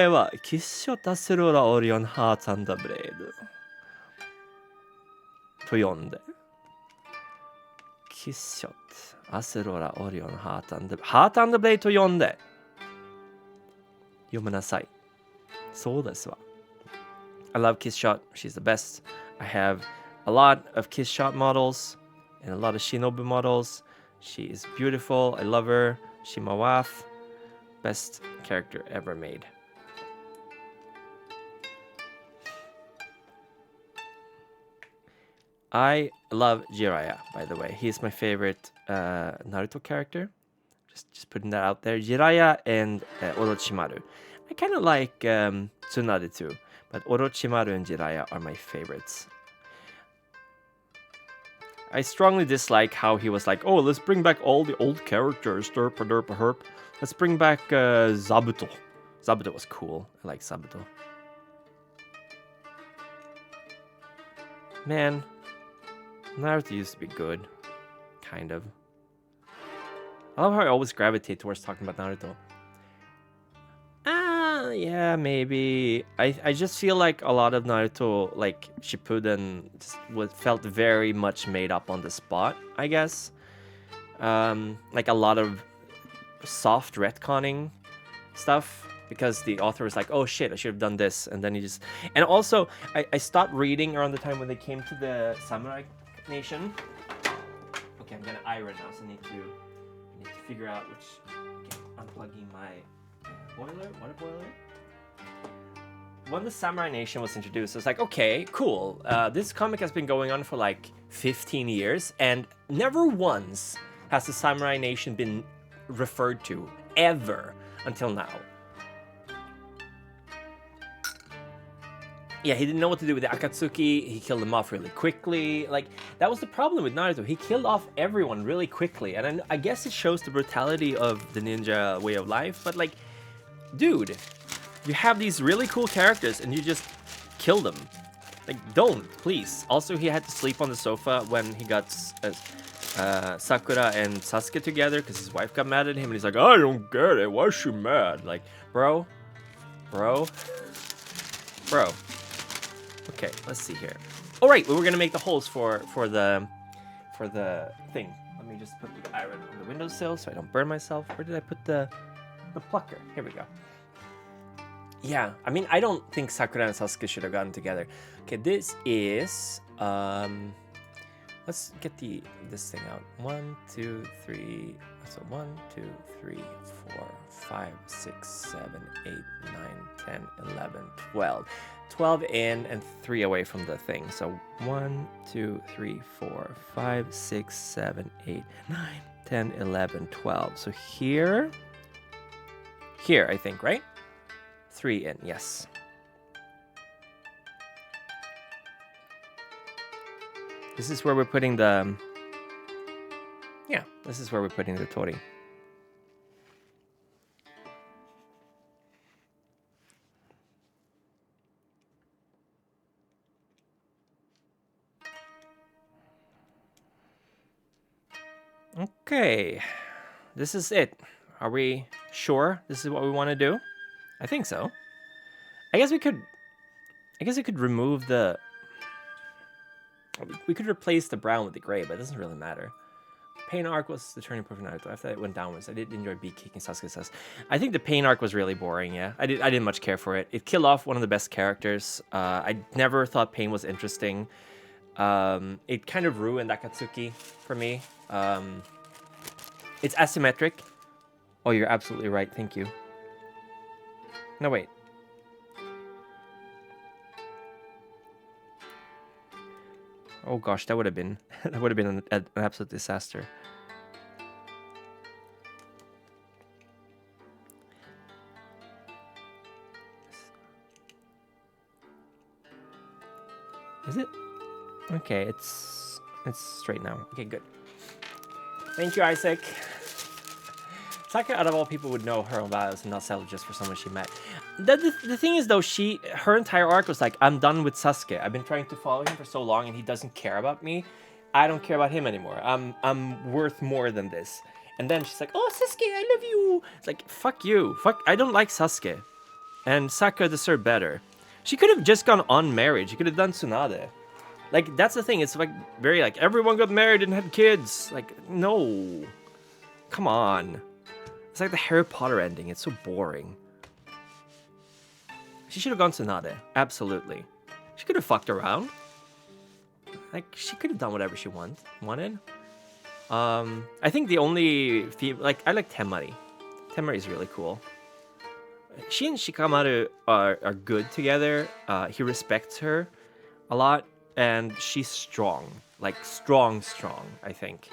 はキッショタセロラオリオンハーツ&ブレードと呼んでキッショットアセロラオリオンハーツ&ブレードと呼んで読みなさい。そうですわ。I love Kiss Shot. She's the best. I have a lot of Kiss Shot models and a lot of Shinobu models. She is beautiful. I love her. Shimawath. Best character ever made. I love Jiraiya, by the way. He is my favorite Naruto character. Just putting that out there. Jiraiya and Orochimaru. I kind of like Tsunade too, but Orochimaru and Jiraiya are my favorites. I strongly dislike how he was like, oh, let's bring back all the old characters. Derpa derpa herp. Let's bring back Zabuto. Zabuto was cool. I like Zabuto. Man, Naruto used to be good. Kind of. I love how I always gravitate towards talking about Naruto. Yeah, maybe. I just feel like a lot of Naruto, like Shippuden, felt very much made up on the spot, I guess. Like a lot of soft retconning stuff, because the author was like, oh shit, I should have done this, and then he just... And also, I stopped reading around the time when they came to the Samurai Nation. Okay, I'm gonna iron now, so I need to figure out which... Okay, unplugging my... water boiler. When the Samurai Nation was introduced, I was like, okay, cool. This comic has been going on for like 15 years, and never once has the Samurai Nation been referred to, ever, until now. Yeah, he didn't know what to do with the Akatsuki. He killed them off really quickly. Like, that was the problem with Naruto. He killed off everyone really quickly, and I guess it shows the brutality of the ninja way of life, but like, dude, you have these really cool characters and you just kill them. Like, don't, please. Also, he had to sleep on the sofa when he got Sakura and Sasuke together because his wife got mad at him and he's like, I don't get it. Why is she mad? Like, bro. Okay, let's see here. All right, well, we're gonna make the holes for the thing. Let me just put the iron on the windowsill so I don't burn myself. Where did I put the plucker? Here we go. Yeah, I mean, I don't think Sakura and Sasuke should have gotten together. Okay, this is let's get this thing out. 1, 2, 3. So 1, 2, 3, 4, 5, 6, 7, 8, 9, 10, 11, 12. 12 in and 3 away from the thing. So 1, 2, 3, 4, 5, 6, 7, 8, 9, 10, 11, 12. So here, I think, right? 3 in, yes. This is where we're putting the... Yeah, this is where we're putting the tori. Okay, this is it. Are we sure this is what we want to do? I think so. I guess we could remove the... We could replace the brown with the gray, but it doesn't really matter. Pain arc was the turning point for Naruto. After that, it went downwards. I did enjoy beat kicking Sasuke's ass. I think the pain arc was really boring, yeah. I didn't much care for it. It killed off one of the best characters. I never thought Pain was interesting. It kind of ruined Akatsuki for me. It's asymmetric. Oh, you're absolutely right. Thank you. No, wait. Oh gosh, that would have been an absolute disaster. Is it? Okay, it's straight now. Okay, good. Thank you, Isaac. Sakura, out of all people, would know her own values and not settle just for someone she met. The thing is, though, her entire arc was like, I'm done with Sasuke. I've been trying to follow him for so long, and he doesn't care about me. I don't care about him anymore. I'm worth more than this. And then she's like, oh, Sasuke, I love you. It's like, fuck you. I don't like Sasuke. And Sakura deserved better. She could have just gone unmarried. She could have done Tsunade. Like, that's the thing. It's like very like, everyone got married and had kids. Like, no. Come on. It's like the Harry Potter ending. It's so boring. She should have gone Tsunade. Absolutely. She could have fucked around. Like, she could have done whatever she wanted. I think the only like, I like Temari. Temari is really cool. She and Shikamaru are good together. He respects her a lot, and she's strong. Like, strong, I think.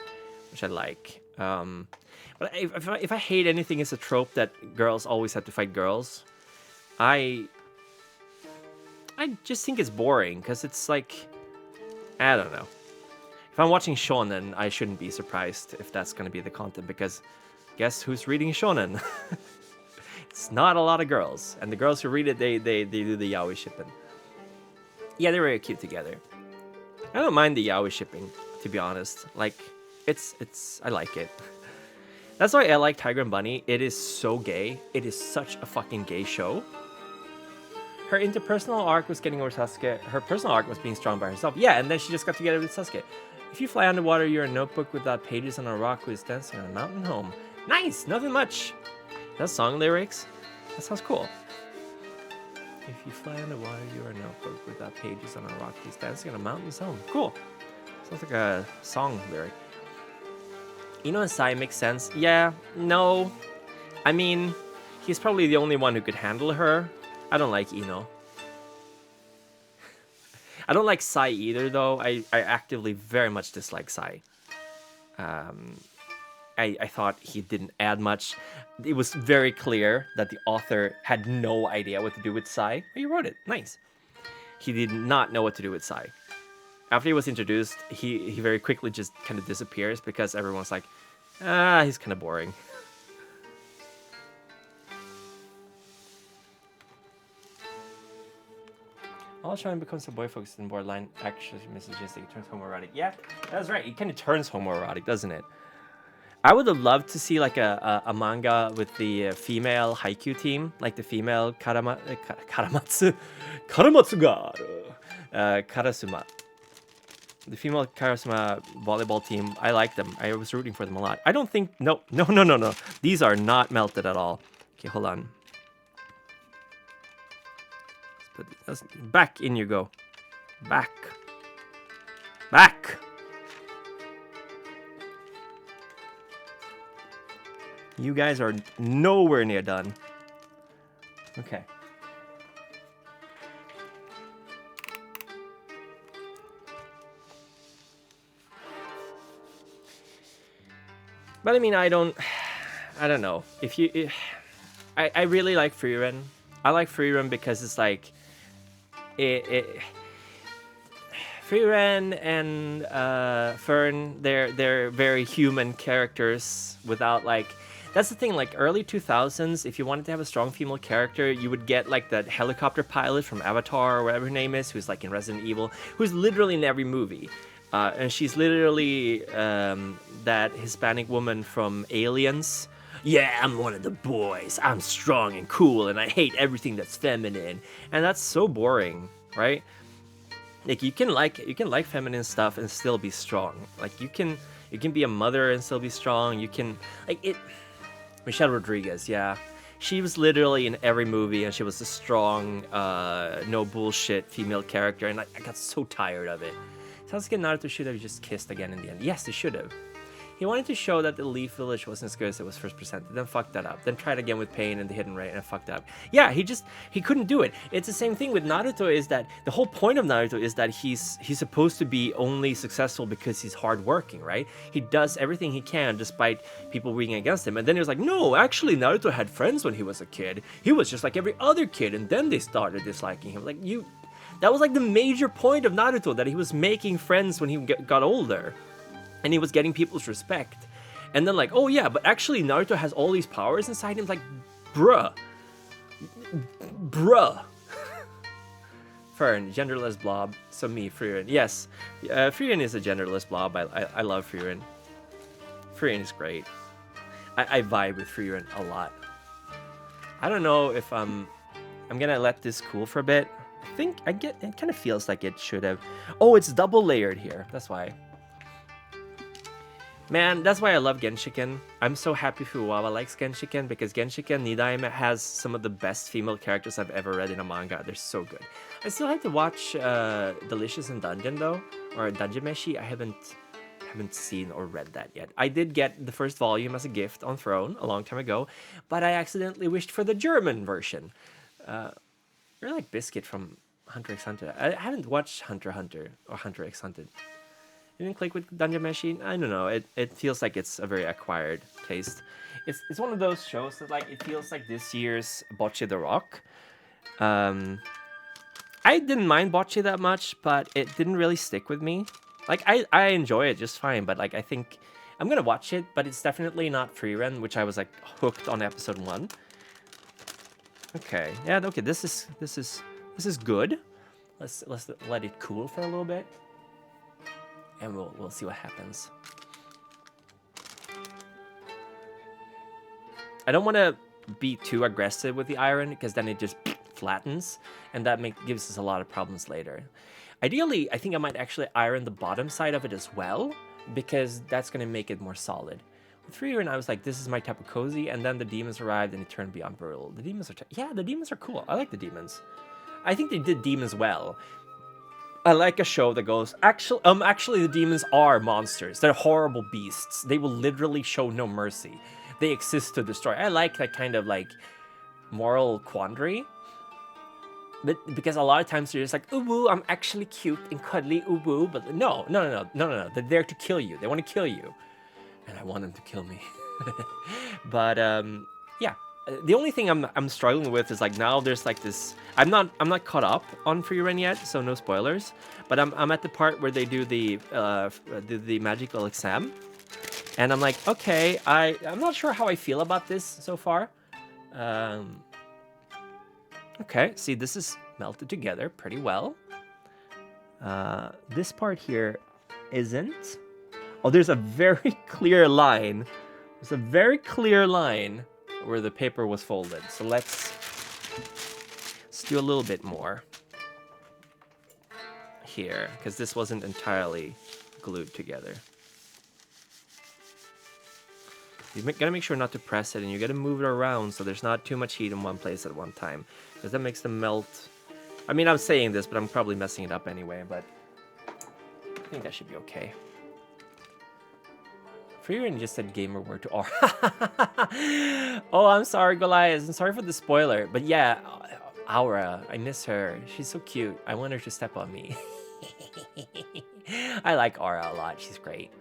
Which I like. But if I hate anything, it's a trope that girls always have to fight girls. I just think it's boring, because it's like, I don't know. If I'm watching shonen, I shouldn't be surprised if that's going to be the content, because guess who's reading shonen? It's not a lot of girls, and the girls who read it, they do the yaoi shipping. Yeah, they're very cute together. I don't mind the yaoi shipping, to be honest. Like, I like it. That's why I like Tiger and Bunny. It is so gay. It is such a fucking gay show. Her interpersonal arc was getting over Sasuke. Her personal arc was being strong by herself. Yeah, and then she just got together with Sasuke. If you fly underwater, you're a notebook without pages on a rock who is dancing on a mountain home. Nice! Nothing much. That's song lyrics. That sounds cool. If you fly underwater, you're a notebook without pages on a rock who is dancing on a mountain home. Cool. Sounds like a song lyric. Ino and Sai makes sense. Yeah, no. I mean, he's probably the only one who could handle her. I don't like Ino. I don't like Sai either, though. I actively very much dislike Sai. I thought he didn't add much. It was very clear that the author had no idea what to do with Sai. He wrote it. Nice. He did not know what to do with Sai. After he was introduced, he very quickly just kind of disappears because everyone's like, he's kind of boring. All trying becomes a boy focused in borderline actually misogynistic. It turns homoerotic. Yeah, that's right. It kind of turns homoerotic, doesn't it? I would have loved to see like a manga with the female Haikyuu team, like the female Karasuma. The female Karasuma volleyball team, I like them. I was rooting for them a lot. I don't think... No. These are not melted at all. Okay, hold on. Let's put back in you go. Back. You guys are nowhere near done. Okay. But I mean, I don't know. I really like Freeren. I like Freeren because it's like, Freeren and Fern, they're very human characters without like. That's the thing, like early 2000s, if you wanted to have a strong female character, you would get like that helicopter pilot from Avatar or whatever her name is, who's like in Resident Evil, who's literally in every movie. And she's literally that Hispanic woman from Aliens. Yeah, I'm one of the boys. I'm strong and cool, and I hate everything that's feminine. And that's so boring, right? Like you can like feminine stuff and still be strong. Like you can be a mother and still be strong. You can like it. Michelle Rodriguez, yeah. She was literally in every movie, and she was a strong, no bullshit female character, and I got so tired of it. Sasuke and Naruto should have just kissed again in the end. Yes, they should have. He wanted to show that the Leaf Village wasn't as good as it was first presented, then fucked that up. Then tried again with Pain and the Hidden Ray and fucked up. Yeah, he couldn't do it. It's the same thing with Naruto, is that the whole point of Naruto is that he's supposed to be only successful because he's hardworking, right? He does everything he can despite people being against him. And then he was like, no, actually Naruto had friends when he was a kid. He was just like every other kid, and then they started disliking him. Like, that was like the major point of Naruto, that he was making friends when he got older. And he was getting people's respect. And then like, oh yeah, but actually Naruto has all these powers inside him. Like, bruh. Fern, genderless blob. So me, Frieren. Yes, Frieren is a genderless blob. I love Frieren. Frieren is great. I vibe with Frieren a lot. I don't know if I'm gonna let this cool for a bit. I think it kind of feels like it should have. Oh, it's double layered here. That's why. Man, that's why I love Genshiken. I'm so happy Fuwawa likes Genshiken, because Genshiken Nidaime has some of the best female characters I've ever read in a manga. They're so good. I still have to watch Delicious in Dungeon though, or Dungeon Meshi. I haven't seen or read that yet. I did get the first volume as a gift on Throne a long time ago, but I accidentally wished for the German version. You're like Biscuit from Hunter x Hunter. I haven't watched Hunter x Hunter or Hunter x Hunted. You didn't click with Dungeon Meshi? I don't know. It feels like it's a very acquired taste. It's one of those shows that like it feels like this year's Bocce the Rock. I didn't mind Bocce that much, but it didn't really stick with me. Like I enjoy it just fine, but like I think I'm gonna watch it, but it's definitely not Frieren, which I was like hooked on episode 1. Okay, yeah, okay. This is good. Let's let it cool for a little bit. And we'll see what happens. I don't want to be too aggressive with the iron, because then it just flattens, and that gives us a lot of problems later. Ideally, I think I might actually iron the bottom side of it as well, because that's going to make it more solid. With Frieren, I was like, this is my type of cozy, and then the demons arrived and it turned beyond brutal. The demons are yeah, the demons are cool. I like the demons. I think they did demons well. I like a show that goes, actually the demons are monsters. They're horrible beasts. They will literally show no mercy. They exist to destroy. I like that kind of like moral quandary. But because a lot of times they're just like, ooh woo, I'm actually cute and cuddly, ooh woo. But no. They're there to kill you. They want to kill you. And I want them to kill me. But yeah. The only thing I'm struggling with is like now there's like this. I'm not caught up on Frieren yet, so no spoilers. But I'm at the part where they do the magical exam, and I'm like, okay, I'm not sure how I feel about this so far. Okay, see, this is melted together pretty well. This part here isn't. Oh, there's a very clear line. There's a very clear line where the paper was folded. So let's do a little bit more here, because this wasn't entirely glued together. You gotta make sure not to press it, and you gotta move it around so there's not too much heat in one place at one time, because that makes them melt. I mean, I'm saying this, but I'm probably messing it up anyway, but I think that should be okay. Frieren just said gamer word to R. Oh, I'm sorry, Goliath. I'm sorry for the spoiler. But yeah, Aura, I miss her. She's so cute. I want her to step on me. I like Aura a lot. She's great.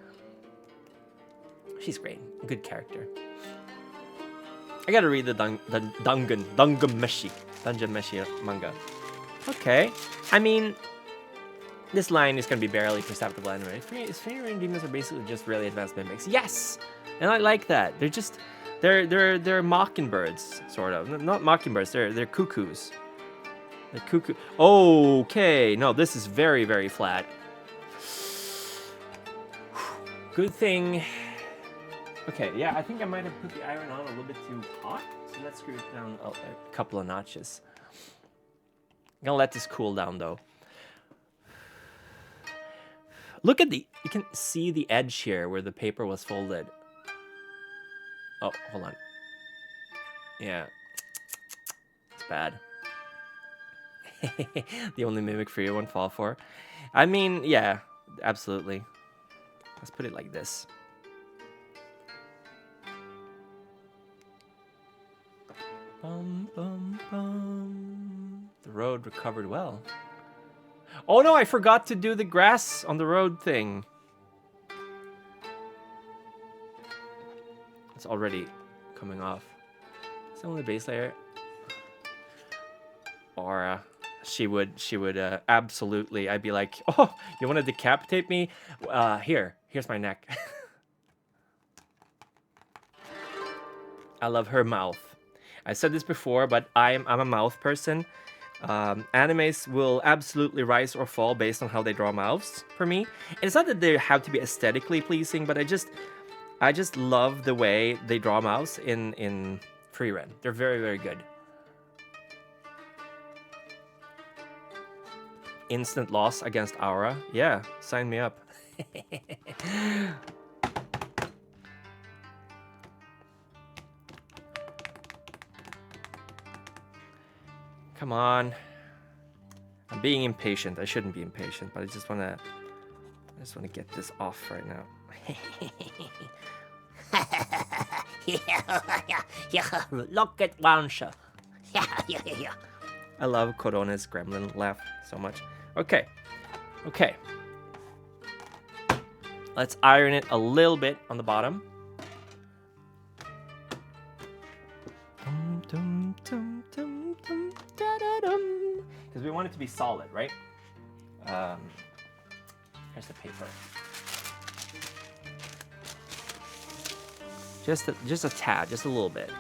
She's great. Good character. I gotta read the Dungeon Meshi manga. Okay. I mean, this line is going to be barely perceptible anyway. Frieren demons are basically just really advanced mimics. Yes! And I like that. They're just... They're mockingbirds, sort of. Not mockingbirds, they're cuckoos. They're cuckoo... Okay, no, this is very, very flat. Good thing... Okay, yeah, I think I might have put the iron on a little bit too hot. So let's screw it down a couple of notches. I'm gonna let this cool down, though. Look at you can see the edge here where the paper was folded. Oh, hold on. Yeah. It's bad. The only mimic for you won't fall for. I mean, yeah, absolutely. Let's put it like this. Bum, bum, bum. The road recovered well. Oh no, I forgot to do the grass on the road thing. It's already coming off. Some of the base layer. Or she would absolutely, I'd be like, oh, you want to decapitate me? Here's my neck. I love her mouth. I said this before, but I'm a mouth person. Animes will absolutely rise or fall based on how they draw mouths for me. And it's not that they have to be aesthetically pleasing, but I just love the way they draw mouths in Frieren. They're very, very good. Instant loss against Aura. Yeah, sign me up. Come on. I'm being impatient. I shouldn't be impatient, but I just wanna get this off right now. Look at Wansha. I love Korone's gremlin laugh so much. Okay. Let's iron it a little bit on the bottom. Because we want it to be solid, right? Here's the paper. Just a tad, just a little bit.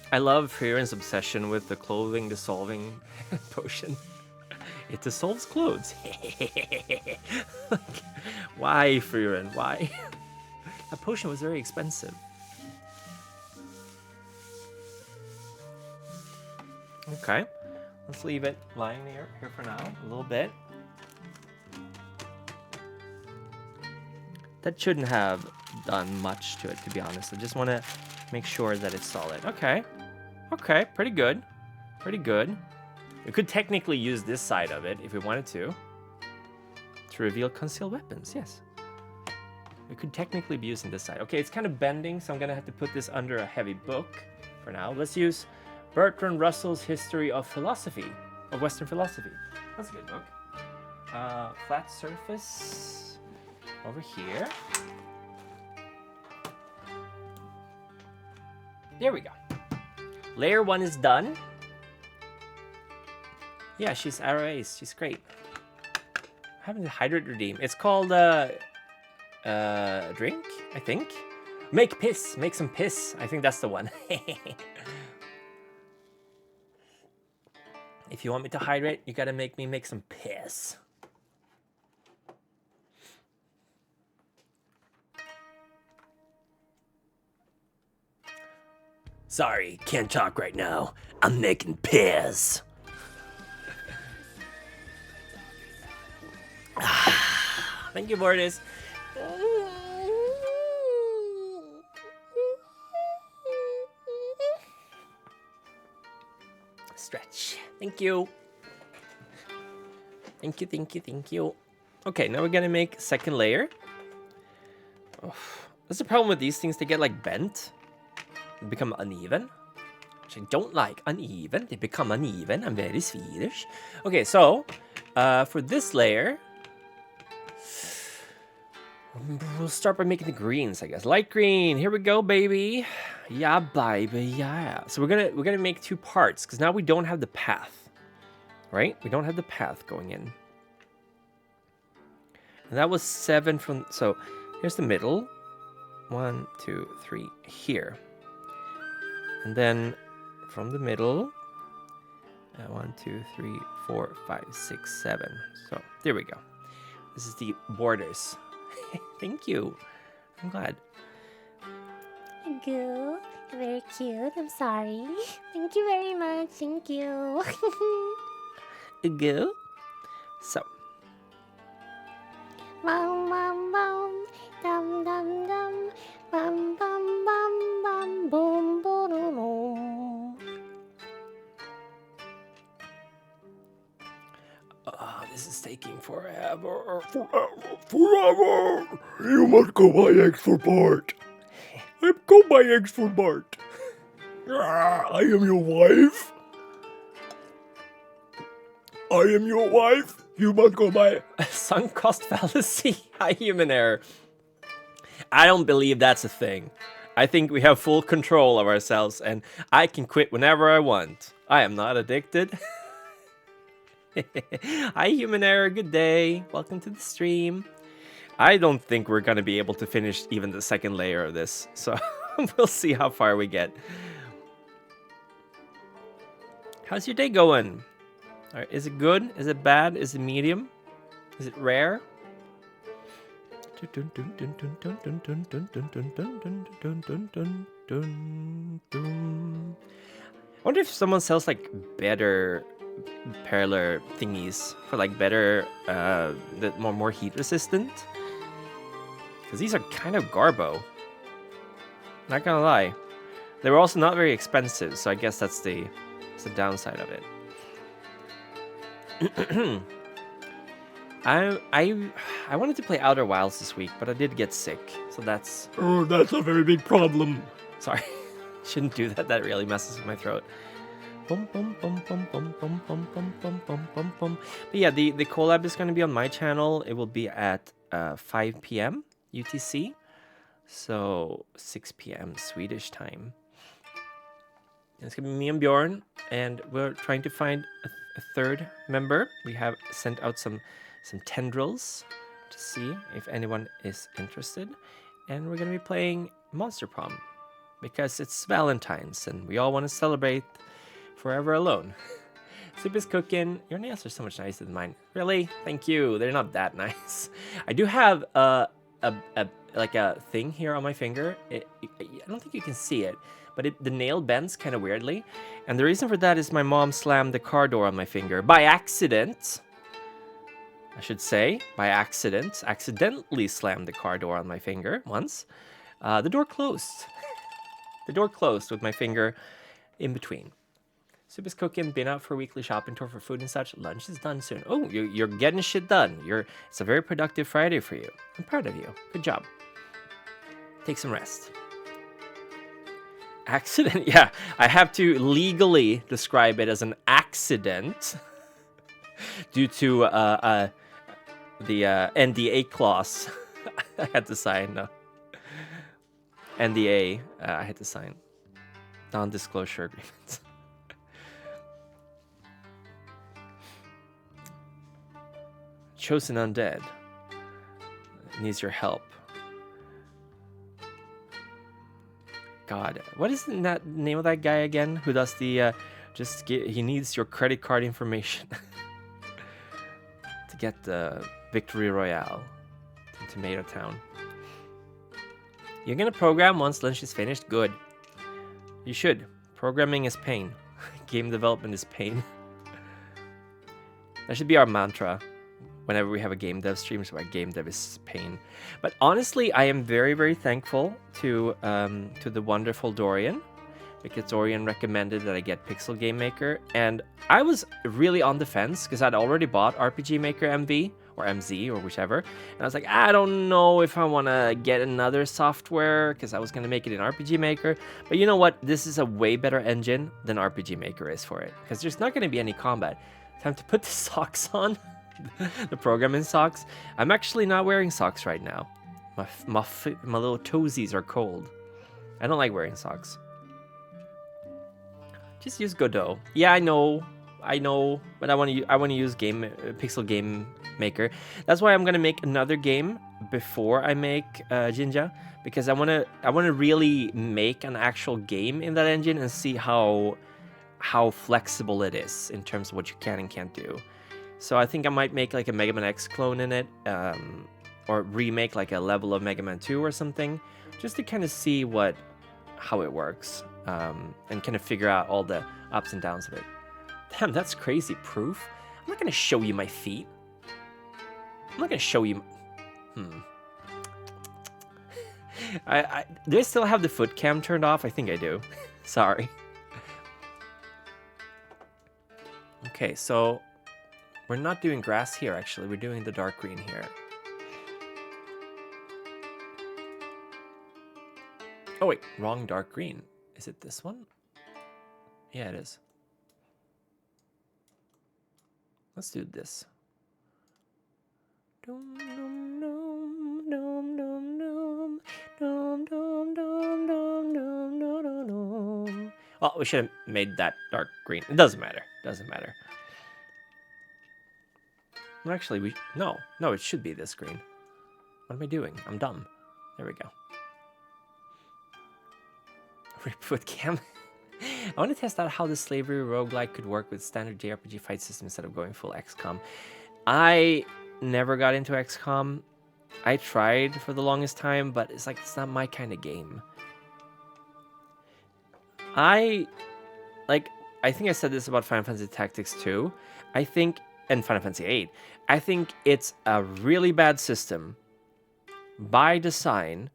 I love Frieren's obsession with the clothing dissolving potion. It dissolves clothes. Like, why, Frieren? Why? That potion was very expensive. Okay, let's leave it lying here for now, a little bit. That shouldn't have done much to it, to be honest. I just want to make sure that it's solid. Okay, pretty good. We could technically use this side of it if we wanted to reveal concealed weapons, yes. We could technically be using this side. Okay, it's kind of bending, so I'm gonna have to put this under a heavy book for now. Let's use Bertrand Russell's History of Philosophy, of Western Philosophy. That's a good book. Flat surface over here. There we go. Layer 1 is done. Yeah, she's Arrow Ace. She's great. Having the hydrate redeem. It's called drink, I think. Make piss. Make some piss. I think that's the one. If you want me to hydrate, you gotta make me make some piss. Sorry, can't talk right now. I'm making piss. Thank you, Mortis. Stretch. Thank you. Thank you. Okay, now we're gonna make second layer. Oh, that's the problem with these things. They get like bent. They become uneven. Which I don't like. Uneven. They become uneven. I'm very Swedish. Okay, so for this layer, we'll start by making the greens, I guess. Light green. Here we go, baby. Yeah, baby. Yeah. So we're gonna make two parts because now we don't have the path, right? We don't have the path going in. And that was 7 from. So here's the middle. 1, 2, 3 here. And then from the middle, 1, 2, 3, 4, 5, 6, 7. So there we go. This is the borders. Thank you. I'm glad. Goo, very cute. I'm sorry. Thank you very much. Thank you. Go. So. Bum bum bum, dum dum dum, bum bum bum bum, boom boom. This is taking forever. Forever! You must go buy eggs for Bart. Go buy eggs for Bart. I am your wife. I am your wife. You must go buy. Sunk cost fallacy. High human error. I don't believe that's a thing. I think we have full control of ourselves and I can quit whenever I want. I am not addicted. Hi, human error. Good day. Welcome to the stream. I don't think we're going to be able to finish even the second layer of this. So we'll see how far we get. How's your day going? All right, is it good? Is it bad? Is it medium? Is it rare? I wonder if someone sells like better Perler thingies for like better, that more heat resistant. Because these are kind of garbo. Not gonna lie, they were also not very expensive, so I guess that's the downside of it. I wanted to play Outer Wilds this week, but I did get sick, so that's... Oh, that's a very big problem. Sorry, shouldn't do that. That really messes with my throat. Bum, bum, bum, bum, bum, bum, bum, bum, bum, bum, bum, bum. But yeah, the collab is going to be on my channel. It will be at 5 p.m. UTC, so 6 p.m. Swedish time. And it's going to be me and Bjorn, and we're trying to find a third member. We have sent out some tendrils to see if anyone is interested, and we're going to be playing Monster Prom because it's Valentine's and we all want to celebrate forever alone. Soup is cooking. Your nails are so much nicer than mine. Really? Thank you. They're not that nice. I do have a thing here on my finger. I don't think you can see it, but the nail bends kind of weirdly, and the reason for that is my mom slammed the car door on my finger by accident. I should say, by accident. Accidentally slammed the car door on my finger once. The door closed. The door closed with my finger in between. Soup is cooking, been out for a weekly shopping tour for food and such. Lunch is done soon. Oh, you're getting shit done. It's a very productive Friday for you. I'm proud of you. Good job. Take some rest. Accident? Yeah, I have to legally describe it as an accident due to the NDA clause I had to sign. No. NDA I had to sign. Non-disclosure agreement. Chosen Undead needs your help. God, what is the name of that guy again? Who does the he needs your credit card information to get the Victory Royale in Tomato Town. You're gonna program once lunch is finished? Good. You should. Programming is pain. Game development is pain. That should be our mantra whenever we have a game dev stream. So game dev is pain. But honestly, I am very, very thankful to the wonderful Dorian, because Dorian recommended that I get Pixel Game Maker, and I was really on the fence because I'd already bought RPG Maker MV or MZ or whichever, and I was like, I don't know if I want to get another software because I was going to make it in RPG Maker. But you know what? This is a way better engine than RPG Maker is for it, because there's not going to be any combat. Time to put the socks on. The programming socks. I'm actually not wearing socks right now. My little toesies are cold. I don't like wearing socks. Just use Godot. Yeah, I know, but I want to use Pixel Game Maker. That's why I'm gonna make another game before I make Jinja, because I wanna really make an actual game in that engine and see how flexible it is in terms of what you can and can't do. So I think I might make like a Mega Man X clone in it, or remake like a level of Mega Man 2 or something, just to kind of see how it works, and kind of figure out all the ups and downs of it. Damn, that's crazy proof. I'm not gonna show you my feet. I'm not gonna show you. Do I still have the foot cam turned off? I think I do. Sorry. Okay, so We're not doing grass here, actually. We're doing the dark green here. Oh, wait. Wrong dark green. Is it this one? Yeah, it is. Let's do this. Dum, dum, dum, dum, dum, dum, dum, dum, dum, dum, dum, dum, dum. Well, we should have made that dark green. It doesn't matter. Doesn't matter. Well, actually, no, it should be this green. What am I doing? I'm dumb. There we go. Ripwood Cam. I want to test out how the slavery roguelike could work with standard JRPG fight system instead of going full XCOM. I never got into XCOM. I tried for the longest time, but it's like, it's not my kind of game. I think I said this about Final Fantasy Tactics 2. And Final Fantasy 8. I think it's a really bad system by design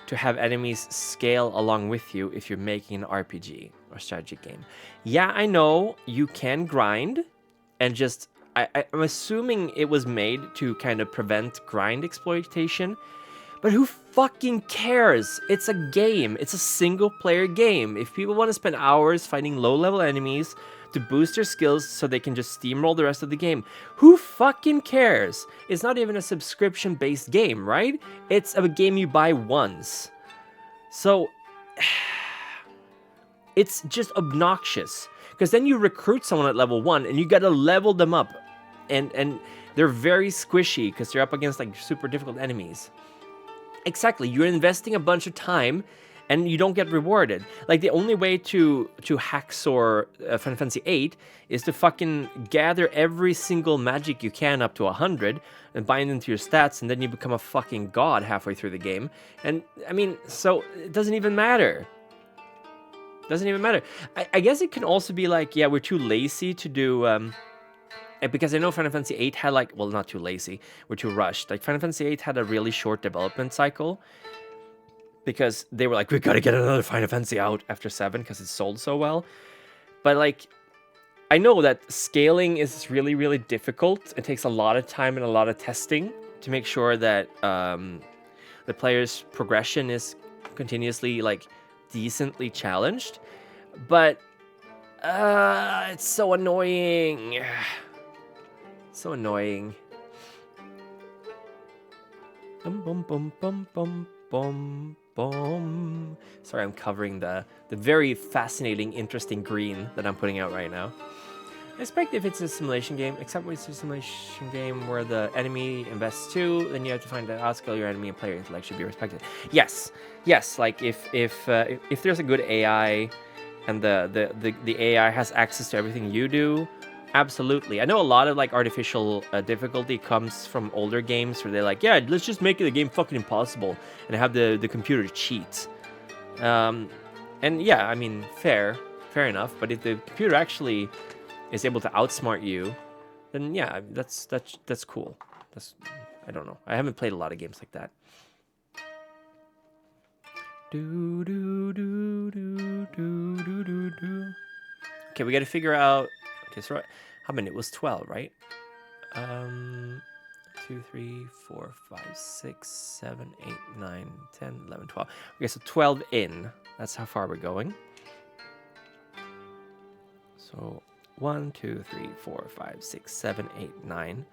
to have enemies scale along with you if you're making an RPG or strategy game. Yeah, I know you can grind and just... I'm assuming it was made to kind of prevent grind exploitation, but who fucking cares? It's a game. It's a single-player game. If people want to spend hours fighting low-level enemies to boost their skills so they can just steamroll the rest of the game, who fucking cares? It's not even a subscription-based game, right? It's a game you buy once. So, it's just obnoxious. Because then you recruit someone at level 1 and you gotta level them up. And they're very squishy because they're up against like super difficult enemies. Exactly, you're investing a bunch of time and you don't get rewarded. Like, the only way to hacksaw Final Fantasy 8 is to fucking gather every single magic you can up to 100 and bind them to your stats, and then you become a fucking god halfway through the game. And, I mean, so it doesn't even matter. Doesn't even matter. I guess it can also be like, yeah, we're too lazy to do... because I know Final Fantasy 8 had like... Well, not too lazy. We're too rushed. Like, Final Fantasy 8 had a really short development cycle. Because they were like, we gotta get another Final Fantasy out after 7 because it sold so well. But like, I know that scaling is really, really difficult. It takes a lot of time and a lot of testing to make sure that the player's progression is continuously like decently challenged. But it's so annoying. So annoying. Bum bum bum bum bum bum. Boom. Sorry, I'm covering the very fascinating, interesting green that I'm putting out right now. I expect if it's a simulation game, except when it's a simulation game where the enemy invests too, then you have to find out outskill your enemy and player intellect should be respected. Yes, like if there's a good AI and the AI has access to everything you do, absolutely. I know a lot of like artificial difficulty comes from older games where they're like, yeah, let's just make the game fucking impossible and have the computer cheat. And yeah, I mean, fair enough. But if the computer actually is able to outsmart you, then yeah, that's cool. I don't know. I haven't played a lot of games like that. Okay, we got to figure out. Okay, so how many? It was 12, right? 2, 3, 4, 5, 6, 7, 8, 9, 10, 11, 12. Okay, so 12 in. That's how far we're going. So 1, 2, 3, 4, 5, 6, 7, 8, 9.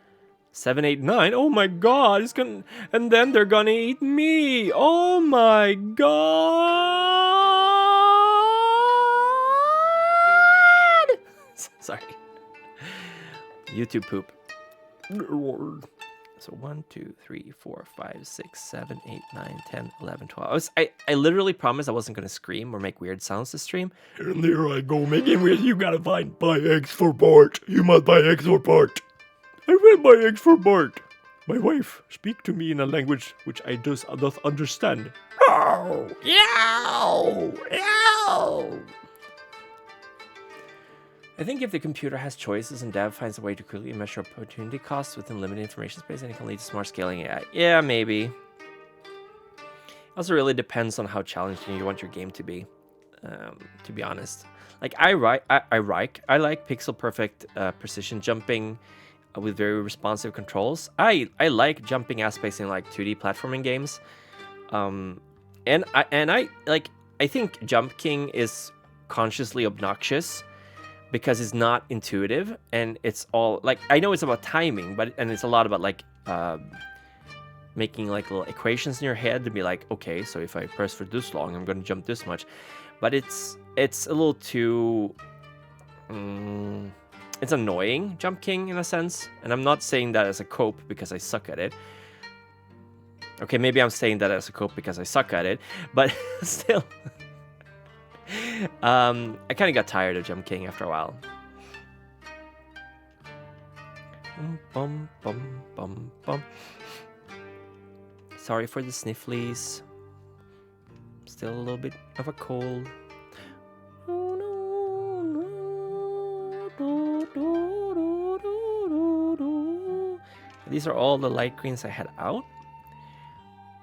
7, 8, 9. Oh my god, it's gonna... And then they're gonna eat me. Oh my god. Sorry. YouTube poop. So 1, 2, 3, 4, 5, 6, 7, 8, 9, 10, 11, 12. I literally promised I wasn't going to scream or make weird sounds to stream. And there I go, making weird. You gotta buy eggs for Bart. You must buy eggs for Bart. I will buy eggs for Bart. My wife, speak to me in a language which I does understand. Ow! Yow! Yow! I think if the computer has choices and dev finds a way to quickly measure opportunity costs within limited information space, then it can lead to smart scaling AI. Yeah, maybe. It also really depends on how challenging you want your game to be be honest. Like, I like pixel perfect precision jumping with very responsive controls. I like jumping aspects in like 2D platforming games. And I like, I think Jump King is consciously obnoxious because it's not intuitive, and it's all like, I know it's about timing, but it's a lot about like making like little equations in your head to be like, okay, so if I press for this long, I'm gonna jump this much. But it's a little too it's annoying, Jump King, in a sense. And I'm not saying that as a cope because I suck at it. Okay, maybe I'm saying that as a cope because I suck at it, but still. I kind of got tired of Jump King after a while. Bum, bum, bum, bum. Sorry for the snifflies. Still a little bit of a cold. These are all the light greens I had out.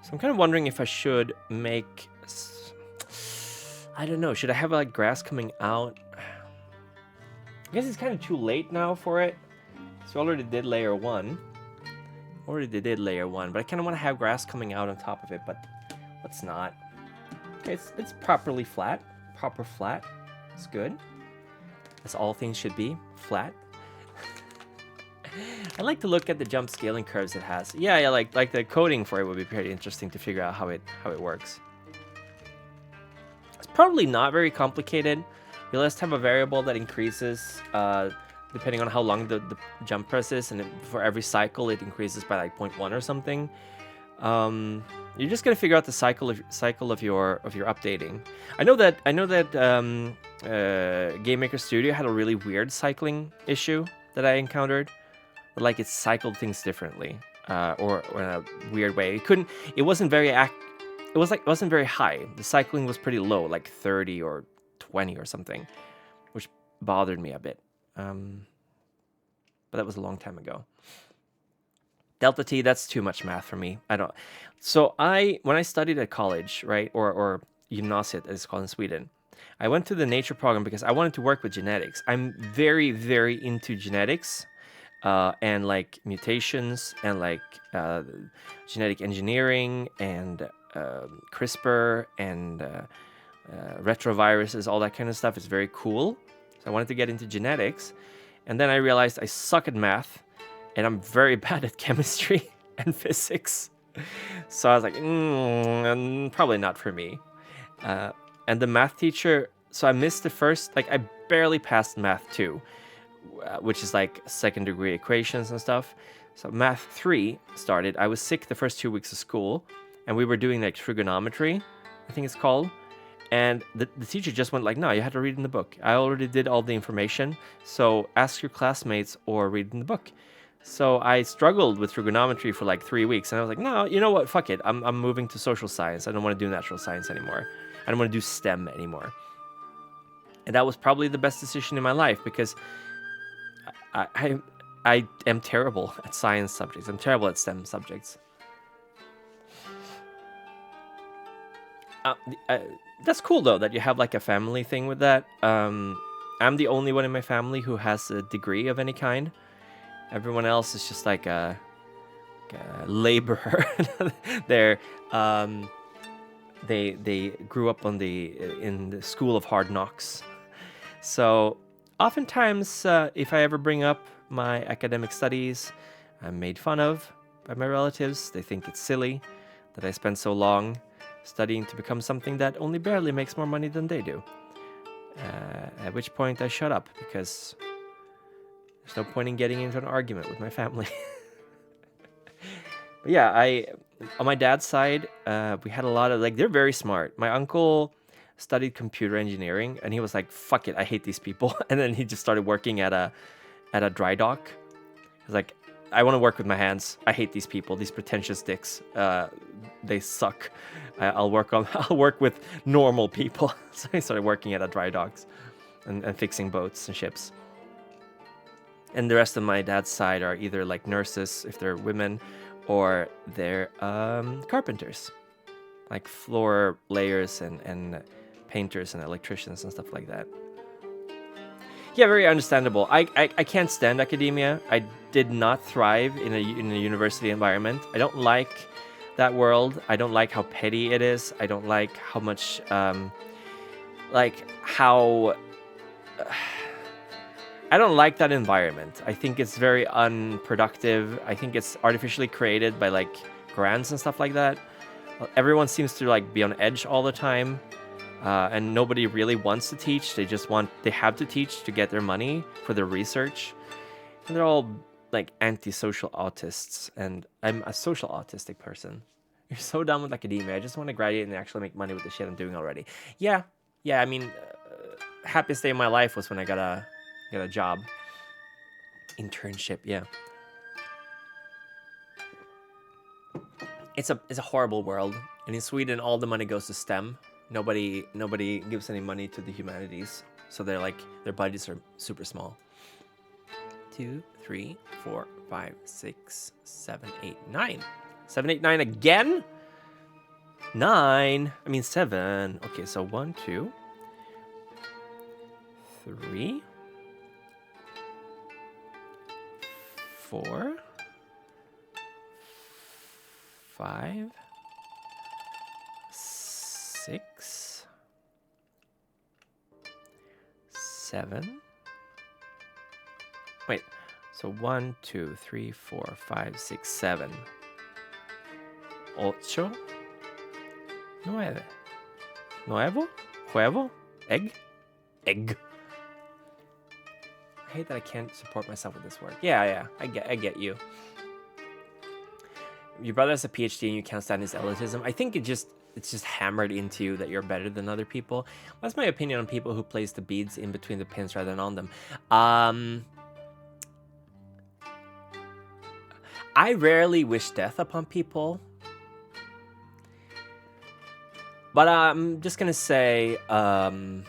So I'm kind of wondering if I should make... I don't know. Should I have like grass coming out? I guess it's kind of too late now for it. So I already did layer 1. Already did layer 1, but I kind of want to have grass coming out on top of it, but let's not. Okay, it's properly flat. Proper flat. It's good. As all things should be. Flat. I like to look at the jump scaling curves it has. Yeah, like the coding for it would be pretty interesting to figure out how it works. It's probably not very complicated. You'll just have a variable that increases depending on how long the jump press is, and for every cycle it increases by like 0.1 or something. You're just gonna figure out the cycle of your updating. I know that Game Maker Studio had a really weird cycling issue that I encountered. Like it cycled things differently, or in a weird way. It wasn't very high. The cycling was pretty low, like 30 or 20 or something, which bothered me a bit. But that was a long time ago. Delta T, that's too much math for me. I don't. So when I studied at college, right, or gymnasiet as it's called in Sweden, I went to the nature program because I wanted to work with genetics. I'm very, very into genetics. And like mutations and like genetic engineering and CRISPR and retroviruses, all that kind of stuff is very cool. So I wanted to get into genetics, and then I realized I suck at math, and I'm very bad at chemistry and physics. So I was like, probably not for me. And the math teacher, so I missed the first, like I barely passed math 2. Which is like second degree equations and stuff. So math 3 started. I was sick the first 2 weeks of school, and we were doing like trigonometry, I think it's called. And the teacher just went like, no, you have to read in the book. I already did all the information, so ask your classmates or read in the book. So I struggled with trigonometry for like 3 weeks, and I was like, no, you know what, fuck it. I'm moving to social science. I don't want to do natural science anymore. I don't want to do STEM anymore. And that was probably the best decision in my life, because I am terrible at science subjects. I'm terrible at STEM subjects. That's cool though that you have like a family thing with that. I'm the only one in my family who has a degree of any kind. Everyone else is just like a laborer. They grew up in the school of hard knocks. So oftentimes, if I ever bring up my academic studies, I'm made fun of by my relatives. They think it's silly that I spend so long studying to become something that only barely makes more money than they do. At which point I shut up, because there's no point in getting into an argument with my family. But yeah, on my dad's side, we had a lot of, like, they're very smart. My uncle studied computer engineering, and he was like, fuck it, I hate these people. And then he just started working at a dry dock. He was like, I want to work with my hands. I hate these people, these pretentious dicks. They suck. I'll work with normal people. So he started working at a dry docks and fixing boats and ships. And the rest of my dad's side are either like nurses, if they're women, or they're carpenters, like floor layers and painters and electricians and stuff like that. Yeah, very understandable. I can't stand academia. I did not thrive in a university environment. I don't like that world. I don't like how petty it is. I don't like how much like how I don't like that environment. I think it's very unproductive. I think it's artificially created by like grants and stuff like that. Everyone seems to like be on edge all the time. And nobody really wants to teach. They have to teach to get their money for their research. And they're all like antisocial autists. And I'm a social autistic person. You're so done with academia. I just want to graduate and actually make money with the shit I'm doing already. Yeah. I mean, happiest day of my life was when I got a job. Internship, yeah. It's a horrible world. And in Sweden, all the money goes to STEM. Nobody gives any money to the humanities, so their budgets are super small. 2, 3, 4, 5, 6, 7, 8, 9. 7, 8, 9 again? 9. I mean 7. Okay, so 1, 2, 3, 4, 5, 6, 7. Wait, so 1, 2, 3, 4, 5, 6, 7. 8, 9. Nuevo? Huevo? Egg? Egg. I hate that I can't support myself with this word. Yeah, I get you. Your brother has a PhD and you can't stand his elitism. I think it's just hammered into you that you're better than other people. What's my opinion on people who place the beads in between the pins rather than on them? I rarely wish death upon people. But I'm just gonna say there's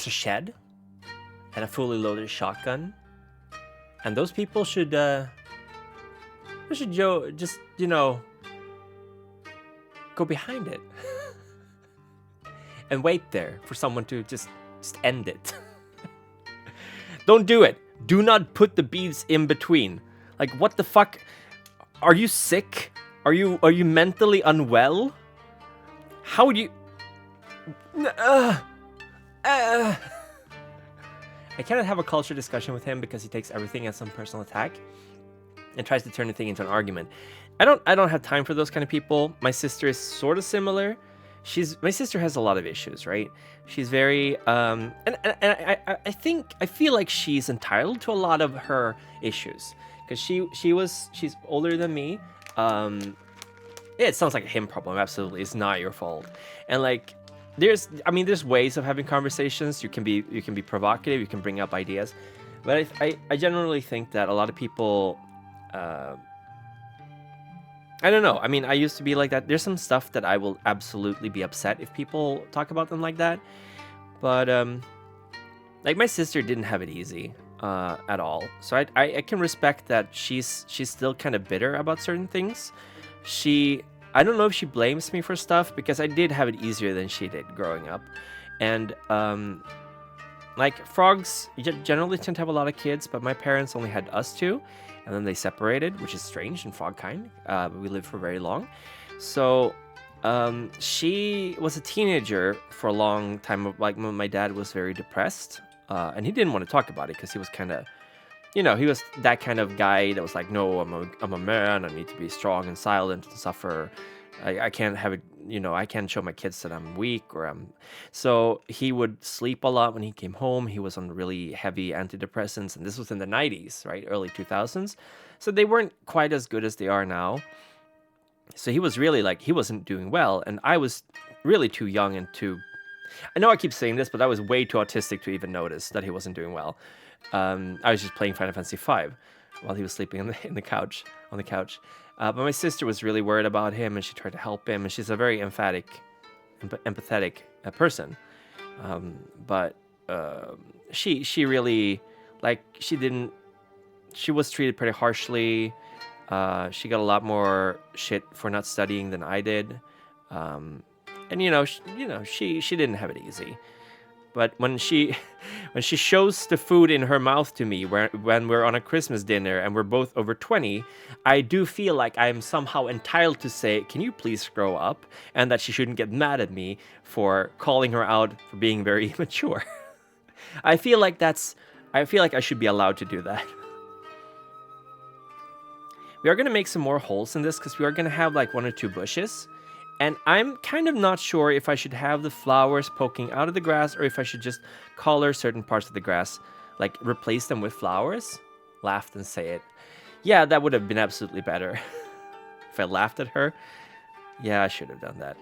a shed and a fully loaded shotgun. And those people should just, go behind it and wait there for someone to just end it. Don't do it. Do not put the beads in between. Like, what the fuck? Are you sick? Are you mentally unwell? How would you... I cannot have a culture discussion with him because he takes everything as some personal attack and tries to turn the thing into an argument. I don't have time for those kind of people. My sister is sort of similar. My sister has a lot of issues, right? She's very and I feel like she's entitled to a lot of her issues because she's older than me. It sounds like a him problem. Absolutely, it's not your fault. And like, there's ways of having conversations. You can be provocative. You can bring up ideas, but I generally think that a lot of people. I don't know. I mean, I used to be like that. There's some stuff that I will absolutely be upset if people talk about them like that. But like my sister didn't have it easy at all. So I can respect that she's still kind of bitter about certain things. I don't know if she blames me for stuff because I did have it easier than she did growing up. And like frogs generally tend to have a lot of kids, but my parents only had us two. And then they separated, which is strange in frog kind. We lived for very long. So she was a teenager for a long time. Like my dad was very depressed. And he didn't want to talk about it because he was kind of, he was that kind of guy that was like, no, I'm a man. I need to be strong and silent and suffer. I can't have it, I can't show my kids that I'm weak So he would sleep a lot when he came home. He was on really heavy antidepressants, and this was in the 90s, right? Early 2000s. So they weren't quite as good as they are now. So he was really like, he wasn't doing well. And I was really too young and I know I keep saying this, but I was way too autistic to even notice that he wasn't doing well. I was just playing Final Fantasy V while he was sleeping on the couch. But my sister was really worried about him, and she tried to help him. And she's a very empathetic person. But she really, like, she was treated pretty harshly. She got a lot more shit for not studying than I did. And she didn't have it easy. But when she shows the food in her mouth to me when we're on a Christmas dinner and we're both over 20, I do feel like I'm somehow entitled to say, "Can you please grow up?" and that she shouldn't get mad at me for calling her out for being very immature. I feel like I should be allowed to do that. We are going to make some more holes in this because we are going to have like 1 or 2 bushes. And I'm kind of not sure if I should have the flowers poking out of the grass or if I should just color certain parts of the grass, like replace them with flowers. Laughed and say it. Yeah, that would have been absolutely better. If I laughed at her. Yeah, I should have done that.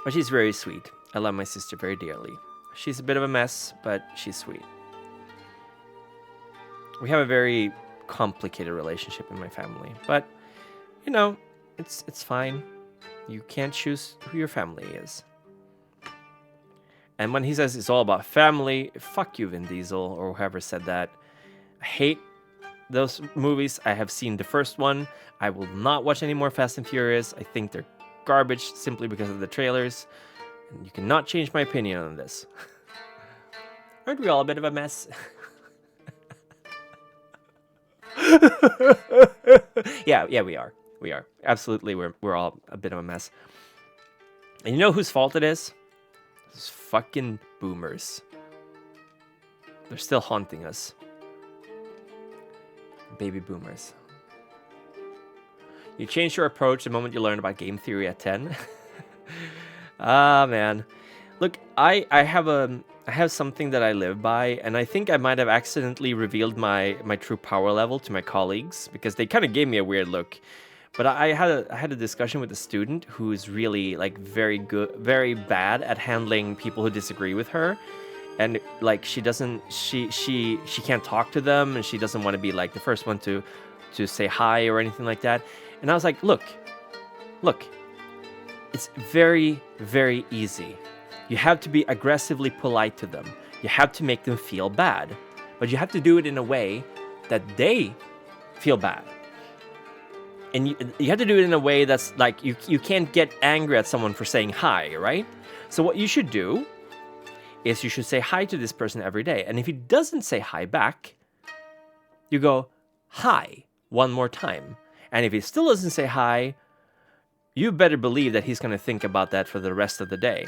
But she's very sweet. I love my sister very dearly. She's a bit of a mess, but she's sweet. We have a very complicated relationship in my family. But, you know, it's fine. You can't choose who your family is. And when he says it's all about family, fuck you, Vin Diesel, or whoever said that. I hate those movies. I have seen the first one. I will not watch any more Fast and Furious. I think they're garbage simply because of the trailers. And you cannot change my opinion on this. Aren't we all a bit of a mess? Yeah, we are. We are. Absolutely, we're all a bit of a mess. And you know whose fault it is? Those fucking boomers. They're still haunting us. Baby boomers. You changed your approach the moment you learned about game theory at 10. Ah, man. Look, I have something that I live by, and I think I might have accidentally revealed my true power level to my colleagues because they kind of gave me a weird look. But I had a discussion with a student who is really like very bad at handling people who disagree with her, and like she can't talk to them, and she doesn't want to be like the first one to say hi or anything like that. And I was like, look, it's very, very easy. You have to be aggressively polite to them. You have to make them feel bad, but you have to do it in a way that they feel bad. And you have to do it in a way that's like, you can't get angry at someone for saying hi, right? So what you should do is you should say hi to this person every day. And if he doesn't say hi back, you go, hi, one more time. And if he still doesn't say hi, you better believe that he's going to think about that for the rest of the day.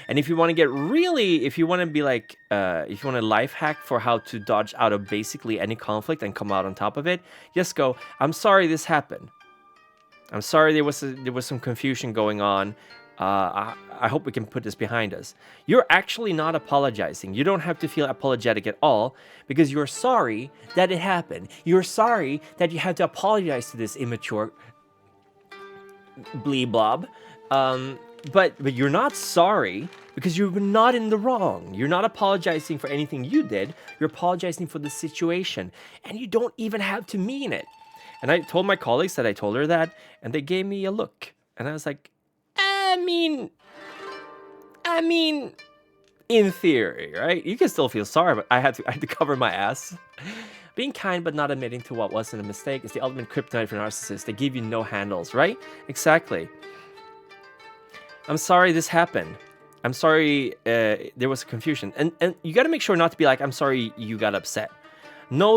And if you want to if you want to be like, if you want a life hack for how to dodge out of basically any conflict and come out on top of it, just go, I'm sorry this happened. I'm sorry there was some confusion going on. I hope we can put this behind us. You're actually not apologizing. You don't have to feel apologetic at all because you're sorry that it happened. You're sorry that you had to apologize to this immature bleebob. But you're not sorry because you're not in the wrong. You're not apologizing for anything you did. You're apologizing for the situation. And you don't even have to mean it. And I told my colleagues that I told her that, and they gave me a look. And I was like, I mean, in theory, right? You can still feel sorry, but I had to cover my ass. Being kind but not admitting to what wasn't a mistake is the ultimate kryptonite for narcissists. They give you no handles, right? Exactly. I'm sorry this happened. I'm sorry there was a confusion. And you got to make sure not to be like, I'm sorry you got upset. No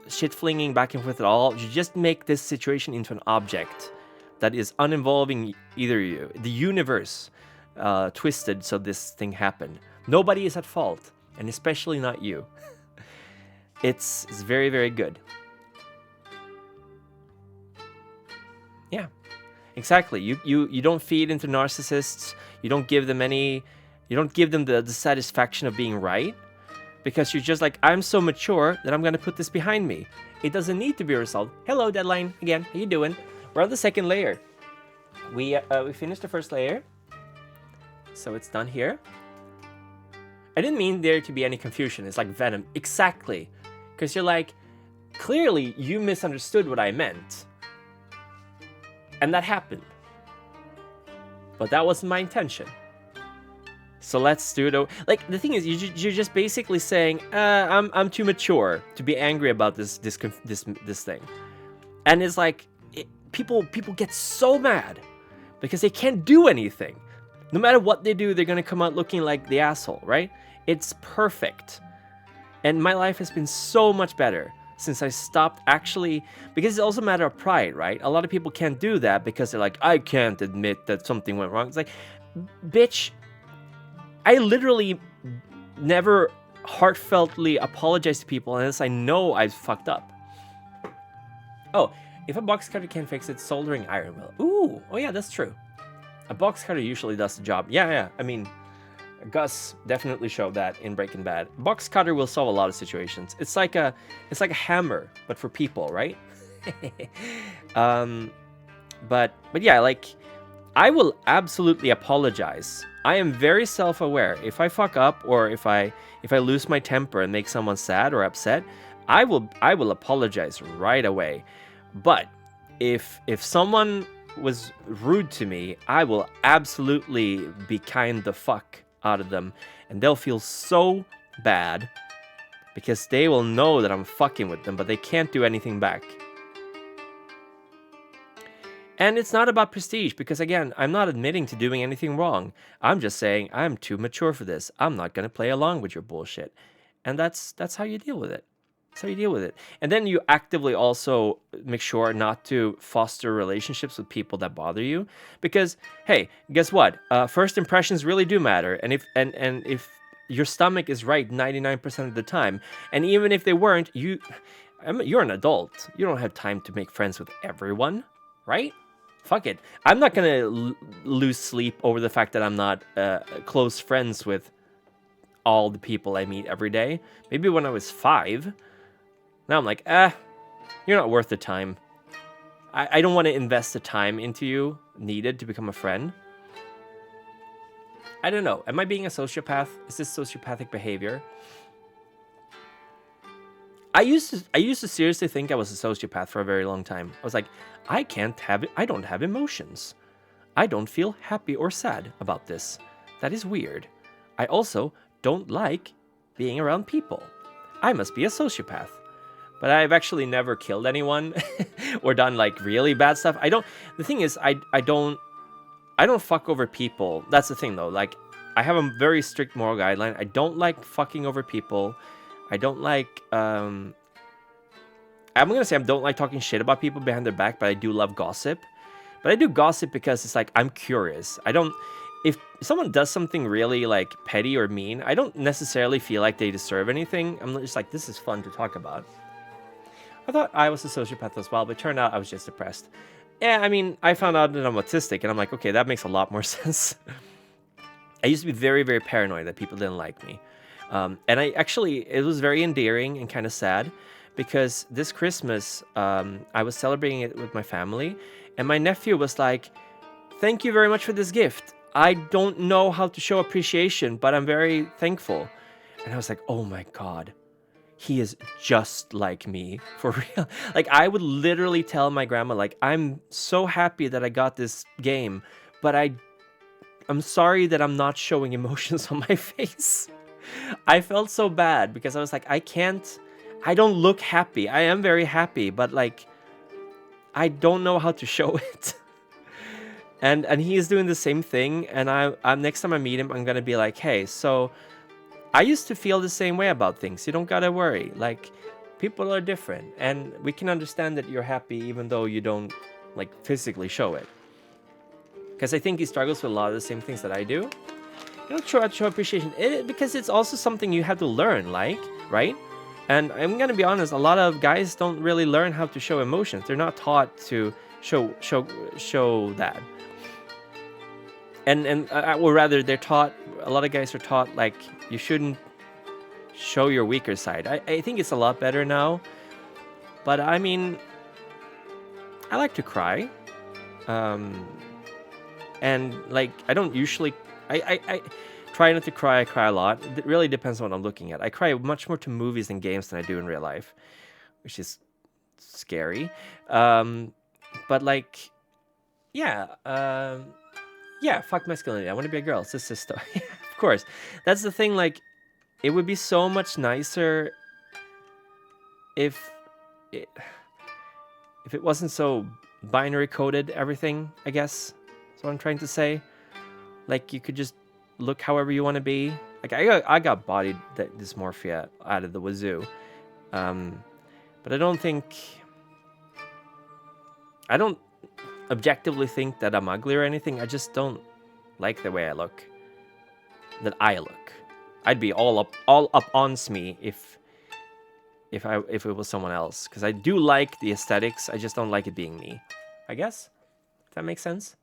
shit flinging back and forth at all. You just make this situation into an object that is uninvolving either of you. The universe twisted so this thing happened. Nobody is at fault, and especially not you. It's very, very good. Yeah. Exactly. You don't feed into narcissists. You don't give them the satisfaction of being right, because you're just like, I'm so mature that I'm gonna put this behind me. It doesn't need to be resolved. Hello, Deadline again. How you doing? We're on the second layer. We finished the first layer, so it's done here. I didn't mean there to be any confusion. It's like Venom. Exactly, because you're like, clearly you misunderstood what I meant. And that happened. But that wasn't my intention. So let's do it. Like, the thing is, you're just basically saying, I'm too mature to be angry about this thing. And it's like, people get so mad because they can't do anything. No matter what they do, they're gonna come out looking like the asshole, right? It's perfect. And my life has been so much better since I stopped actually, because it's also a matter of pride, right? A lot of people can't do that because they're like, I can't admit that something went wrong. It's like, bitch, I literally never heartfeltly apologize to people unless I know I've fucked up. Oh, if a box cutter can't fix it, soldering iron will. Ooh, oh yeah, that's true. A box cutter usually does the job. Yeah. I mean, Gus definitely showed that in Breaking Bad. Box cutter will solve a lot of situations. It's like a hammer, but for people, right? But yeah, like, I will absolutely apologize. I am very self-aware. If I fuck up or if I lose my temper and make someone sad or upset, I will apologize right away. But if someone was rude to me, I will absolutely be kind the fuck out of them, and they'll feel so bad because they will know that I'm fucking with them, but they can't do anything back. And it's not about prestige, because again, I'm not admitting to doing anything wrong. I'm just saying I'm too mature for this. I'm not gonna play along with your bullshit. And that's how you deal with it. That's how you deal with it. And then you actively also make sure not to foster relationships with people that bother you. Because, hey, guess what? First impressions really do matter. And if your stomach is right 99% of the time, and even if they weren't, you're an adult. You don't have time to make friends with everyone, right? Fuck it. I'm not gonna lose sleep over the fact that I'm not close friends with all the people I meet every day. Maybe when I was 5. Now I'm like, you're not worth the time. I don't want to invest the time into you needed to become a friend. I don't know. Am I being a sociopath? Is this sociopathic behavior? I used to seriously think I was a sociopath for a very long time. I was like, I don't have emotions. I don't feel happy or sad about this. That is weird. I also don't like being around people. I must be a sociopath. But I've actually never killed anyone or done like really bad stuff. The thing is, I don't fuck over people. That's the thing though. Like, I have a very strict moral guideline. I don't like fucking over people. I don't like, I'm gonna say I don't like talking shit about people behind their back, but I do love gossip. But I do gossip because it's like, I'm curious. If someone does something really like petty or mean, I don't necessarily feel like they deserve anything. I'm just like, this is fun to talk about. I thought I was a sociopath as well, but it turned out I was just depressed. Yeah, I mean, I found out that I'm autistic, and I'm like, okay, that makes a lot more sense. I used to be very, very paranoid that people didn't like me. And it was very endearing and kind of sad, because this Christmas, I was celebrating it with my family, and my nephew was like, thank you very much for this gift. I don't know how to show appreciation, but I'm very thankful. And I was like, oh my God. He is just like me, for real. Like, I would literally tell my grandma, like, I'm so happy that I got this game, but I'm sorry that I'm not showing emotions on my face. I felt so bad because I was like, I don't look happy. I am very happy, but like, I don't know how to show it. And he is doing the same thing, and I'm next time I meet him, I'm gonna be like, hey, so I used to feel the same way about things. You don't gotta worry. Like, people are different, and we can understand that you're happy even though you don't, like, physically show it. Because I think he struggles with a lot of the same things that I do. You don't try to show appreciation, because it's also something you have to learn, like, right? And I'm gonna be honest, a lot of guys don't really learn how to show emotions. They're not taught to show that. Or rather, a lot of guys are taught, like, you shouldn't show your weaker side. I think it's a lot better now. But, I mean, I like to cry. And, like, I don't usually... I try not to cry. I cry a lot. It really depends on what I'm looking at. I cry much more to movies and games than I do in real life, which is scary. But, like, yeah... yeah, fuck masculinity. I want to be a girl. It's just stuff. Of course. That's the thing, like, it would be so much nicer if it wasn't so binary coded, everything, I guess. That's what I'm trying to say. Like you could just look however you want to be. Like I got body dysmorphia out of the wazoo. But I don't objectively think that I'm ugly or anything. I just don't like the way I look. That I look. I'd be all up on me if it was someone else. Because I do like the aesthetics. I just don't like it being me. I guess. If that makes sense.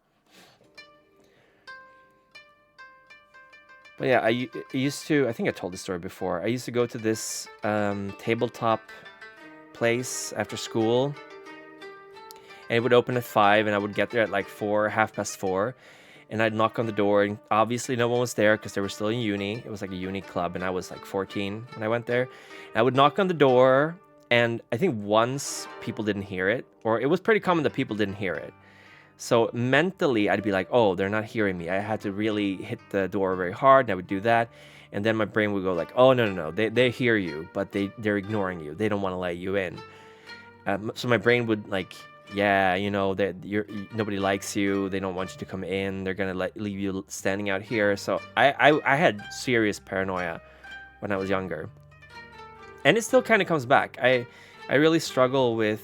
But yeah, I used to. I think I told this story before. I used to go to this tabletop place after school. And it would open at 5, and I would get there at like 4, 4:30. And I'd knock on the door, and obviously no one was there because they were still in uni. It was like a uni club, and I was like 14 when I went there. And I would knock on the door, and I think once people didn't hear it, or it was pretty common that people didn't hear it. So mentally, I'd be like, oh, they're not hearing me. I had to really hit the door very hard, and I would do that. And then my brain would go like, oh, no. They hear you, but they're ignoring you. They don't want to let you in. So my brain would like... yeah, you know, that nobody likes you. They don't want you to come in. They're gonna leave you standing out here. So I had serious paranoia when I was younger, and it still kind of comes back. I really struggle with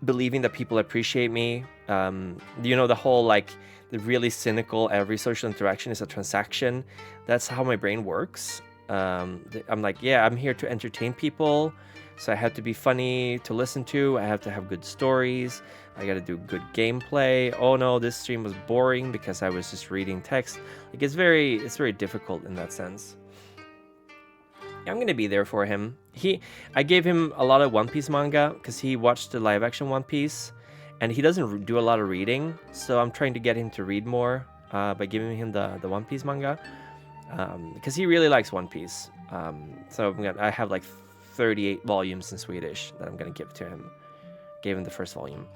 believing that people appreciate me. You know, the whole like the really cynical every social interaction is a transaction. That's how my brain works. I'm like, yeah, I'm here to entertain people. So I have to be funny to listen to. I have to have good stories. I got to do good gameplay. Oh no, this stream was boring because I was just reading text. Like it's very difficult in that sense. I'm gonna be there for him. I gave him a lot of One Piece manga because he watched the live action One Piece, and he doesn't do a lot of reading. So I'm trying to get him to read more by giving him the One Piece manga because he really likes One Piece. So I have like 38 volumes in Swedish that I'm gonna give to him. Gave him the first volume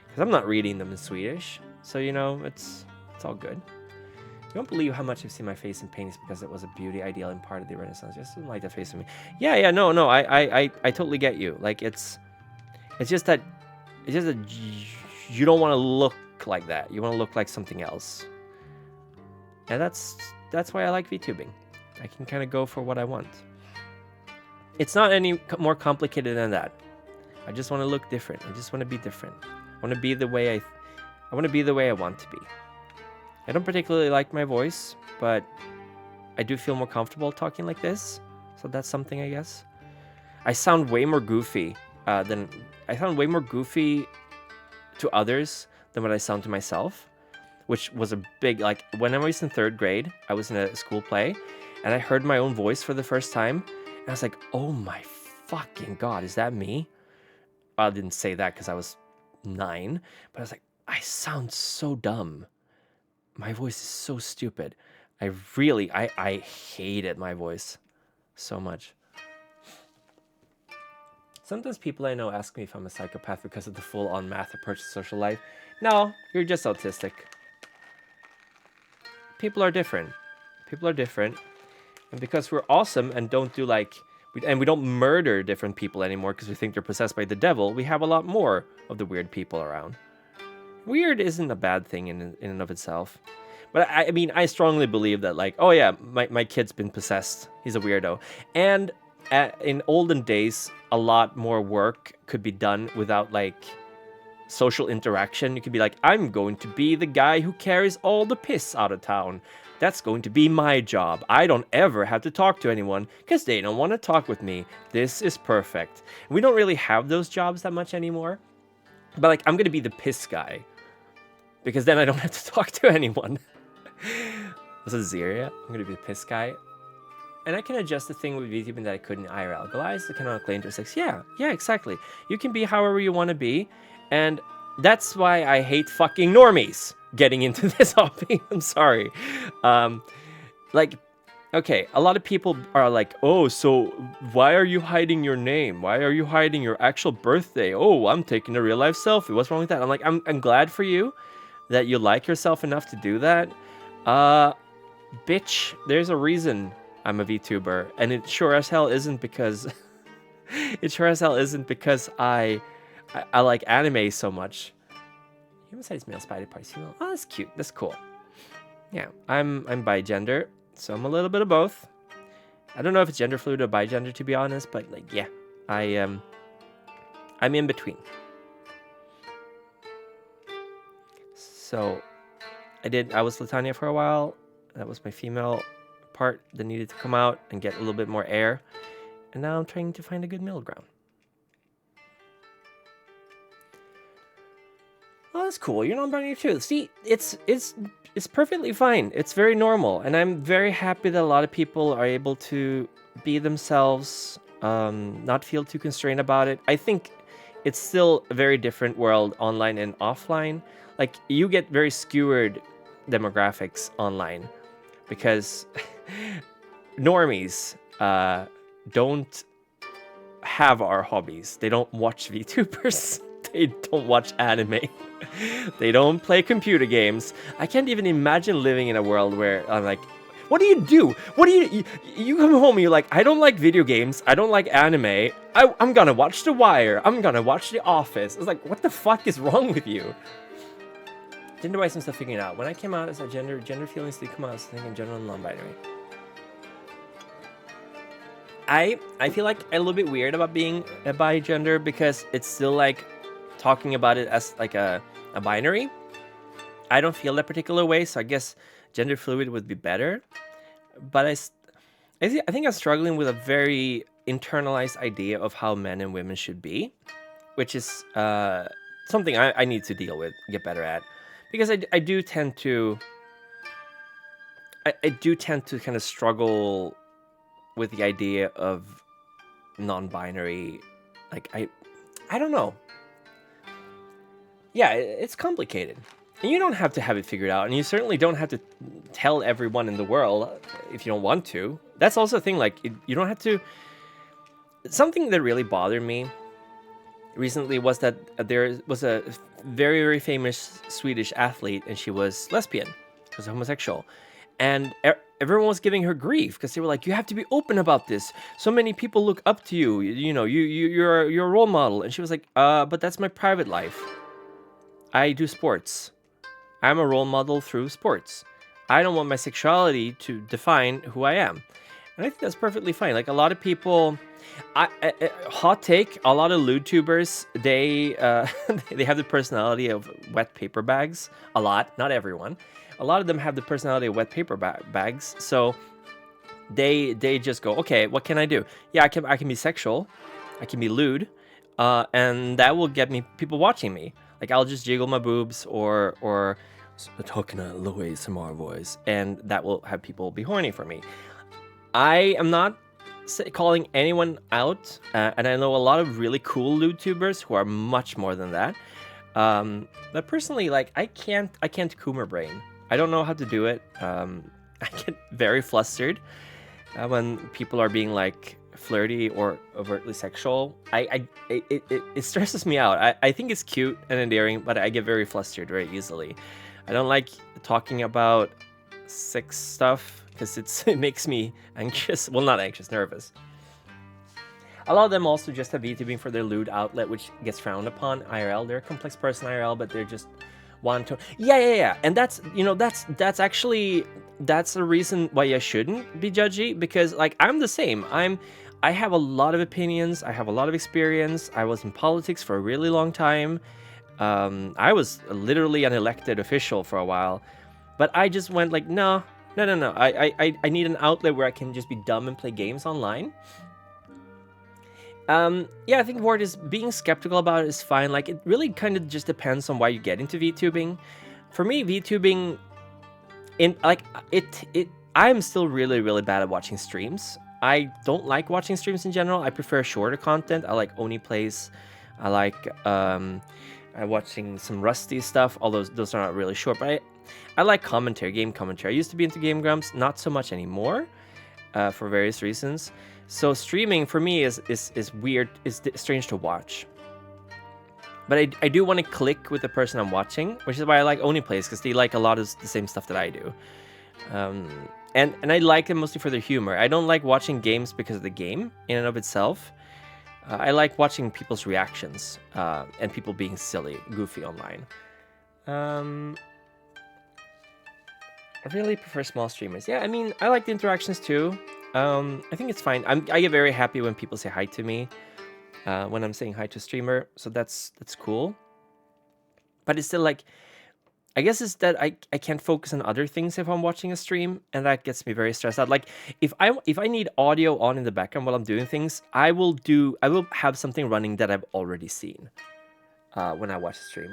because I'm not reading them in Swedish, so you know it's all good. You don't believe how much I've seen my face in paintings because it was a beauty ideal and part of the Renaissance. Just didn't like that face of me. Yeah, no. I totally get you. Like it's just that you don't want to look like that. You want to look like something else, and that's why I like VTubing. I can kind of go for what I want. It's not any more complicated than that. I just want to look different. I just want to be different. I want to be the way I want to be the way I want to be. I don't particularly like my voice, but I do feel more comfortable talking like this. So that's something, I guess. I sound way more goofy to others than what I sound to myself, which was a big, like when I was in 3rd grade, I was in a school play and I heard my own voice for the first time. And I was like, oh my fucking God, is that me? I didn't say that because I was 9, but I was like, I sound so dumb. My voice is so stupid. I hated my voice so much. Sometimes people I know ask me if I'm a psychopath because of the full-on math approach to social life. No, you're just autistic. People are different. And because we're awesome and don't do we don't murder different people anymore because we think they're possessed by the devil, we have a lot more of the weird people around. Weird isn't a bad thing in and of itself. But I mean, I strongly believe that like, oh yeah, my kid's been possessed. He's a weirdo. And in olden days, a lot more work could be done without like social interaction. You could be like, I'm going to be the guy who carries all the piss out of town. That's going to be my job. I don't ever have to talk to anyone because they don't want to talk with me. This is perfect. We don't really have those jobs that much anymore. But like, I'm going to be the piss guy because then I don't have to talk to anyone. Was it Ziria? I'm going to be the piss guy. And I can adjust the thing with VTubing that I couldn't IRL. Guys, I cannot claim to 6. Yeah, exactly. You can be however you want to be. And that's why I hate fucking normies getting into this hobby. I'm sorry. Okay, a lot of people are like, oh, so why are you hiding your name? Why are you hiding your actual birthday? Oh, I'm taking a real life selfie. What's wrong with that? I'm like, I'm glad for you that you like yourself enough to do that. Bitch, there's a reason I'm a VTuber, and it sure as hell isn't because I like anime so much. Human-sized male, spider parts, female. Oh, that's cute. That's cool. Yeah, I'm bi-gender, so I'm a little bit of both. I don't know if it's gender fluid or bi-gender, to be honest, but like, yeah, I'm in between. So I was Latanya for a while. That was my female part that needed to come out and get a little bit more air. And now I'm trying to find a good middle ground. Oh, that's cool. You're non-binary too. See, it's perfectly fine. It's very normal, and I'm very happy that a lot of people are able to be themselves, not feel too constrained about it. I think it's still a very different world online and offline. Like, you get very skewered demographics online because normies don't have our hobbies. They don't watch VTubers. They don't watch anime. They don't play computer games. I can't even imagine living in a world where I'm like, what do you do? What do you come home and you're like, I don't like video games. I don't like anime. I'm gonna watch The Wire. I'm gonna watch The Office. It's like, what the fuck is wrong with you? Gender-wise, I'm still figuring it out. When I came out as a gender feelings did come out as thinking general and non-binary. I feel like a little bit weird about being a bi-gender because it's still like talking about it as like a binary. I don't feel that particular way, so I guess gender fluid would be better. But I think I'm struggling with a very internalized idea of how men and women should be, which is something I need to deal with, get better at, because I do tend to kind of struggle with the idea of non-binary. Like, I don't know. Yeah, it's complicated. And you don't have to have it figured out. And you certainly don't have to tell everyone in the world if you don't want to. That's also a thing, like, you don't have to... Something that really bothered me recently was that there was a very, very famous Swedish athlete, and she was lesbian. She was homosexual. And everyone was giving her grief because they were like, you have to be open about this. So many people look up to you. You know, you're a role model. And she was like, but that's my private life. I do sports. I'm a role model through sports. I don't want my sexuality to define who I am. And I think that's perfectly fine. Like, a lot of people, hot take, a lot of lewdtubers, they have the personality of wet paper bags. A lot, not everyone. A lot of them have the personality of wet paper bags. So they just go, okay, what can I do? Yeah, I can be sexual. I can be lewd. And that will get me people watching me. Like, I'll just jiggle my boobs or talk in a low ASMR voice, and that will have people be horny for me. I am not calling anyone out, and I know a lot of really cool lewdtubers who are much more than that. But personally, like, I can't Coomer brain. I don't know how to do it. I get very flustered when people are being like flirty or overtly sexual. It stresses me out. I think it's cute and endearing, but I get very flustered very easily. I don't like talking about sex stuff because it makes me anxious. Well, not anxious, nervous. A lot of them also just have VTubing for their lewd outlet, which gets frowned upon IRL. They're a complex person IRL, but they're just want to. Yeah. And that's actually a reason why I shouldn't be judgy, because like, I'm the same. I have a lot of opinions. I have a lot of experience. I was in politics for a really long time. I was literally an elected official for a while, but I just went like, no. I need an outlet where I can just be dumb and play games online. Yeah, I think the word is being skeptical about it is fine. Like, it really kind of just depends on why you get into VTubing. For me, VTubing, I'm still really, really bad at watching streams. I don't like watching streams in general. I prefer shorter content. I like Oni Plays. I like watching some Rusty stuff, although those are not really short. But I like commentary, game commentary. I used to be into Game Grumps, not so much anymore, for various reasons. So streaming for me is weird, is strange to watch. But I do want to click with the person I'm watching, which is why I like Oni Plays, because they like a lot of the same stuff that I do. And I like them mostly for their humor. I don't like watching games because of the game in and of itself. I like watching people's reactions and people being silly, goofy online. I really prefer small streamers. Yeah, I mean, I like the interactions too. I think it's fine. I get very happy when people say hi to me when I'm saying hi to a streamer, so that's cool. But it's still like, I guess it's that I can't focus on other things if I'm watching a stream, and that gets me very stressed out. Like if I need audio on in the background while I'm doing things, I will have something running that I've already seen when I watch the stream.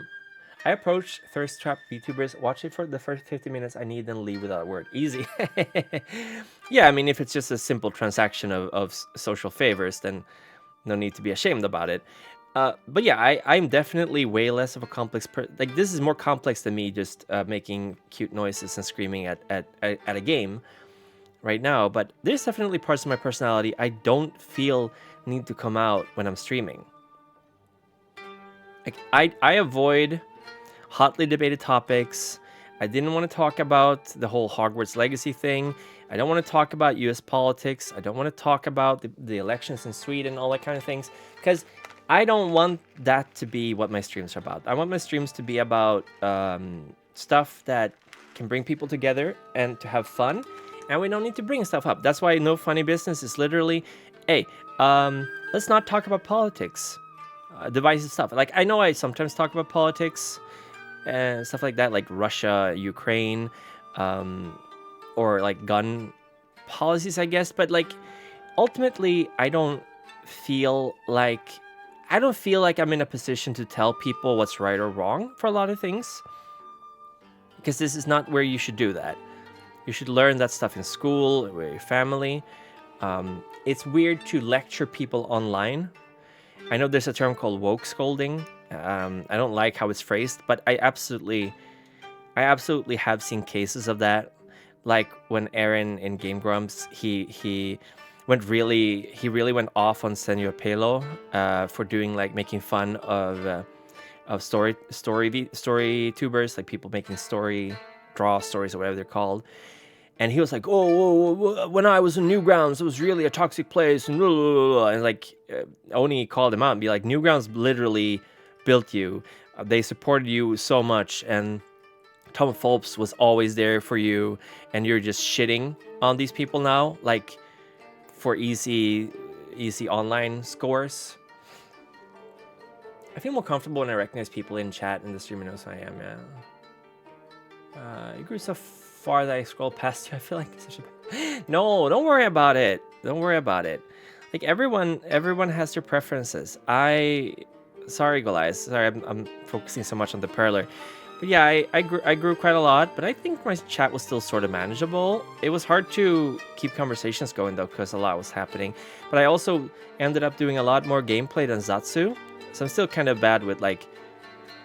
I approach thirst trap VTubers, watch it for the first 50 minutes I need, then leave without a word. Easy. Yeah, I mean, if it's just a simple transaction of social favors, then no need to be ashamed about it. But yeah, I'm definitely way less of a complex like, this is more complex than me just making cute noises and screaming at a game right now. But there's definitely parts of my personality I don't feel need to come out when I'm streaming. Like, I avoid hotly debated topics. I didn't want to talk about the whole Hogwarts Legacy thing. I don't want to talk about US politics. I don't want to talk about the elections in Sweden, all that kind of things, because I don't want that to be what my streams are about. I want my streams to be about stuff that can bring people together and to have fun, and we don't need to bring stuff up. That's why No Funny Business is literally, hey, let's not talk about politics, divisive stuff. Like, I know I sometimes talk about politics and stuff like that, like Russia, Ukraine, or like gun policies, I guess. But like, ultimately, I don't feel like I'm in a position to tell people what's right or wrong for a lot of things, because this is not where you should do that. You should learn that stuff in school, with your family. It's weird to lecture people online. I know there's a term called woke scolding. I don't like how it's phrased, but I absolutely have seen cases of that. Like when Aaron in Game Grumps, he really went off on Senor Pelo for doing, like, making fun of story tubers, like people making draw stories or whatever they're called. And he was like, oh, when I was in Newgrounds, it was really a toxic place, and blah, blah, blah. And like, Oni called him out and be like, Newgrounds literally built you. They supported you so much, and Tom Phelps was always there for you, and you're just shitting on these people now, like, for easy online scores. I feel more comfortable when I recognize people in chat, and the streamer knows who I am. Yeah. You grew so far that I scroll past you. I feel like such a... No, don't worry about it. Don't worry about it. Like, everyone has their preferences. Sorry, Goliath. Sorry, I'm focusing so much on the Perler. But yeah, I grew quite a lot, but I think my chat was still sort of manageable. It was hard to keep conversations going, though, because a lot was happening. But I also ended up doing a lot more gameplay than Zatsu, so I'm still kind of bad with, like,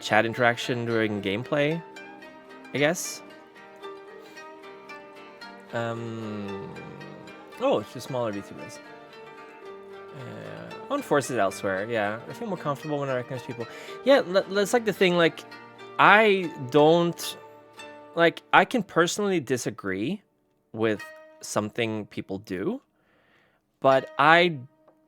chat interaction during gameplay, I guess. Oh, it's just smaller VTubers. I won't force it elsewhere. Yeah, I feel more comfortable when I recognize people. Yeah, that's like the thing. Like, I can personally disagree with something people do, but I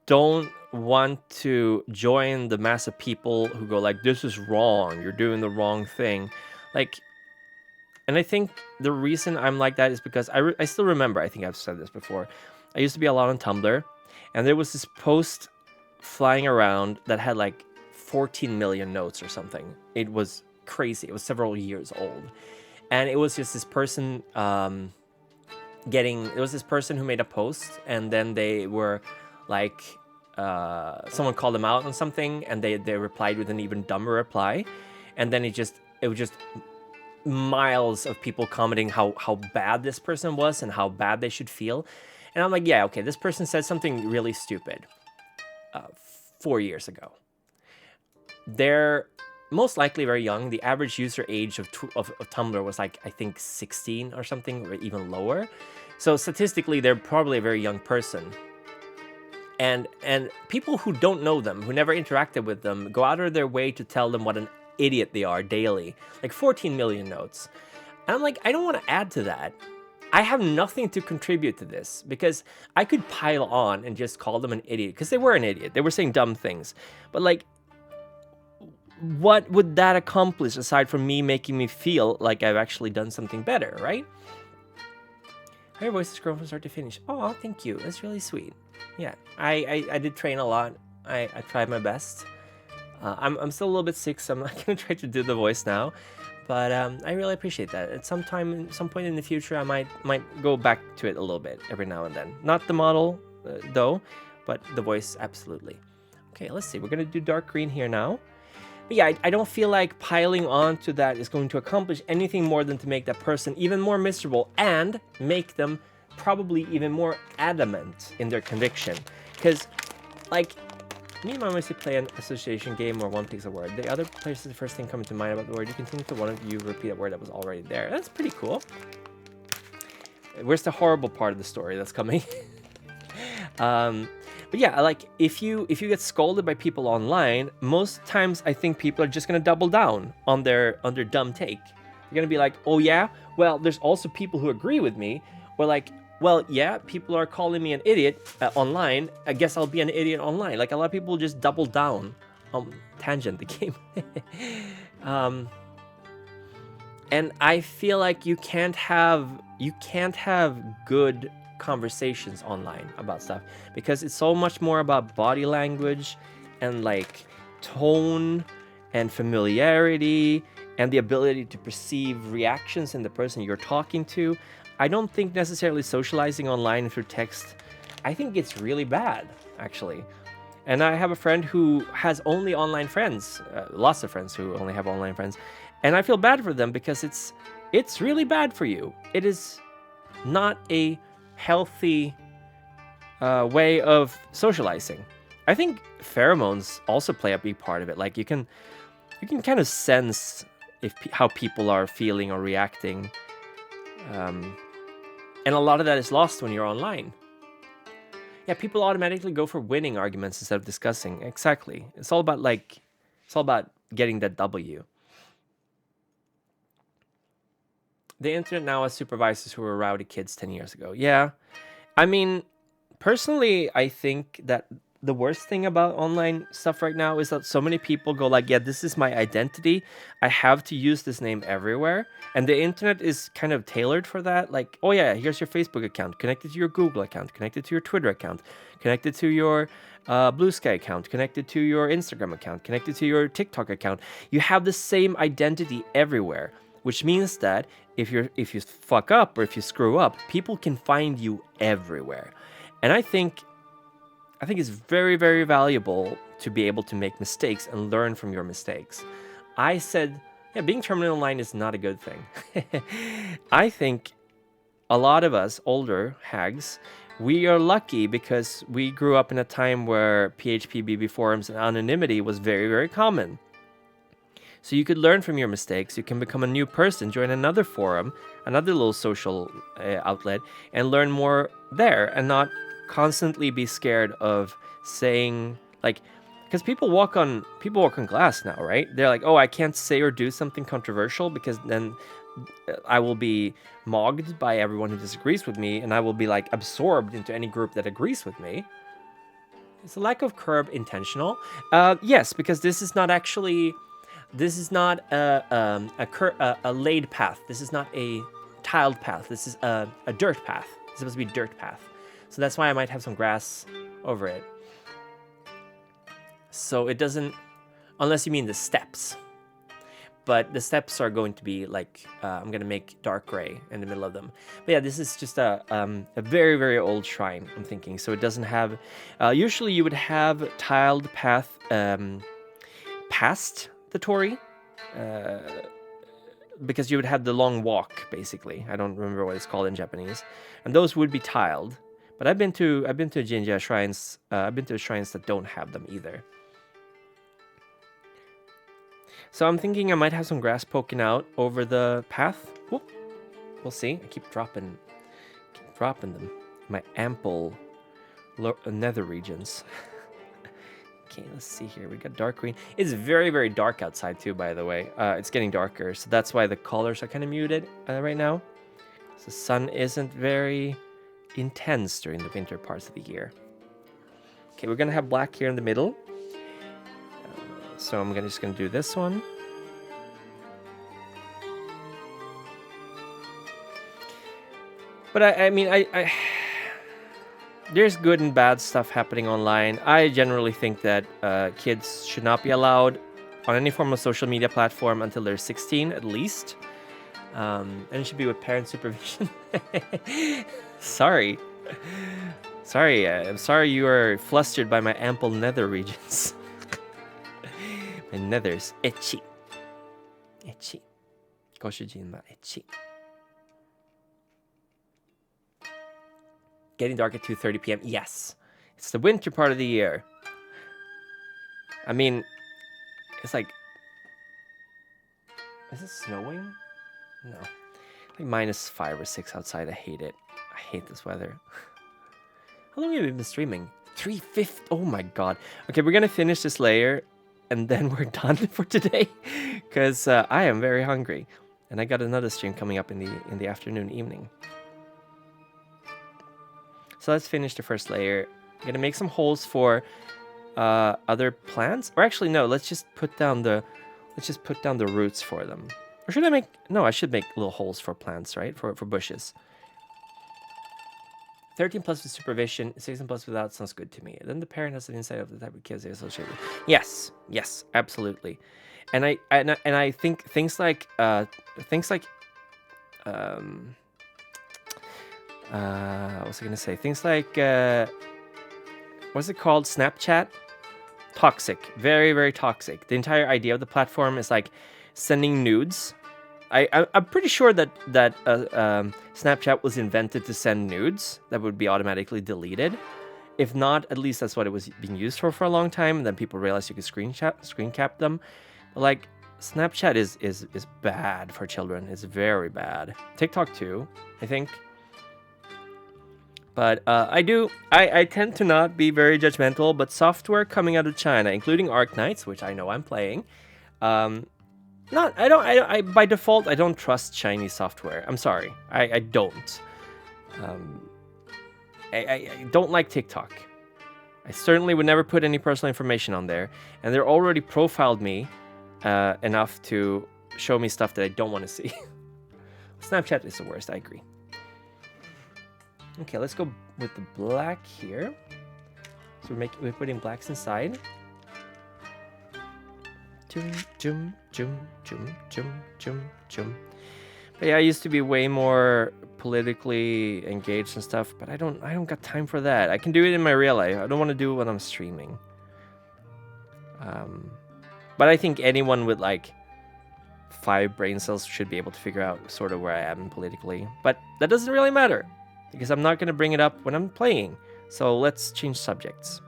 don't want to join the mass of people who go like, this is wrong, you're doing the wrong thing. Like, and I think the reason I'm like that is because I still remember, I think I've said this before, I used to be a lot on Tumblr, and there was this post flying around that had like 14 million notes or something. It was crazy. It was several years old. And it was just this person there was this person who made a post, and then they were like, someone called them out on something, and they replied with an even dumber reply. And then it was just miles of people commenting how bad this person was and how bad they should feel. And I'm like, yeah, okay, this person said something really stupid 4 years ago. They're most likely very young. The average user age of Tumblr was like, I think 16 or something, or even lower. So statistically, they're probably a very young person. And people who don't know them, who never interacted with them, go out of their way to tell them what an idiot they are daily. Like 14 million notes. And I'm like, I don't want to add to that. I have nothing to contribute to this, because I could pile on and just call them an idiot, because they were an idiot. They were saying dumb things. But like, what would that accomplish aside from me making me feel like I've actually done something better, right? Your voice is grown from start to finish. Oh, thank you. That's really sweet. Yeah, I did train a lot. I tried my best. I'm still a little bit sick, so I'm not gonna try to do the voice now. But I really appreciate that. At some point in the future, I might go back to it a little bit every now and then. Not the model though, but the voice absolutely. Okay, let's see. We're gonna do dark green here now. But yeah, I don't feel like piling on to that is going to accomplish anything more than to make that person even more miserable and make them probably even more adamant in their conviction. Because, like, me and my mom used to play an association game where one picks a word. The other place is the first thing coming to mind about the word. You continue to one of you repeat a word that was already there. That's pretty cool. Where's the horrible part of the story that's coming? But yeah, like if you get scolded by people online, most times I think people are just gonna double down on their dumb take. They're gonna be like, oh yeah, well there's also people who agree with me, or like, well yeah, people are calling me an idiot online. I guess I'll be an idiot online. Like a lot of people just double down on tangent the game. And I feel like you can't have good conversations online about stuff because it's so much more about body language and like tone and familiarity and the ability to perceive reactions in the person you're talking to. I don't think necessarily socializing online through text, I think it's really bad actually. And I have a friend who has only online friends, lots of friends who only have online friends, and I feel bad for them because it's really bad for you. It is not a healthy way of socializing. I think pheromones also play a big part of it. Like you can kind of sense how people are feeling or reacting, and a lot of that is lost when you're online. Yeah, people automatically go for winning arguments instead of discussing. Exactly. It's all about getting that W. The internet now has supervisors who were rowdy kids 10 years ago. Yeah. I mean, personally, I think that the worst thing about online stuff right now is that so many people go like, yeah, this is my identity. I have to use this name everywhere. And the internet is kind of tailored for that. Like, oh yeah, here's your Facebook account, connected to your Google account, connected to your Twitter account, connected to your Blue Sky account, connected to your Instagram account, connected to your TikTok account. You have the same identity everywhere, which means that if you fuck up or if you screw up, people can find you everywhere. And I think it's very, very valuable to be able to make mistakes and learn from your mistakes. I said, yeah, being terminally online is not a good thing. I think a lot of us older hags, we are lucky because we grew up in a time where PHP, BB forums, and anonymity was very, very common. So you could learn from your mistakes. You can become a new person, join another forum, another little social outlet, and learn more there, and not constantly be scared of saying, like, because people walk on glass now, right? They're like, oh, I can't say or do something controversial because then I will be mocked by everyone who disagrees with me, and I will be like absorbed into any group that agrees with me. Is the lack of curb intentional? Yes, because this is not a laid path. This is not a tiled path. This is a dirt path. It's supposed to be dirt path. So that's why I might have some grass over it. So it doesn't, unless you mean the steps. But the steps are going to be like, I'm going to make dark gray in the middle of them. But yeah, this is just a very, very old shrine, I'm thinking. So it doesn't have, usually you would have tiled path past the torii, because you would have the long walk, basically. I don't remember what it's called in Japanese. And those would be tiled. But I've been to Jinja shrines. I've been to shrines that don't have them either. So I'm thinking I might have some grass poking out over the path. Whoop. We'll see. I keep dropping them. My ample nether regions. Okay, let's see here. We got dark green. It's very, very dark outside too, by the way. It's getting darker, so that's why the colors are kind of muted right now. So the sun isn't very intense during the winter parts of the year. Okay, we're gonna have black here in the middle. So I'm just gonna do this one. But I mean, I there's good and bad stuff happening online. I generally think that kids should not be allowed on any form of social media platform until they're 16 at least. And it should be with parent supervision. Sorry. I'm sorry you are flustered by my ample nether regions. My nether's itchy. Itchy. Goshujin wa itchy. Getting dark at 2:30 p.m. Yes. It's the winter part of the year. I mean, it's like... Is it snowing? No. Like -5 or 6 outside. I hate it. I hate this weather. How long have you been streaming? 350. Oh my god. Okay, we're gonna finish this layer and then we're done for today. Because I am very hungry. And I got another stream coming up in the afternoon, evening. So let's finish the first layer. I'm gonna make some holes for other plants. Or actually no, let's just put down the roots for them. Or should I make... No, I should make little holes for plants, right? For bushes. 13 plus with supervision, 16 plus without sounds good to me. Then the parent has an insight of the type of kids they associate with. Yes, absolutely. And I think things like what was I gonna say? Things like what's it called? Snapchat? Toxic. Very, very toxic. The entire idea of the platform is like sending nudes. I'm pretty sure that Snapchat was invented to send nudes that would be automatically deleted. If not, at least that's what it was being used for a long time. And then people realized you could screen cap them. But like Snapchat is bad for children. It's very bad. TikTok too, I think. But I tend to not be very judgmental. But software coming out of China, including Arknights, which I know I'm playing, I by default I don't trust Chinese software. I'm sorry, I don't. I don't like TikTok. I certainly would never put any personal information on there, and they're already profiled me enough to show me stuff that I don't want to see. Snapchat is the worst. I agree. Okay, let's go with the black here. So we're putting blacks inside. But yeah, I used to be way more politically engaged and stuff, but I don't got time for that. I can do it in my real life. I don't want to do it when I'm streaming. But I think anyone with like 5 brain cells should be able to figure out sort of where I am politically. But that doesn't really matter because I'm not going to bring it up when I'm playing. So let's change subjects.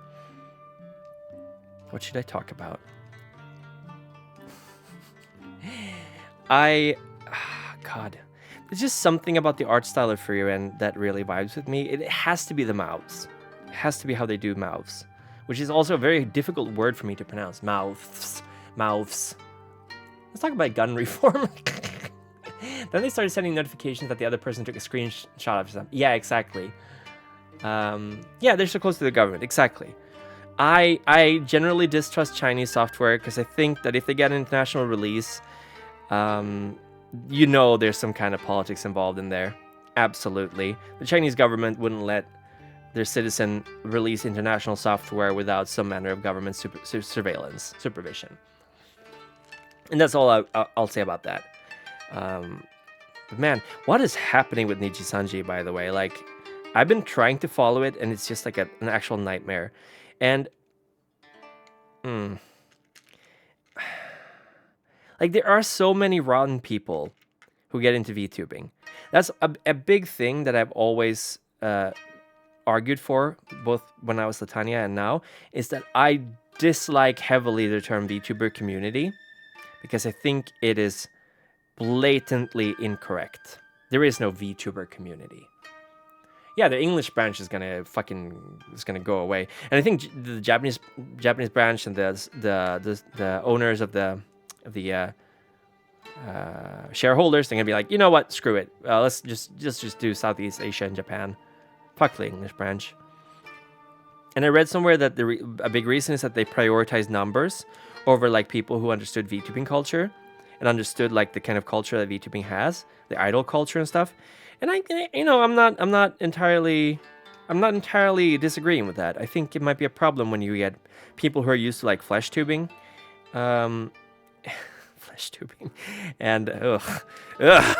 What should I talk about? God, there's just something about the art style of Freeran that really vibes with me. It has to be the mouths. It has to be how they do mouths, which is also a very difficult word for me to pronounce. Mouths. Let's talk about gun reform. Then they started sending notifications that the other person took a screenshot of something. Yeah, exactly. Yeah, they're so close to the government. Exactly. I generally distrust Chinese software because I think that if they get an international release, there's some kind of politics involved in there. Absolutely. The Chinese government wouldn't let their citizen release international software without some manner of government surveillance, supervision. And that's all I'll say about that. But man, what is happening with Nijisanji, by the way? Like, I've been trying to follow it, and it's just like an actual nightmare. And... like, there are so many rotten people who get into VTubing. That's a big thing that I've always argued for, both when I was Latanya and now, is that I dislike heavily the term VTuber community because I think it is blatantly incorrect. There is no VTuber community. Yeah, the English branch is gonna go away, and I think the Japanese branch and the owners of the shareholders, they're gonna be like, you know what, screw it. Let's just do Southeast Asia and Japan. Fuck the English branch. And I read somewhere that a big reason is that they prioritize numbers over like people who understood VTubing culture and understood like the kind of culture that VTubing has, the idol culture and stuff. And I'm not entirely disagreeing with that. I think it might be a problem when you get people who are used to like flesh tubing, flesh tubing, and that's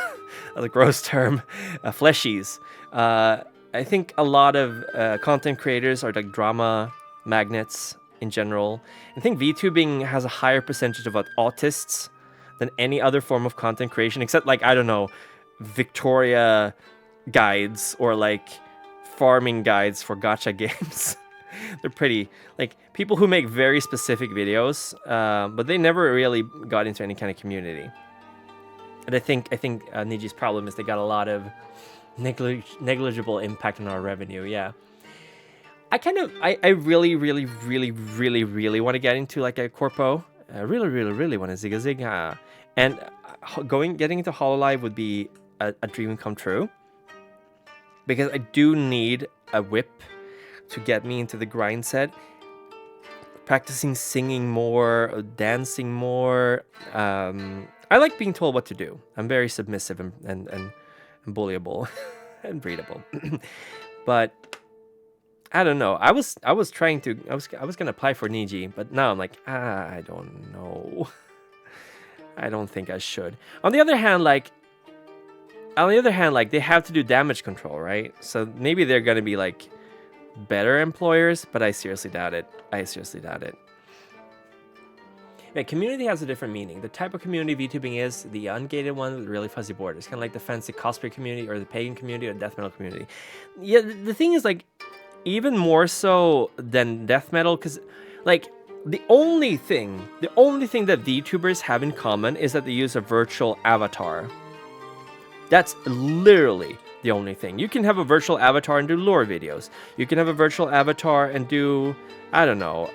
a gross term, fleshies. I think a lot of content creators are like drama magnets in general. I think VTubing has a higher percentage of autists than any other form of content creation, except like, I don't know, Victoria guides or like farming guides for gacha games. They're pretty, like, people who make very specific videos, but they never really got into any kind of community. And I think Niji's problem is they got a lot of negligible impact on our revenue. Yeah. I really want to get into like a corpo. I really want to zig. And getting into Hololive would be a dream come true. Because I do need a whip to get me into the grind set. Practicing singing more, dancing more. I like being told what to do. I'm very submissive and bullyable and breedable. But I don't know. I was gonna apply for Niji, but now I'm like, I don't know. I don't think I should. On the other hand, like they have to do damage control, right? So maybe they're gonna be like better employers, but I seriously doubt it. Yeah, community has a different meaning. The type of community VTubing is the ungated one with really fuzzy borders, kind of like the fancy cosplay community or the pagan community or death metal community. Yeah, the thing is, like, even more so than death metal, because like the only thing that VTubers have in common is that they use a virtual avatar. That's literally the only thing. You can have a virtual avatar and do lore videos. You can have a virtual avatar and do, I don't know,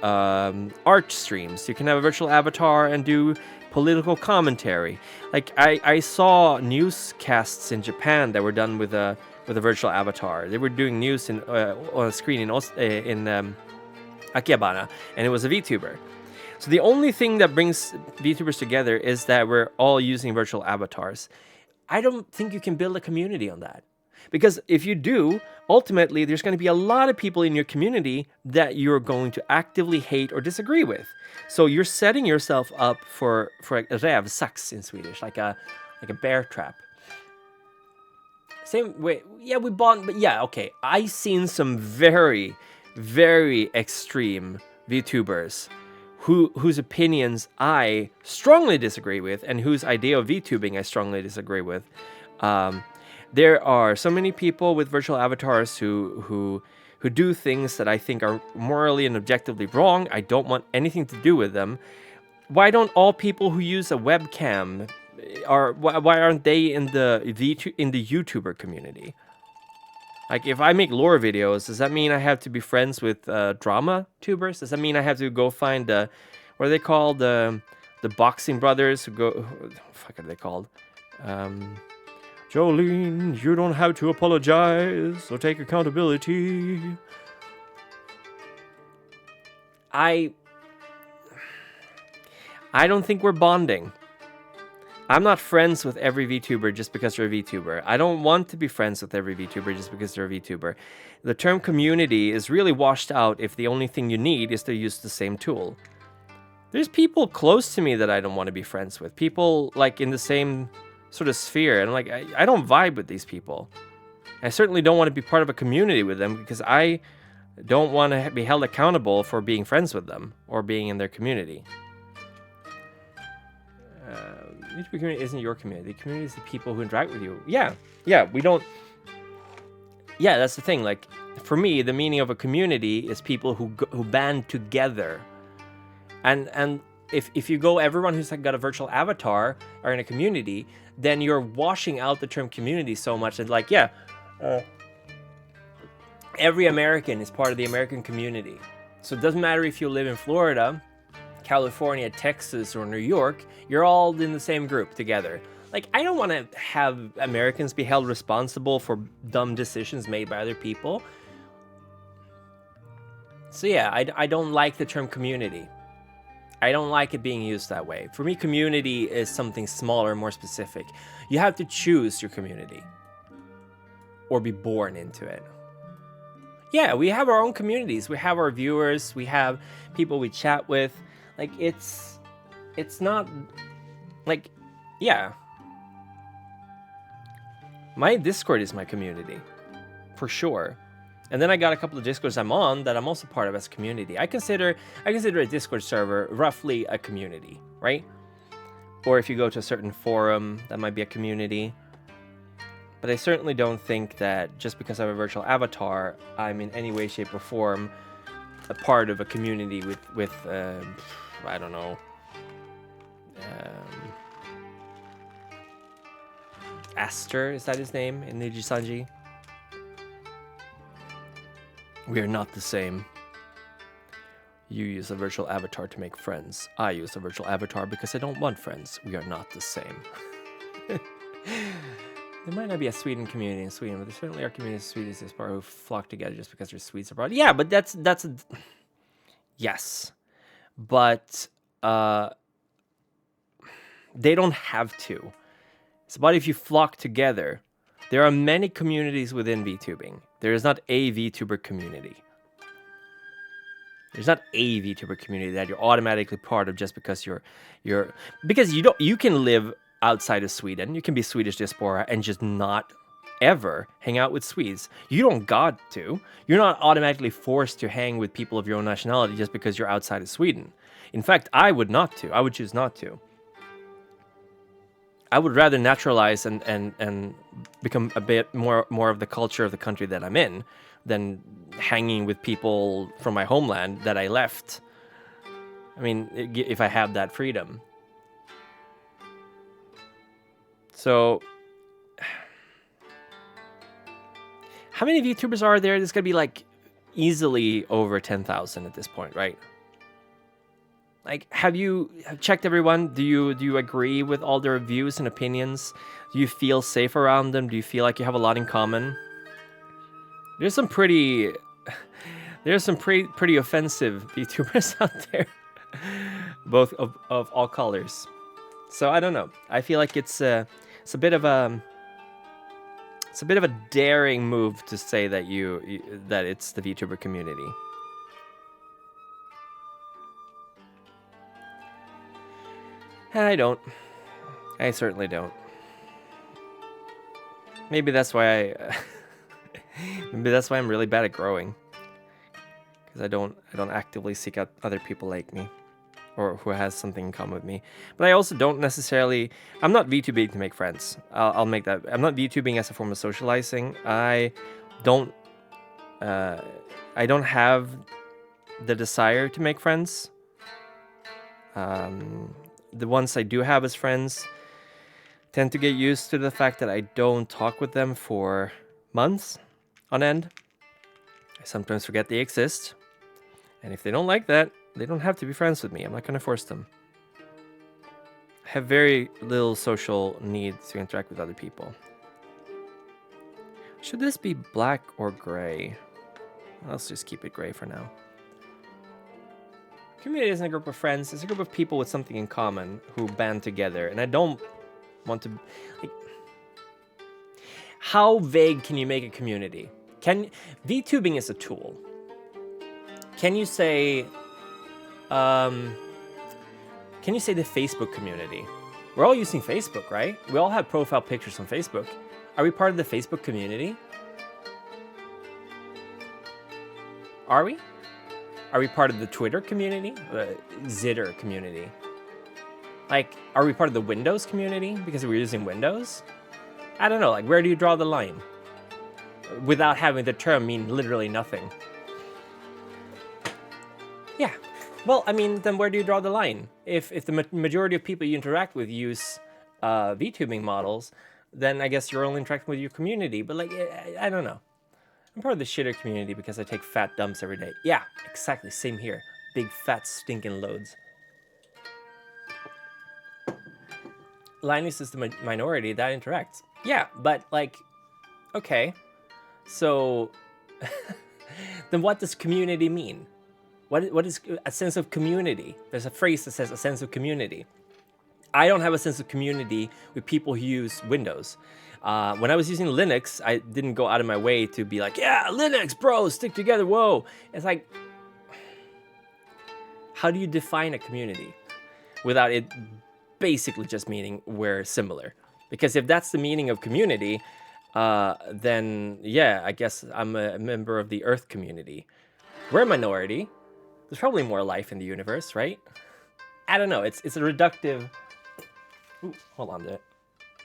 art streams. You can have a virtual avatar and do political commentary. Like I saw newscasts in Japan that were done with a virtual avatar. They were doing news on a screen in Akihabara, and it was a VTuber. So the only thing that brings VTubers together is that we're all using virtual avatars. I don't think you can build a community on that. Because if you do, ultimately, there's going to be a lot of people in your community that you're going to actively hate or disagree with. So you're setting yourself up for a rävsax in Swedish, like a bear trap. Same way, yeah, we bond, but yeah, okay. I've seen some very, very extreme VTubers whose opinions I strongly disagree with and whose idea of VTubing I strongly disagree with. There are so many people with virtual avatars who do things that I think are morally and objectively wrong. I don't want anything to do with them. Why don't all people who use a webcam why aren't they in the YouTuber community? Like, if I make lore videos, does that mean I have to be friends with drama tubers? Does that mean I have to go find what are they called? The boxing brothers who go. What the fuck are they called? Jolene, you don't have to apologize or take accountability. I don't think we're bonding. I'm not friends with every VTuber just because they're a VTuber. I don't want to be friends with every VTuber just because they're a VTuber. The term community is really washed out if the only thing you need is to use the same tool. There's people close to me that I don't want to be friends with. People like in the same sort of sphere. And I'm like, I don't vibe with these people. I certainly don't want to be part of a community with them because I don't want to be held accountable for being friends with them or being in their community. YouTube community isn't your community. The community is the people who interact with you. Yeah, we don't. Yeah, that's the thing. Like, for me, the meaning of a community is people who band together. And if you go, everyone who's got a virtual avatar are in a community, then you're washing out the term community so much that, like, every American is part of the American community. So it doesn't matter if you live in Florida, California, Texas, or New York, you're all in the same group together. Like, I don't want to have Americans be held responsible for dumb decisions made by other people. So yeah, I don't like the term community. I don't like it being used that way. For me, community is something smaller, more specific. You have to choose your community or be born into it. Yeah, we have our own communities. We have our viewers. We have people we chat with. Like, it's not, like, yeah. My Discord is my community, for sure. And then I got a couple of Discords I'm on that I'm also part of as a community. I consider a Discord server roughly a community, right? Or if you go to a certain forum, that might be a community. But I certainly don't think that just because I have a virtual avatar, I'm in any way, shape, or form a part of a community with I don't know, Aster, is that his name in Nijisanji? We are not the same. You use a virtual avatar to make friends. I use a virtual avatar because I don't want friends. We are not the same. There might not be a Sweden community in Sweden, but there certainly are communities in Sweden this far who flock together just because they're Swedes abroad. Yeah, but that's yes, but they don't have to. It's about if you flock together. There are many communities within VTubing. There is not a VTuber community. There's not a VTuber community that you're automatically part of just because because you can live outside of Sweden. You can be Swedish diaspora and just not ever hang out with Swedes. You don't got to. You're not automatically forced to hang with people of your own nationality just because you're outside of Sweden. In fact, I would not to. I would choose not to. I would rather naturalize and become a bit more of the culture of the country that I'm in than hanging with people from my homeland that I left. I mean, if I have that freedom. So, how many VTubers are there? There's gonna be like easily over 10,000 at this point, right? Like, have you checked everyone? Do you agree with all their views and opinions? Do you feel safe around them? Do you feel like you have a lot in common? There's some pretty offensive VTubers out there, both of all colors. So I don't know. I feel like it's a bit of a daring move to say that that it's the VTuber community. I don't. I certainly don't. Maybe that's why I'm really bad at growing. Because I don't actively seek out other people like me, or who has something in common with me. But I also don't necessarily. I'm not VTubing to make friends. I'll make that. I'm not VTubing as a form of socializing. I don't have the desire to make friends. The ones I do have as friends tend to get used to the fact that I don't talk with them for months on end. I sometimes forget they exist. And if they don't like that, they don't have to be friends with me. I'm not going to force them. I have very little social need to interact with other people. Should this be black or gray? Let's just keep it gray for now. Community isn't a group of friends. It's a group of people with something in common who band together. And I don't want to... Like, how vague can you make a community? VTubing is a tool. Can you say... can you say the Facebook community? We're all using Facebook, right? We all have profile pictures on Facebook. Are we part of the Facebook community? Are we? Are we part of the Twitter community? The Zitter community? Like, are we part of the Windows community because we're using Windows? I don't know, like, where do you draw the line? Without having the term mean literally nothing. Yeah. Well, I mean, then where do you draw the line? If the majority of people you interact with use VTubing models, then I guess you're only interacting with your community. But, like, I don't know. I'm part of the shitter community because I take fat dumps every day. Yeah, exactly. Same here. Big, fat, stinking loads. Linus is the minority that interacts. Yeah, but, like, okay. So, then what does community mean? What is a sense of community? There's a phrase that says a sense of community. I don't have a sense of community with people who use Windows. When I was using Linux, I didn't go out of my way to be like, yeah, Linux, bro, stick together, whoa. It's like, how do you define a community without it basically just meaning we're similar? Because if that's the meaning of community, then yeah, I guess I'm a member of the Earth community. We're a minority. There's probably more life in the universe, right? I don't know. It's a reductive. Ooh, hold on there.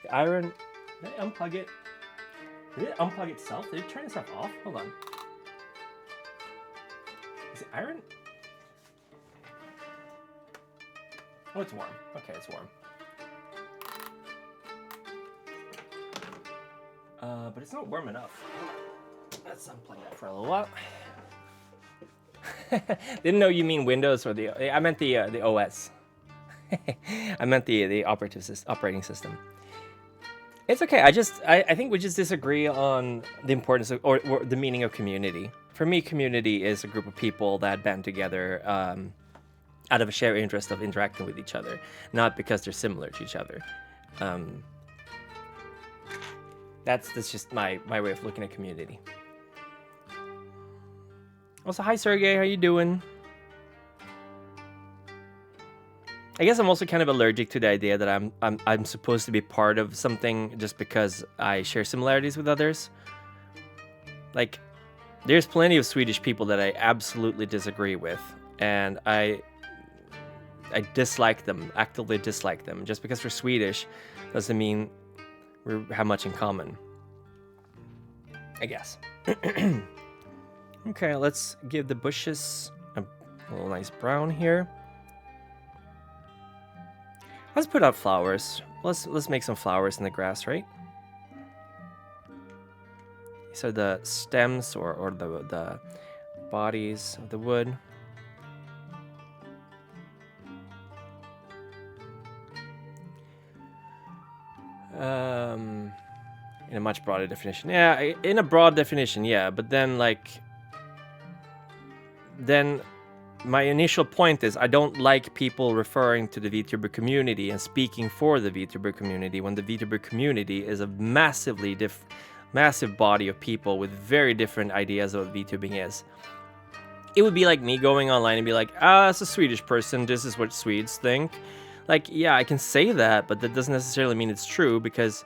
The iron. Did I unplug it? Did it unplug itself? Did it turn itself off? Hold on. Is it iron? Oh, it's warm. Okay, it's warm. But it's not warm enough. Let's unplug that for a little while. Didn't know you mean Windows or the. I meant the OS. I meant the operating system. It's okay. I think we just disagree on the importance of or the meaning of community. For me, community is a group of people that band together out of a shared interest of interacting with each other, not because they're similar to each other. That's just my way of looking at community. Also, hi Sergey, how you doing? I guess I'm also kind of allergic to the idea that I'm supposed to be part of something just because I share similarities with others. Like, there's plenty of Swedish people that I absolutely disagree with, and I dislike them, actively dislike them. Just because we're Swedish doesn't mean we have much in common, I guess. Okay, let's give the bushes a little nice brown here. Let's put out flowers. Let's make some flowers in the grass, right? These are the stems or the bodies of the wood. In a much broader definition. Yeah, in a broad definition, yeah. But then, my initial point is I don't like people referring to the VTuber community and speaking for the VTuber community when the VTuber community is a massive body of people with very different ideas of what VTubing is. It would be like me going online and be like, as a Swedish person, this is what Swedes think. Like, yeah, I can say that, but that doesn't necessarily mean it's true because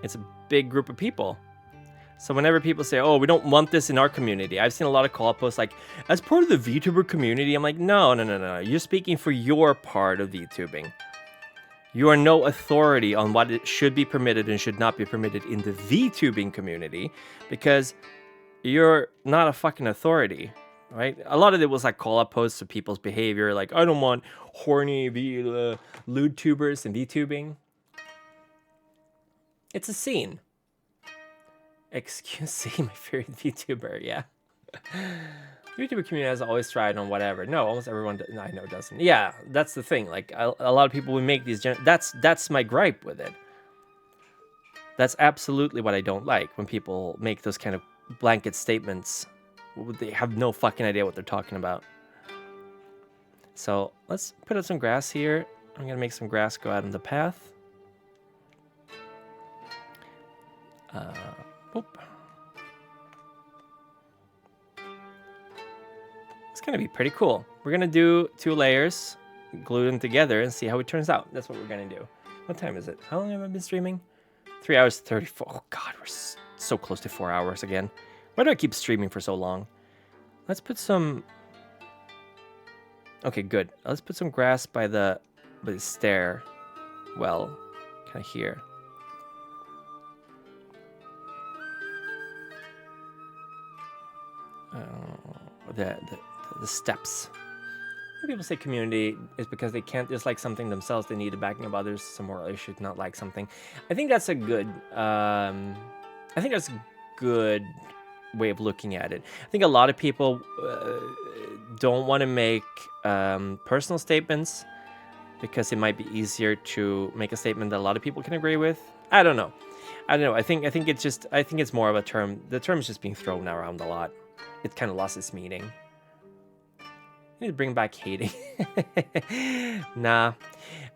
it's a big group of people. So whenever people say, oh, we don't want this in our community, I've seen a lot of call posts like, as part of the VTuber community, I'm like, no. You're speaking for your part of VTubing. You are no authority on what it should be permitted and should not be permitted in the VTubing community because you're not a fucking authority, right? A lot of it was like call-up posts of people's behavior, like, I don't want horny lewd tubers in VTubing. It's a scene. Excuse me, my favorite VTuber, yeah. The VTuber community has always tried on whatever. No, almost everyone I know doesn't. Yeah, that's the thing. Like, a lot of people would make these... That's my gripe with it. That's absolutely what I don't like, when people make those kind of blanket statements. They have no fucking idea what they're talking about. So, let's put out some grass here. I'm going to make some grass go out on the path. Boop. It's gonna be pretty cool. We're gonna do 2 layers, glue them together, and see how it turns out. That's what we're gonna do. What time is it? How long have I been streaming? 3 hours 34. Oh god, we're so close to 4 hours again. Why do I keep streaming for so long? Let's put some... Okay, good. Let's put some grass by the stair. Well, kind of here. The steps. When people say community is because they can't dislike something themselves, they need the backing of others, some moral issue to not like something. I think that's a good way of looking at it. I think a lot of people don't want to make personal statements because it might be easier to make a statement that a lot of people can agree with. I don't know. I think it's more of a term. The term is just being thrown around a lot. It kind of lost its meaning. I need to bring back hating. Nah.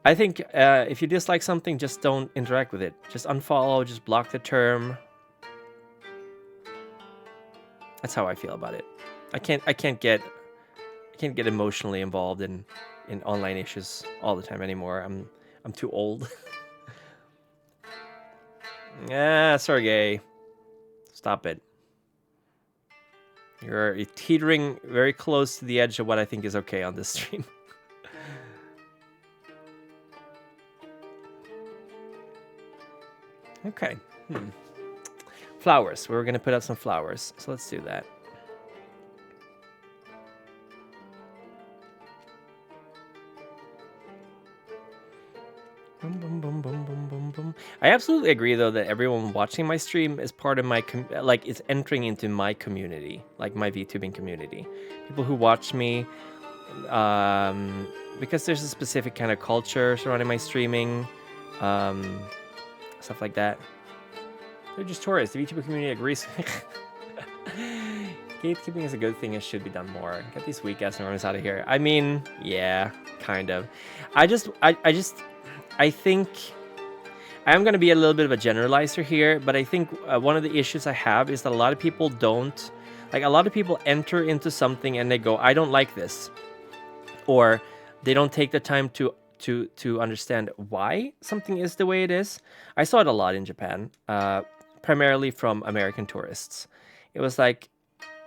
I think if you dislike something, just don't interact with it. Just unfollow, just block the term. That's how I feel about it. I can't get emotionally involved in online issues all the time anymore. I'm too old. Yeah, Sergey. Stop it. You're teetering very close to the edge of what I think is okay on this stream. Okay. Flowers. We're going to put out some flowers. So let's do that. Boom, boom, boom, boom, boom, boom, boom. I absolutely agree, though, that everyone watching my stream is part of my like is entering into my community, like my VTubing community. People who watch me, because there's a specific kind of culture surrounding my streaming, stuff like that. They're just tourists. The VTuber community agrees. Gatekeeping is a good thing. It should be done more. Get these weak ass norms out of here. I mean, yeah, kind of. I think I am going to be a little bit of a generalizer here, but I think one of the issues I have is that a lot of people don't, like a lot of people enter into something and they go, I don't like this. Or they don't take the time to understand why something is the way it is. I saw it a lot in Japan, primarily from American tourists. It was like,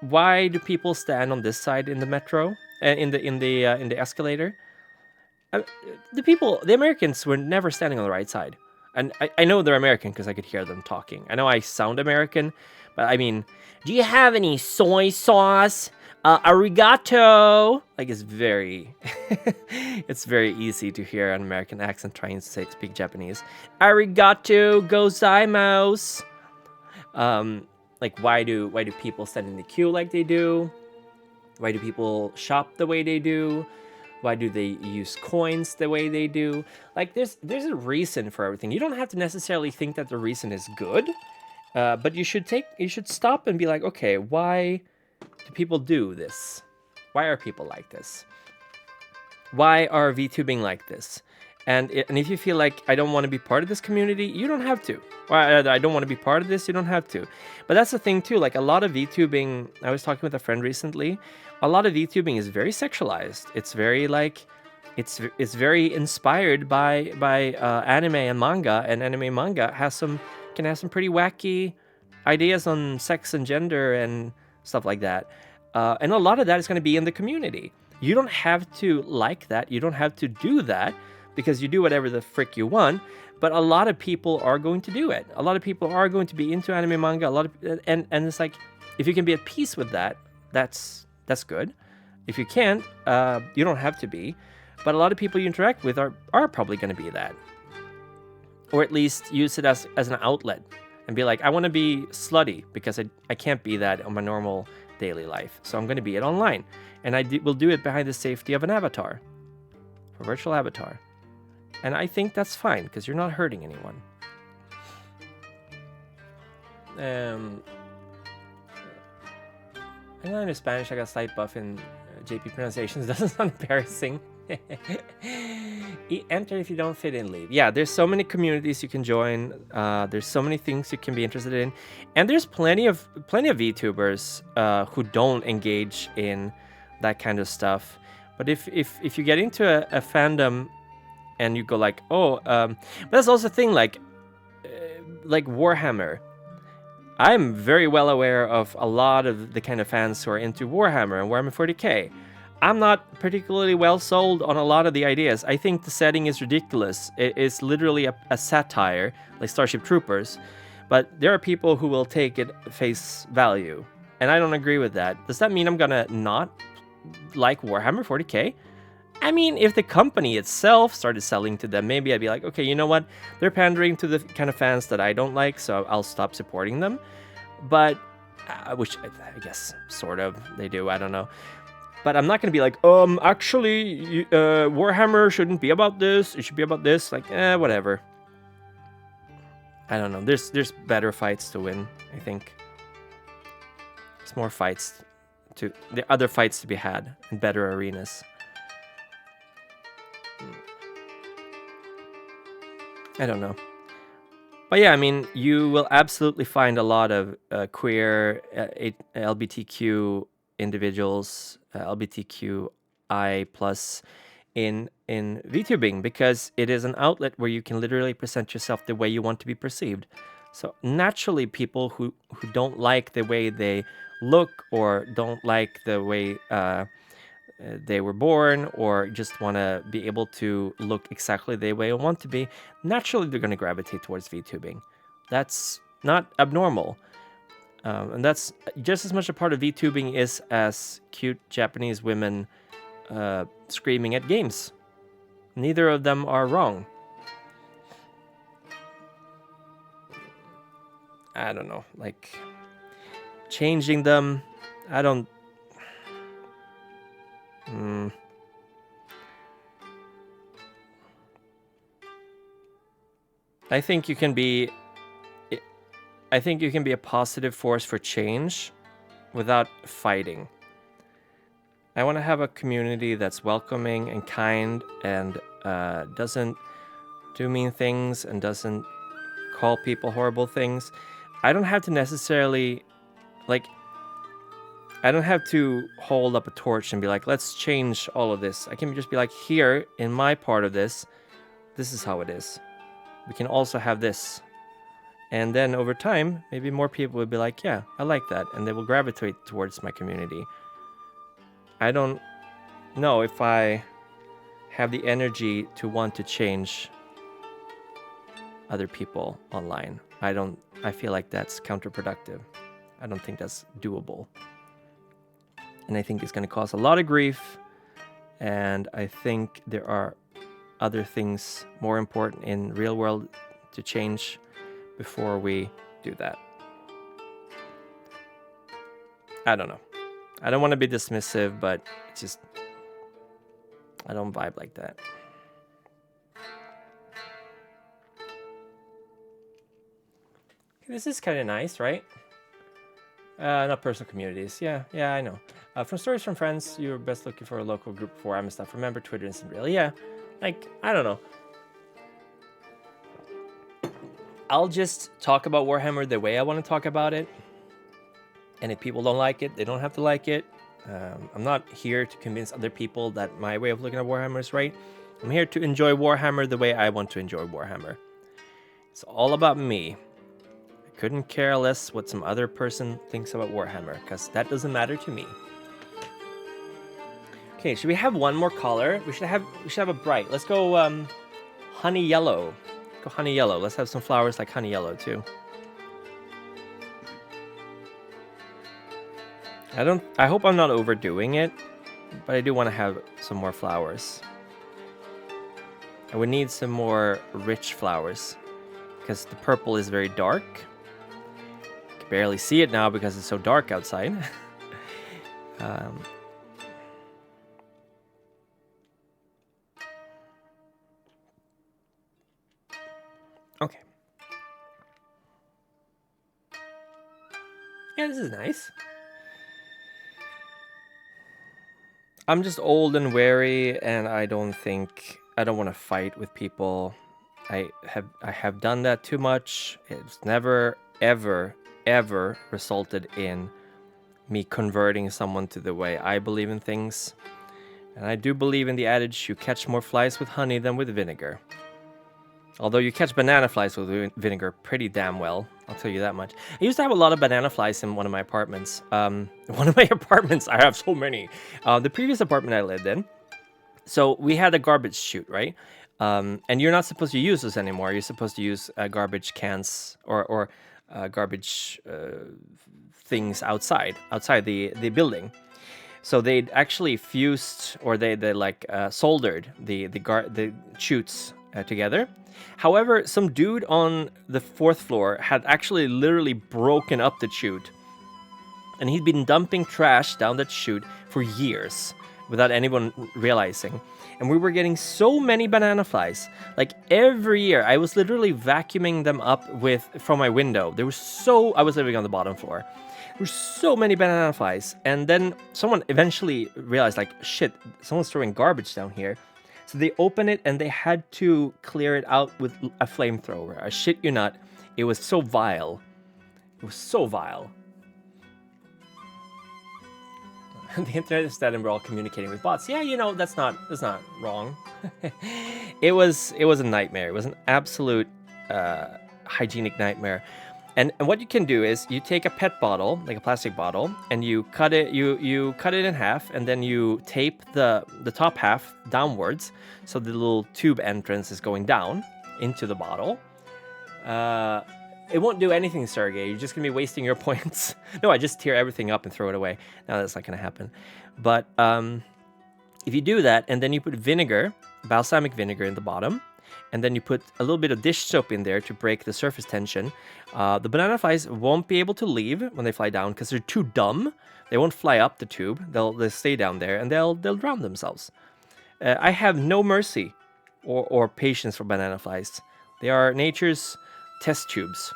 why do people stand on this side in the metro, in the escalator? The Americans were never standing on the right side. And I know they're American because I could hear them talking. I know I sound American, but I mean, do you have any soy sauce? Arigato! Like, it's very... it's very easy to hear an American accent trying to speak Japanese. Arigato gozaimasu! Like, why do people stand in the queue like they do? Why do people shop the way they do? Why do they use coins the way they do? Like, there's a reason for everything. You don't have to necessarily think that the reason is good, but you should stop and be like, okay, why do people do this? Why are people like this? Why are VTubing like this? And if you feel like I don't want to be part of this community, you don't have to. Or I don't want to be part of this, you don't have to. But that's the thing too. Like, a lot of VTubing, I was talking with a friend recently. A lot of VTubing is very sexualized. It's very like, it's very inspired by anime and manga. And anime and manga can have some pretty wacky ideas on sex and gender and stuff like that. And a lot of that is going to be in the community. You don't have to like that. You don't have to do that, because you do whatever the frick you want. But a lot of people are going to do it. A lot of people are going to be into anime manga. And it's like, if you can be at peace with that, that's good. If you can't, you don't have to be. But a lot of people you interact with are probably going to be that. Or at least use it as an outlet and be like, I want to be slutty because I can't be that on my normal daily life. So I'm going to be it online. And I will do it behind the safety of an avatar, a virtual avatar. And I think that's fine because you're not hurting anyone. I know in Spanish I got slight buff in JP pronunciations. Doesn't sound embarrassing. Enter if you don't fit in, leave. Yeah, there's so many communities you can join. There's so many things you can be interested in, and there's plenty of VTubers who don't engage in that kind of stuff. But if you get into a fandom and you go like, oh, but that's also a thing like Warhammer. I'm very well aware of a lot of the kind of fans who are into Warhammer and Warhammer 40k. I'm not particularly well sold on a lot of the ideas. I think the setting is ridiculous. It is literally a satire, like Starship Troopers. But there are people who will take it face value. And I don't agree with that. Does that mean I'm gonna not like Warhammer 40k? I mean, if the company itself started selling to them, maybe I'd be like, okay, you know what? They're pandering to the kind of fans that I don't like, so I'll stop supporting them. But, which I guess sort of they do, I don't know. But I'm not going to be like, actually, Warhammer shouldn't be about this. It should be about this. Like, whatever. I don't know. There's better fights to win, I think. There's more fights there are other fights to be had in better arenas. I don't know. But yeah, I mean, you will absolutely find a lot of queer, LGBTQ individuals, LGBTQI plus in VTubing, because it is an outlet where you can literally present yourself the way you want to be perceived. So naturally, people who don't like the way they look, or don't like the way they were born, or just want to be able to look exactly the way they want to be, naturally they're going to gravitate towards VTubing. That's not abnormal. And that's just as much a part of VTubing is as cute Japanese women screaming at games. Neither of them are wrong. I don't know, like changing them, I don't... I think you can be a positive force for change without fighting. I want to have a community that's welcoming and kind and doesn't do mean things and doesn't call people horrible things. I don't have to necessarily, like, I don't have to hold up a torch and be like, let's change all of this. I can just be like, here, in my part of this, this is how it is. We can also have this. And then over time, maybe more people will be like, yeah, I like that. And they will gravitate towards my community. I don't know if I have the energy to want to change other people online. I feel like that's counterproductive. I don't think that's doable. And I think it's going to cause a lot of grief. And I think there are other things more important in real world to change before we do that. I don't know. I don't want to be dismissive, but it's just, I don't vibe like that. This is kind of nice, right? Not personal communities. Yeah, I know. From stories from friends, you're best looking for a local group for and stuff. Remember Twitter Instant Real. Yeah, like, I don't know. I'll just talk about Warhammer the way I want to talk about it. And if people don't like it, they don't have to like it. I'm not here to convince other people that my way of looking at Warhammer is right. I'm here to enjoy Warhammer the way I want to enjoy Warhammer. It's all about me. I couldn't care less what some other person thinks about Warhammer, because that doesn't matter to me. Okay, should we have one more color? We should have a bright. Let's go honey yellow. Go honey yellow. Let's have some flowers like honey yellow too. I hope I'm not overdoing it, but I do want to have some more flowers. I would need some more rich flowers, because the purple is very dark. I can barely see it now because it's so dark outside. Okay. Yeah, this is nice. I'm just old and wary, and I don't want to fight with people. I have done that too much. It's never, ever, ever resulted in me converting someone to the way I believe in things. And I do believe in the adage, you catch more flies with honey than with vinegar. Although you catch banana flies with vinegar pretty damn well, I'll tell you that much. I used to have a lot of banana flies in one of my apartments. One of my apartments, I have so many. The previous apartment I lived in, so we had a garbage chute, right? And you're not supposed to use this anymore. You're supposed to use garbage cans or garbage things outside the building. So they'd actually fused, or they like soldered the chutes together. However, some dude on the 4th floor had actually literally broken up the chute, and he'd been dumping trash down that chute for years without anyone realizing. And we were getting so many banana flies. Like every year, I was literally vacuuming them up from my window. I was living on the bottom floor. There's so many banana flies. And then someone eventually realized, like, shit, someone's throwing garbage down here. So they opened it and they had to clear it out with a flamethrower. I shit you not. It was so vile. It was so vile. The internet is dead and we're all communicating with bots. Yeah, you know, that's not wrong. It was a nightmare. It was an absolute hygienic nightmare. And what you can do is you take a PET bottle, like a plastic bottle, and you cut it you cut it in half, and then you tape the top half downwards, so the little tube entrance is going down into the bottle. It won't do anything, Sergey. You're just gonna be wasting your points. No, I just tear everything up and throw it away. No, that's not gonna happen. But if you do that, and then you put vinegar, balsamic vinegar in the bottom, and then you put a little bit of dish soap in there to break the surface tension, the banana flies won't be able to leave when they fly down because they're too dumb. They won't fly up the tube. They'll stay down there and they'll drown themselves. I have no mercy or patience for banana flies. They are nature's test tubes.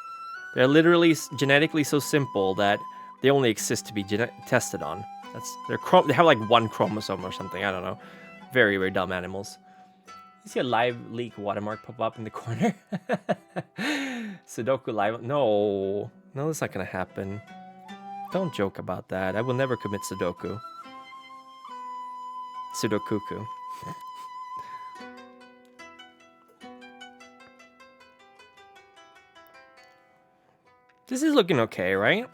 They're literally genetically so simple that they only exist to be tested on. They have like one chromosome or something. I don't know. Very, very dumb animals. You see a live leak watermark pop up in the corner? Sudoku live. No, that's not gonna happen. Don't joke about that. I will never commit Sudoku. Sudokuku. This is looking okay, right?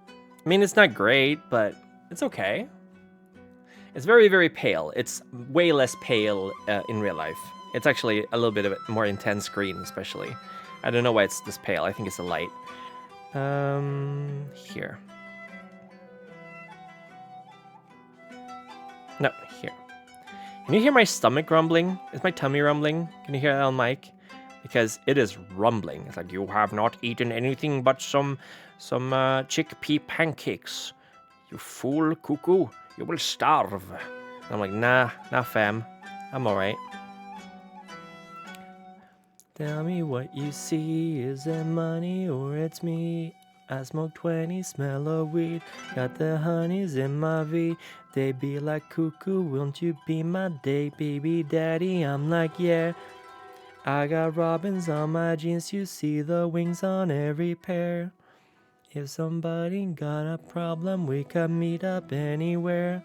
I mean, it's not great, but it's okay. It's very, very pale. It's way less pale in real life. It's actually a little bit of a more intense green, especially. I don't know why it's this pale. I think it's the light. Here. No, here. Can you hear my stomach rumbling? Is my tummy rumbling? Can you hear that on mic? Because it is rumbling. It's like, you have not eaten anything but some chickpea pancakes. You fool, Kuku. You will starve. And I'm like, nah, fam. I'm alright. Tell me what you see. Is it money or it's me? I smoke 20, smell of weed. Got the honeys in my V. They be like, Kuku, won't you be my day, baby daddy? I'm like, yeah. I got robins on my jeans. You see the wings on every pair. If somebody got a problem, we can meet up anywhere.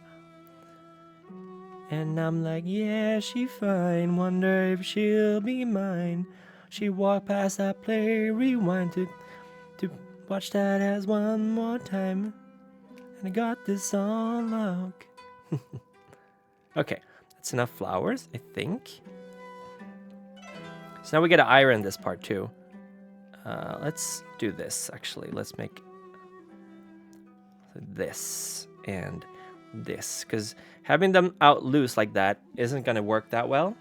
And I'm like, yeah, she fine. Wonder if she'll be mine. She walked past that play, rewind to watch that as one more time. And I got this on lock. Okay, that's enough flowers, I think. So now we gotta iron this part too. Let's do this, actually. Let's make this and this, because having them out loose like that isn't gonna work that well.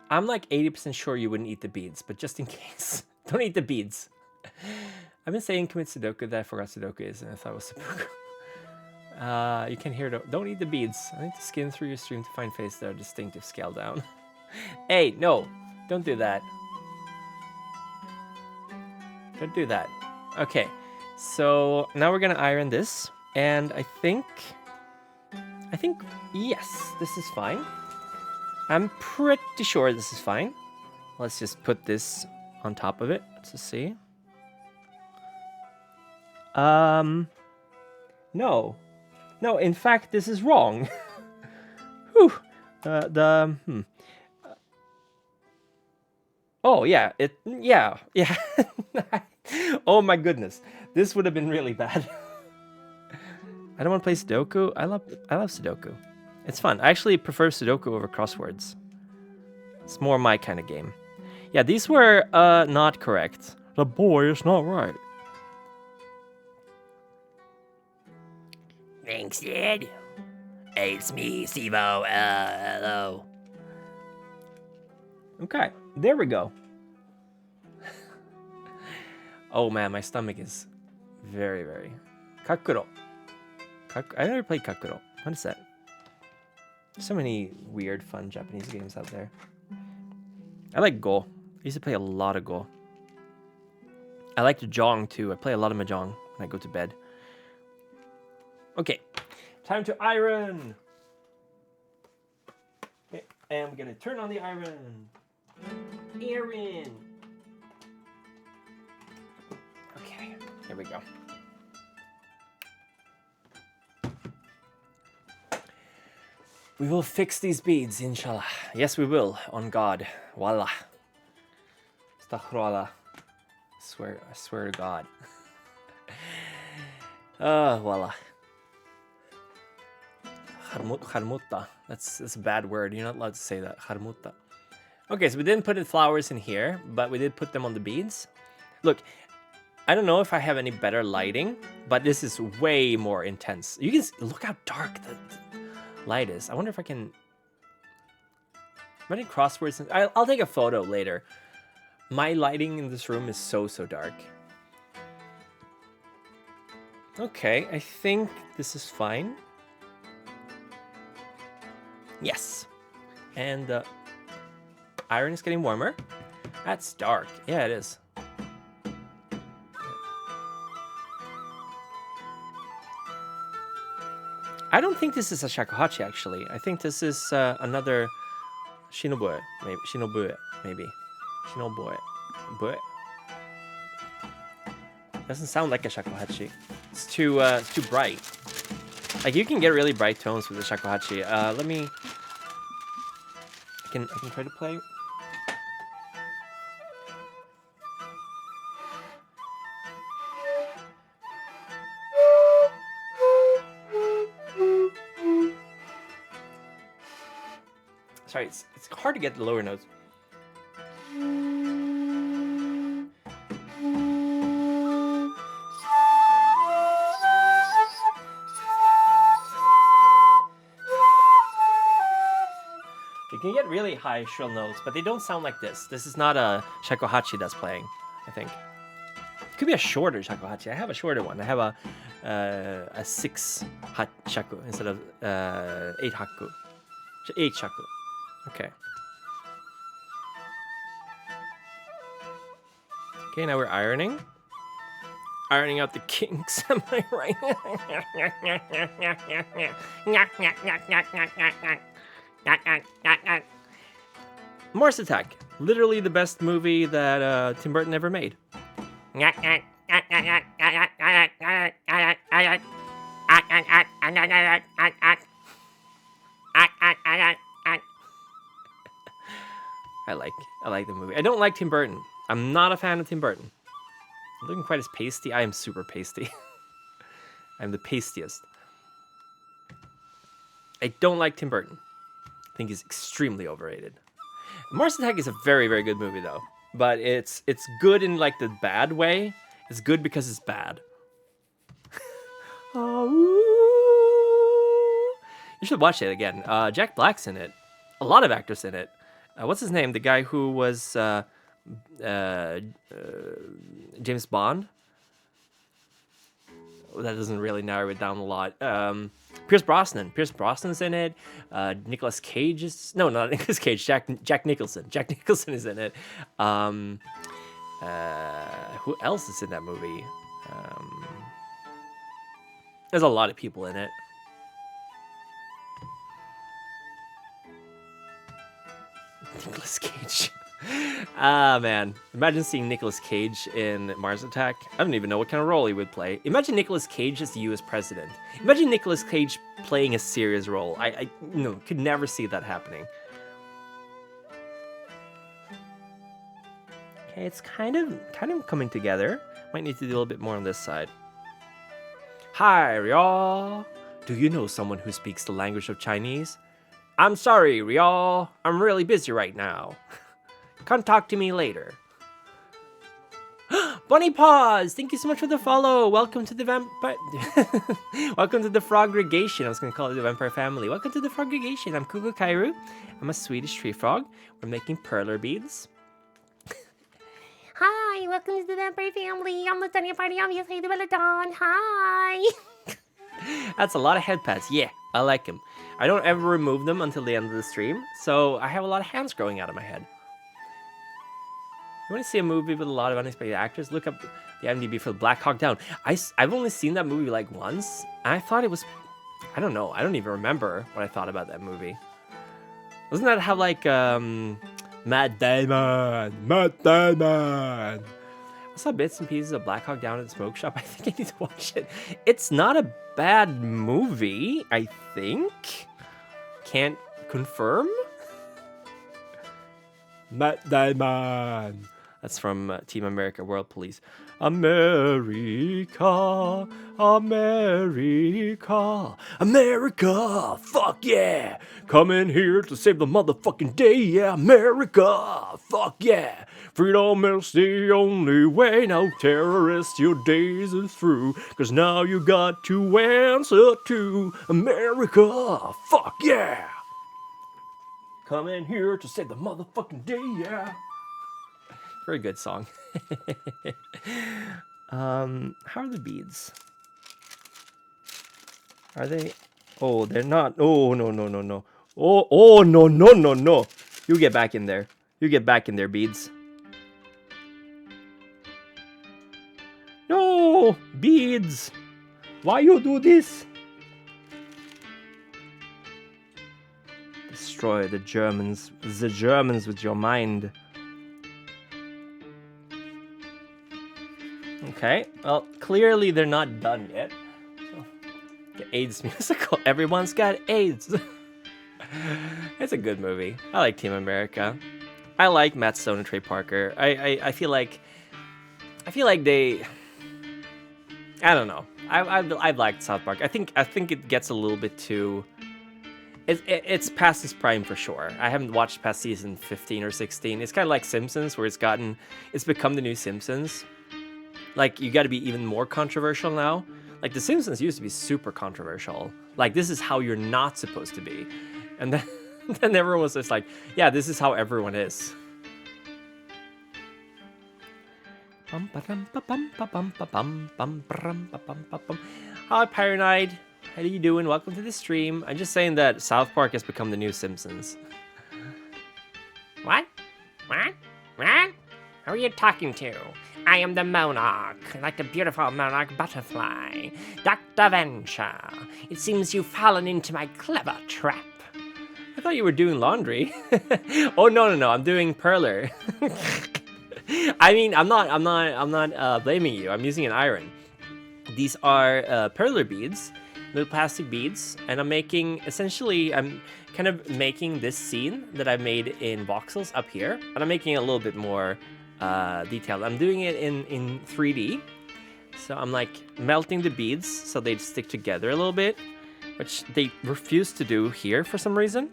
I'm like 80% sure you wouldn't eat the beads, but just in case, don't eat the beads. I've been saying commit Sudoku that I forgot Sudoku is, and I thought it was Seppuku. You can hear don't eat the beads. I need to skim through your stream to find faces that are distinctive. Scale down. Hey, no, don't do that. Don't do that. Okay, so now we're gonna iron this, and I think yes, this is fine. I'm pretty sure this is fine. Let's just put this on top of it. Let's just see. No, in fact, this is wrong. Whew. Oh, yeah, yeah. Oh my goodness. This would have been really bad. I don't want to play Sudoku. I love Sudoku. It's fun. I actually prefer Sudoku over crosswords. It's more my kind of game. Yeah, these were not correct. The boy is not right. Thanks, Dad. It's me, Stevo. Hello. Okay, there we go. Oh man, my stomach is very, very... Kakuro. I never played Kakuro. What is that? So many weird, fun Japanese games out there. I like Go. I used to play a lot of Go. I like to mahjong too. I play a lot of mahjong when I go to bed. Okay, time to iron. Okay, and we're gonna turn on the iron. Iron. Okay, here we go. We will fix these beads, inshallah. Yes, we will, on God. Wallah. Astaghfirullah. I swear to God. Wallah. Kharmutta. That's a bad word. You're not allowed to say that. Kharmutta. Okay, so we didn't put the flowers in here, but we did put them on the beads. Look, I don't know if I have any better lighting, but this is way more intense. You can look how dark the light is. I wonder if I can... Running crosswords... I'll take a photo later. My lighting in this room is so dark. Okay, I think this is fine. Yes. And the iron is getting warmer. That's dark. Yeah, it is. I don't think this is a shakuhachi, actually. I think this is another shinobu, maybe. Shinobu, maybe. Shinobu. Doesn't sound like a shakuhachi. It's too bright. Like, you can get really bright tones with the shakuhachi. Let me... I can try to play. Sorry, it's hard to get the lower notes. You can get really high shrill notes, but they don't sound like this. This is not a shakuhachi that's playing, I think. It could be a shorter shakuhachi. I have a shorter one. I have a 6 shaku instead of 8 haku. 8 shaku. Okay. Okay, now we're ironing. Ironing out the kinks, am I right? Morse Attack. Literally the best movie that Tim Burton ever made. I like the movie. I don't like Tim Burton. I'm not a fan of Tim Burton. I'm looking quite as pasty. I am super pasty. I'm the pastiest. I don't like Tim Burton. I think he's extremely overrated. Mars Attack is a very, very good movie, though. But it's good in, like, the bad way. It's good because it's bad. You should watch it again. Jack Black's in it. A lot of actors in it. What's his name? The guy who was James Bond? That doesn't really narrow it down a lot. Pierce Brosnan. Pierce Brosnan's in it. Nicolas Cage is... No, not Nicolas Cage. Jack Nicholson. Jack Nicholson is in it. Who else is in that movie? There's a lot of people in it. Nicolas Cage. Ah, man. Imagine seeing Nicolas Cage in Mars Attack. I don't even know what kind of role he would play. Imagine Nicolas Cage as the U.S. president. Imagine Nicolas Cage playing a serious role. I could never see that happening. Okay, it's kind of coming together. Might need to do a little bit more on this side. Hi, y'all. Do you know someone who speaks the language of Chinese? I'm sorry, y'all. I'm really busy right now. Come talk to me later. Bunny Paws, thank you so much for the follow. Welcome to the vampire. Welcome to the Frogregation. I was going to call it the vampire family. Welcome to the Frogregation. I'm Kuku Kaeru. I'm a Swedish tree frog. We're making perler beads. Hi, welcome to the vampire family. I'm the Sunny Party. Obviously, the Belladon. Hi. That's a lot of head pats. Yeah, I like them. I don't ever remove them until the end of the stream, so I have a lot of hands growing out of my head. You want to see a movie with a lot of unexpected actors? Look up the IMDb for Black Hawk Down. I've only seen that movie like once. And I thought it was, I don't know. I don't even remember what I thought about that movie. Doesn't that have like Matt Damon? Matt Damon. I saw bits and pieces of Black Hawk Down at the smoke shop. I think I need to watch it. It's not a bad movie, I think. Can't confirm. Matt Damon. That's from Team America World Police. America, America, America, fuck yeah! Coming here to save the motherfucking day, yeah, America, fuck yeah! Freedom is the only way, now terrorists, your days is through, 'cause now you got to answer to America, fuck yeah! Coming here to save the motherfucking day, yeah! Very good song. How are the beads? Are they? Oh, they're not. Oh, no, no, no, no. Oh, no, no, no, no. You get back in there. You get back in there, beads. No, beads. Why you do this? Destroy the Germans with your mind. Okay, well, clearly they're not done yet. So, get AIDS musical. Everyone's got AIDS. It's a good movie. I like Team America. I like Matt Stone and Trey Parker. I feel like they. I don't know. I've liked South Park. I think it gets a little bit too. It's past its prime for sure. I haven't watched past season 15 or 16. It's kind of like Simpsons, where it's become the new Simpsons. Like, you got to be even more controversial now. Like, The Simpsons used to be super controversial. Like, this is how you're not supposed to be. And then, then everyone was just like, yeah, this is how everyone is. Hi, Paranoid. How are you doing? Welcome to the stream. I'm just saying that South Park has become the new Simpsons. What? What? What? Who are you talking to? I am the monarch, like the beautiful monarch butterfly. Dr. Venture. It seems you've fallen into my clever trap. I thought you were doing laundry. Oh, no. I'm doing Perler. I mean, I'm not blaming you. I'm using an iron. These are Perler beads, little plastic beads, and I'm kind of making this scene that I made in voxels up here, but I'm making it a little bit more detailed. I'm doing it in 3D, so I'm like melting the beads so they stick together a little bit, which they refuse to do here for some reason,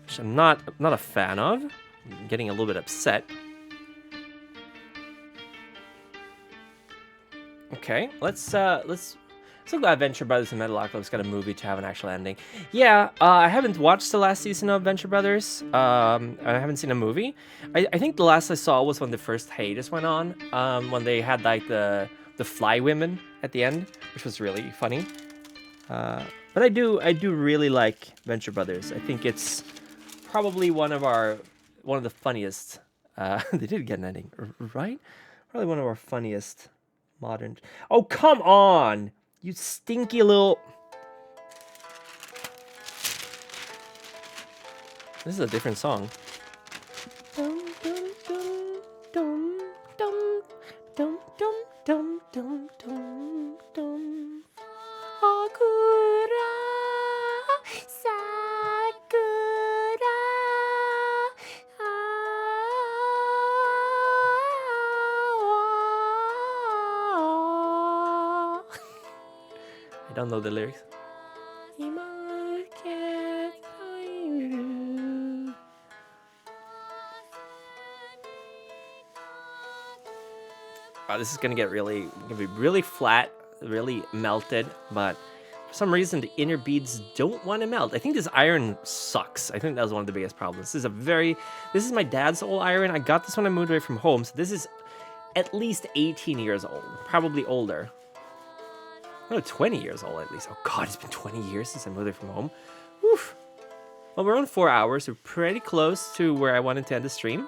which I'm not a fan of. I'm getting a little bit upset. Okay, let's so glad Venture Brothers and Metalocalypse got a movie to have an actual ending. Yeah, I haven't watched the last season of Venture Brothers. I haven't seen a movie. I think the last I saw was when the first hiatus went on, when they had like the fly women at the end, which was really funny. But I do really like Venture Brothers. I think it's probably one of the funniest. They did get an ending, right? Probably one of our funniest modern. Oh, come on! You stinky little... This is a different song. Dum, dum, dum, dum, dum, dum, dum, dum, dum, dum. Sakura, Sakura. I don't know the lyrics. Wow, this is gonna be really flat, really melted, but for some reason the inner beads don't want to melt. I think this iron sucks. I think that was one of the biggest problems. This is my dad's old iron. I got this when I moved away from home, so this is at least 18 years old, probably older. Oh, 20 years old at least. Oh god, it's been 20 years since I moved away from home. Oof. Well, we're on 4 hours. We're pretty close to where I wanted to end the stream.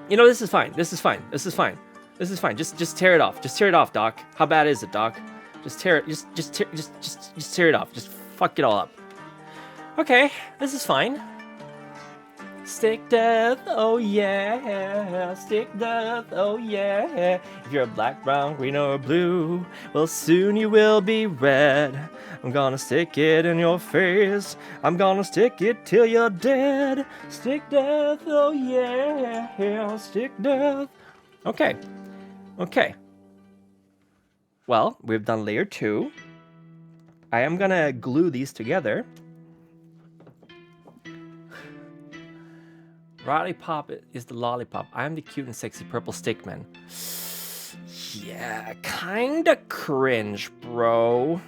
You know, this is fine. This is fine. This is fine. This is fine. Just tear it off. Just tear it off, Doc. How bad is it, Doc? Just tear it. Just tear it off. Just fuck it all up. Okay, this is fine. Stick death, oh yeah. Stick death, oh yeah. If you're black, brown, green, or blue, well, soon you will be red. I'm gonna stick it in your face. I'm gonna stick it till you're dead. Stick death, oh yeah. Stick death. Okay. Okay. Well, we've done layer 2. I am gonna glue these together. Lollipop is the lollipop. I am the cute and sexy purple stickman. Yeah, kinda cringe, bro.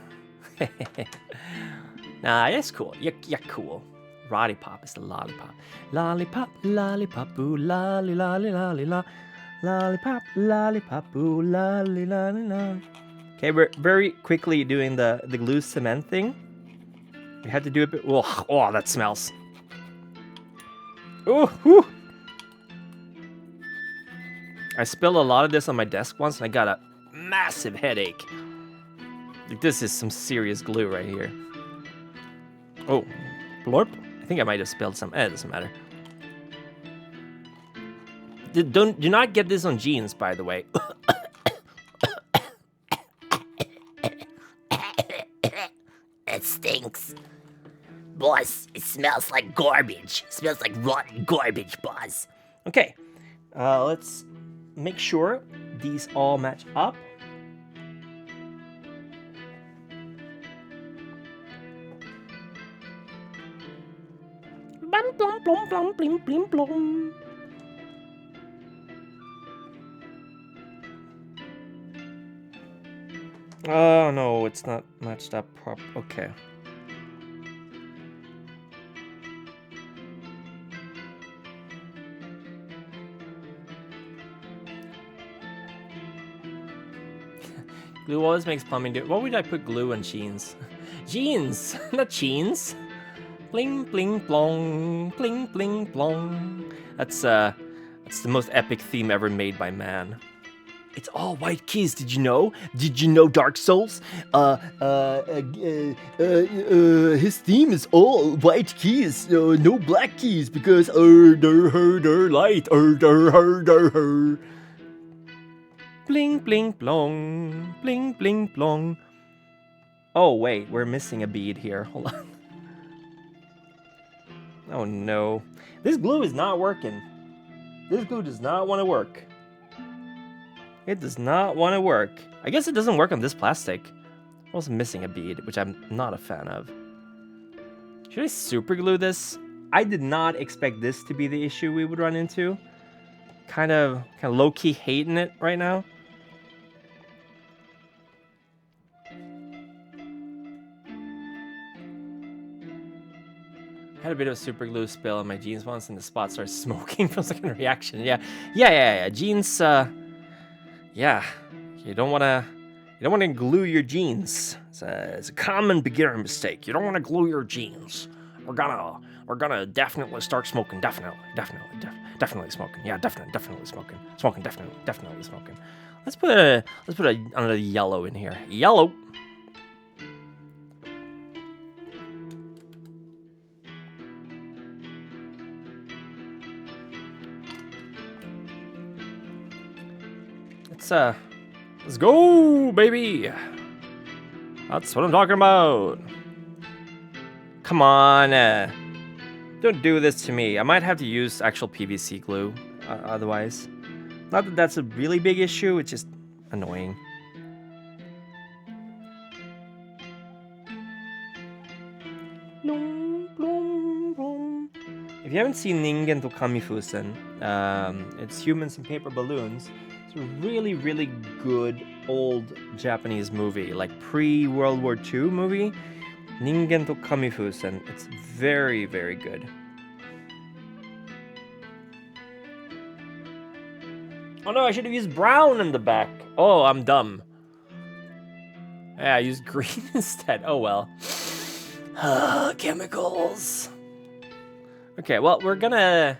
Nah, that's cool. You're cool. Lollipop is the lollipop. Lollipop, lollipop, ooh, lolly, lolly, lolly, la. Lollipop, lollipop, ooh, lolly, lolly, lolly. Okay, we're very quickly doing the glue cement thing. We had to do a bit. Oh, that smells. Ooh, whew. I spilled a lot of this on my desk once and I got a massive headache. Like, this is some serious glue right here. Oh, blorp. I think I might have spilled some. It doesn't matter. Do not get this on jeans, by the way. It stinks. Boss, it smells like garbage. It smells like rotten garbage, boss. Okay, let's make sure these all match up. Blum, blum, blum, blum, blim, blim, blum. Oh no, it's not matched up properly. Okay. Glue always makes plumbing do. What would I put glue on jeans? Jeans, not jeans. Bling bling blong, bling bling blong. That's the most epic theme ever made by man. It's all white keys. Did you know? Did you know, Dark Souls? His theme is all white keys, no black keys, because they're light. Bling bling blong, bling bling blong. Oh wait, we're missing a bead here. Hold on. Oh no, this glue is not working. This glue does not want to work. It does not want to work. I guess it doesn't work on this plastic. I'm also missing a bead, which I'm not a fan of. Should I super glue this? I did not expect this to be the issue we would run into. Kind of low-key hating it right now. I had a bit of a super glue spill on my jeans once, and the spot started smoking from second reaction. Yeah. Jeans, yeah. You don't wanna glue your jeans. It's a common beginner mistake. You don't wanna glue your jeans. We're gonna definitely start smoking. Definitely smoking. Yeah, definitely smoking. Smoking, definitely smoking. Let's put another yellow in here. Yellow. Let's go, baby. That's what I'm talking about. Come on, don't do this to me. I might have to use actual PVC glue, otherwise. Not that that's a really big issue, it's just annoying. If you haven't seen Ningen to Kamifusen, it's humans in paper balloons. It's a really, really good old Japanese movie, like pre-World War II movie. Ningen to Kamifusen. It's very, very good. Oh no, I should have used brown in the back. Oh, I'm dumb. Yeah, I used green instead. Oh well. Chemicals. Okay, well, we're gonna...